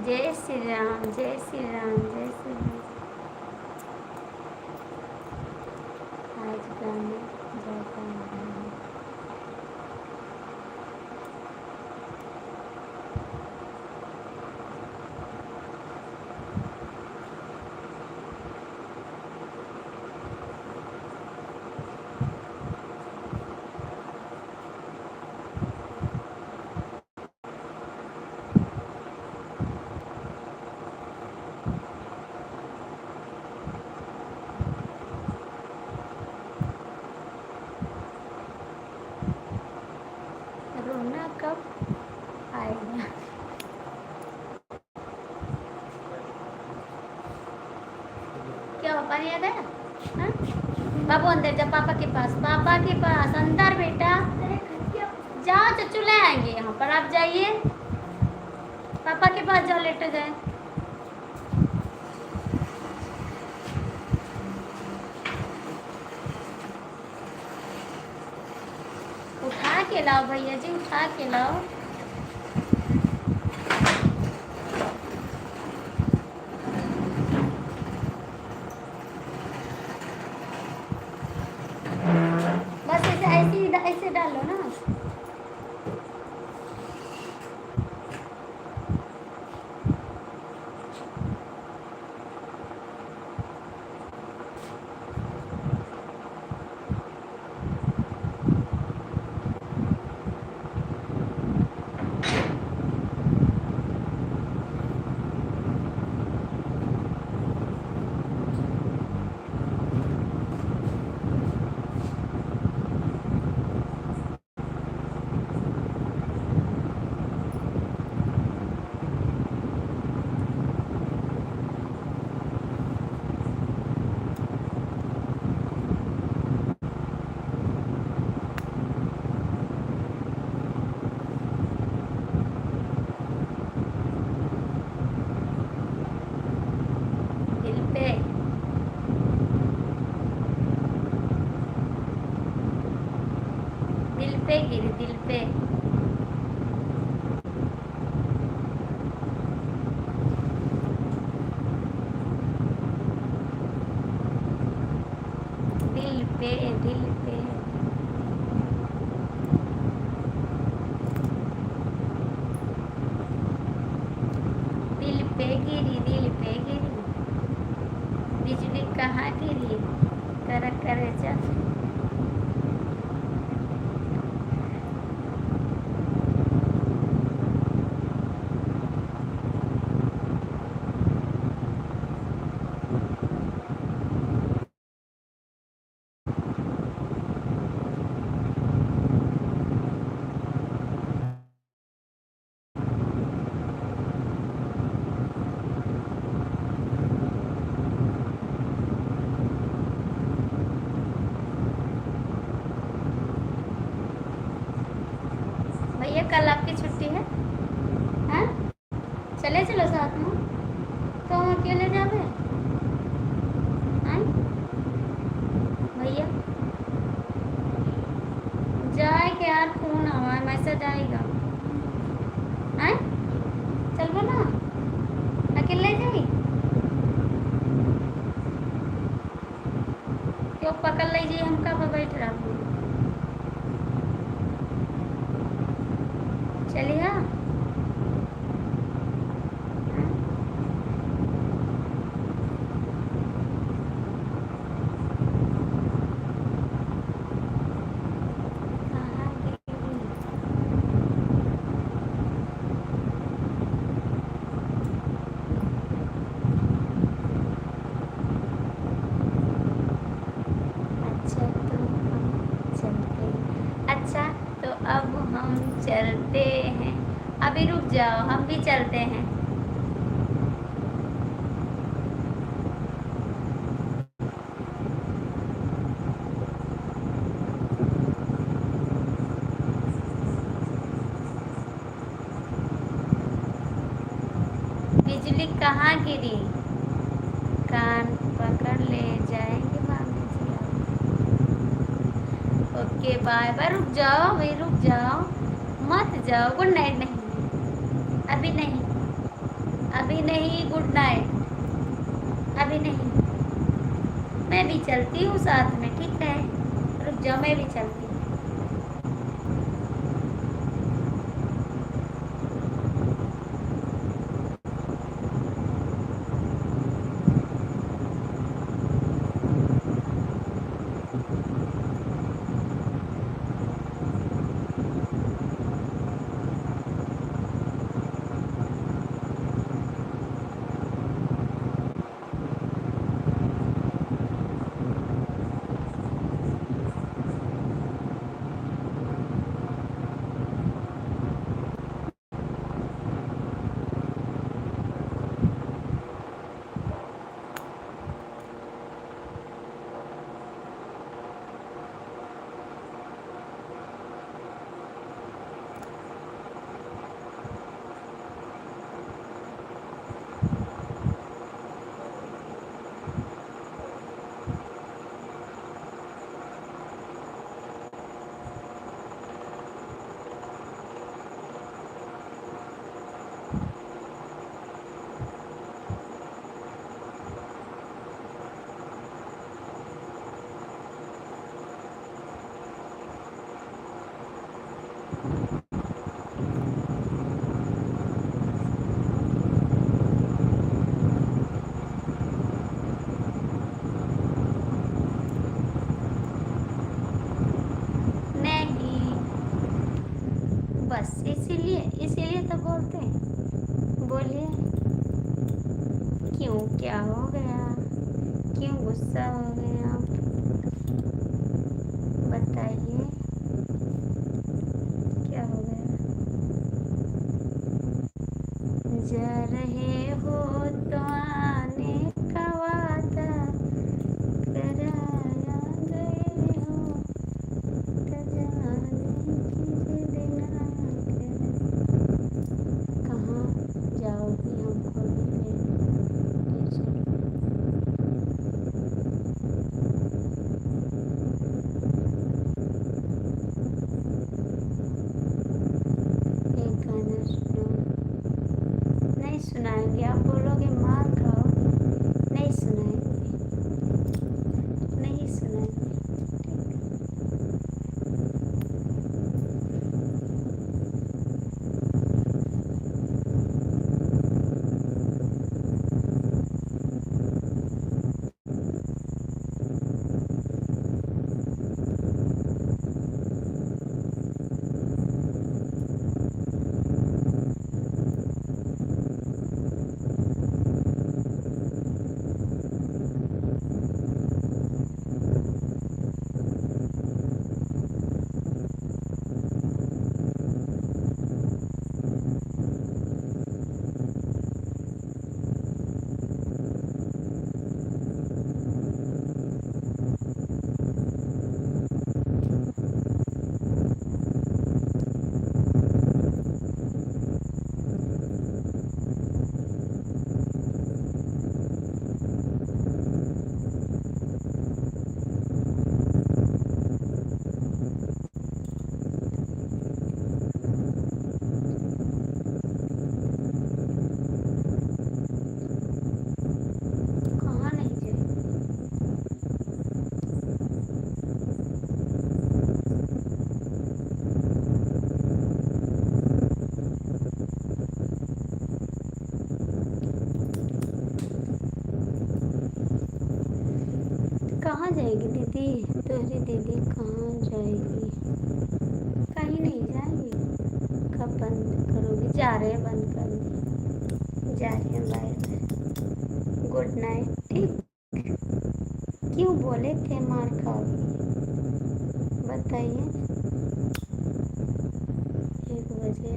जय श्री राम, जय श्री राम, जय श्री राम। आज गाने जाता है। रोना कब आएगा? क्या हो, पानी आ गया? हाँ? बाबू अंदर जा, पापा के पास, पापा के पास अंदर बेटा। जाओ, चचू ले आएंगे यहाँ पर, आप जाइए पापा के पास, जाओ लेटे जाए। उठा के लाओ भैया जी, उठा के लाओ। बस ऐसे डालो ना। दिल पे, दिल पे गिरी, दिल पे। दिल पे, दिल पे। दिल पे गिरी, दिल पे गिरी, बिजली कहाँ गिरी, कर जा। भैया कल आपकी छुट्टी है? हैं? चले चलो साथ में। तो हम अकेले जावे हैं? भैया जाए के यार, फोन आवा मैसेज आएगा हैं? चलबो ना, अकेले जाई क्यों? पकड़ लीजिए, हम कब बैठ रहा हूँ। चलिए अच्छा तो अब हम चलते हैं। अभी रुक जाओ, हम भी चलते हैं। बिजली कहाँ गिरी? कान पकड़ ले जाएंगे मामी जी आप। Okay bye bye. रुक जाओ भाई, रुक जाओ, मत जाओ। Good night. नहीं अभी नहीं, अभी नहीं, गुड नाइट अभी नहीं। मैं भी चलती हूँ साथ में, ठीक है? रुक जाओ, मैं भी चलती हूँ। बस इसीलिए तो बोलते हैं। बोलिए क्यों, क्या हो गया? क्यों गुस्सा हो गया? बताइए क्या हो गया? जा रहे हो तो आने का वादा कराया, गए हो तो जाने की जिद ना करें। कहाँ जाओगी हमको भी ले चलो। एक गाना सुनो। नहीं सुनाएंगे। जाएगी दीदी? तुम्हारी दीदी कहाँ जाएगी? कहीं नहीं जाएगी। कब बंद करोगी? जा रहे हैं बंद करने, जा रही हैं बाहर। Good night. ठीक, क्यों बोले थे मार खाओगी? बताइए। 1 बजे।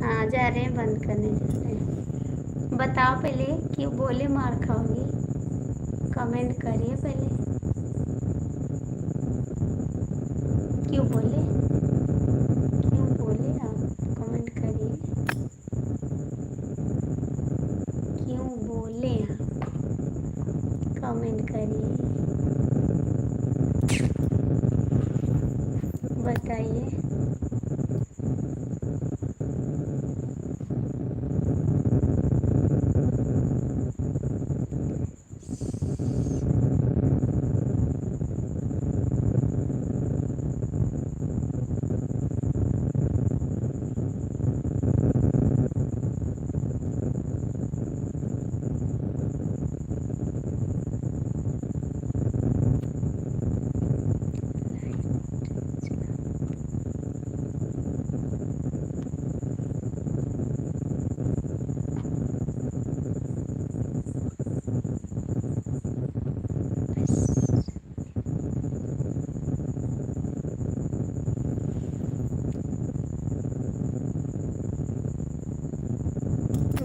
हाँ, जा रहे हैं बंद करने, जा रहे हैं। बताओ पहले क्यों बोले मार खाओगी? कमेंट करिए पहले, क्यों बोले? क्यों बोले आप? कमेंट करिए, क्यों बोले आप? कमेंट करिए, बताइए।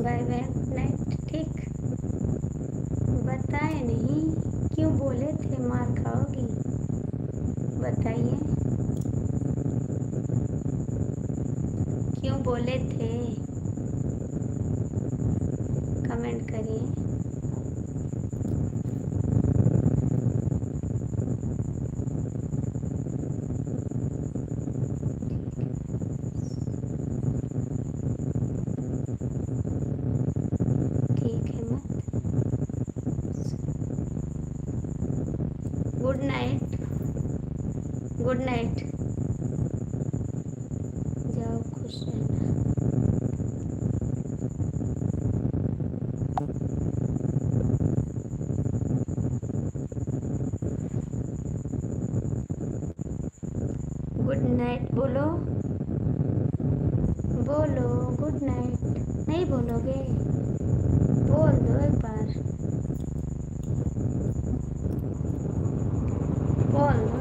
Bye bye, good night. ठीक, बताए नहीं क्यों बोले थे मार खाओगी? बताइए, क्यों बोले थे? कमेंट करिए। ठीक है मत। Good night, good night. जाओ, खुश रहना। गुड नाइट बोलो, बोलो गुड नाइट। नहीं बोलोगे? बोल दो एक बार, बोल दो।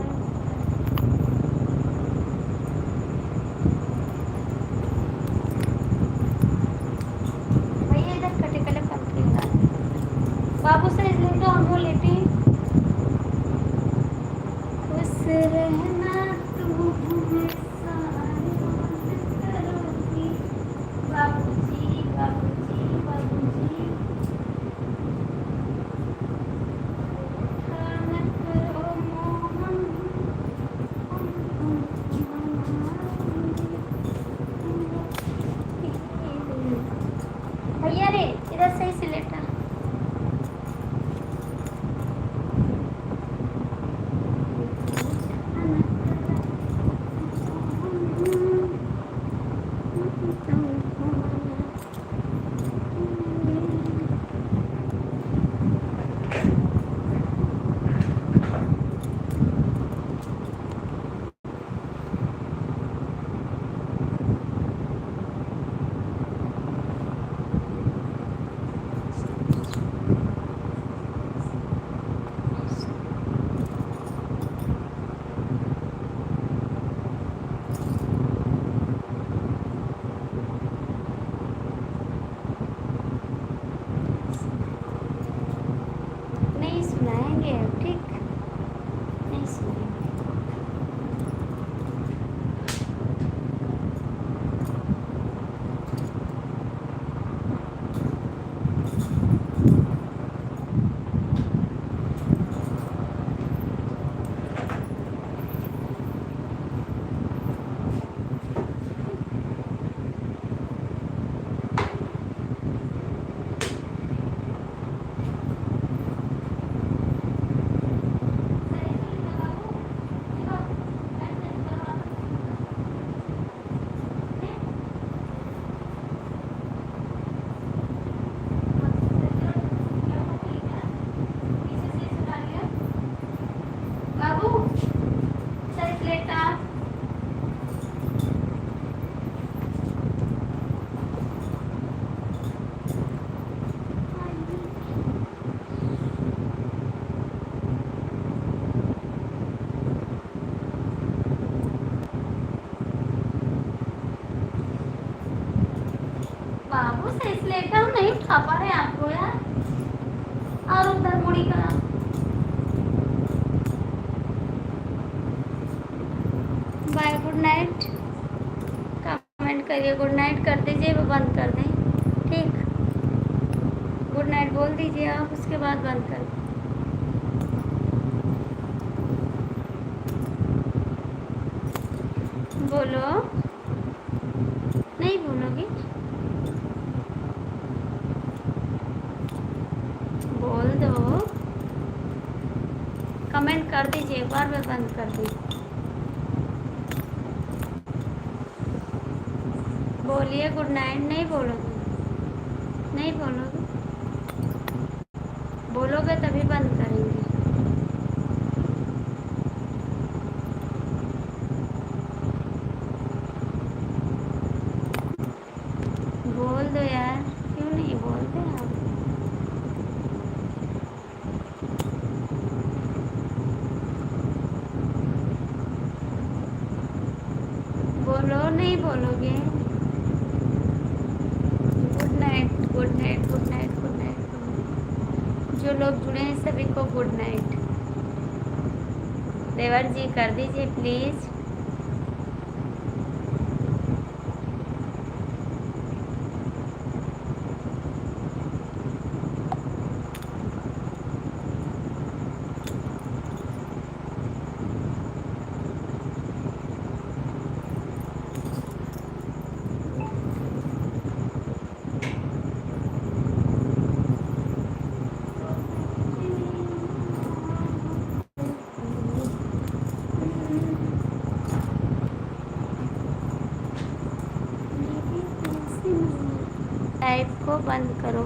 भैया इधर कटे कटे पंखे लगा। बाबू से इसलिए तो हम बोल लेते हैं खुश रहना तू हमेशा आनंद करोगी। बाबूजी बाबूजी बाबूजी, खाना करो मोहन। भैया रे इधर सही से लेटा। बाबू से इसलिए क्या हम नहीं उठा पा रहे आपको यार। और उधर मुड़ी करा। Bye, good night. कमेंट करिए, गुड नाइट कर दीजिए, वो बंद कर दें। ठीक, गुड नाइट बोल दीजिए आप, उसके बाद बंद कर दें। बोलो, नहीं बोलोगी? बोल दो, कमेंट कर दीजिए, एक बार मैं बंद कर दूँ। बोलिए गुड नाइट। नहीं बोलोगे? नहीं बोलोगे? बोलोगे तभी बंद करेंगे। बोल दो यार, क्यों नहीं बोलते आप? बोलो, नहीं बोलोगे? Good night, good night, good night, good night. जो लोग जुड़े हैं सभी को गुड नाइट। देवर जी कर दीजिए प्लीज़। लाइव को बंद करो।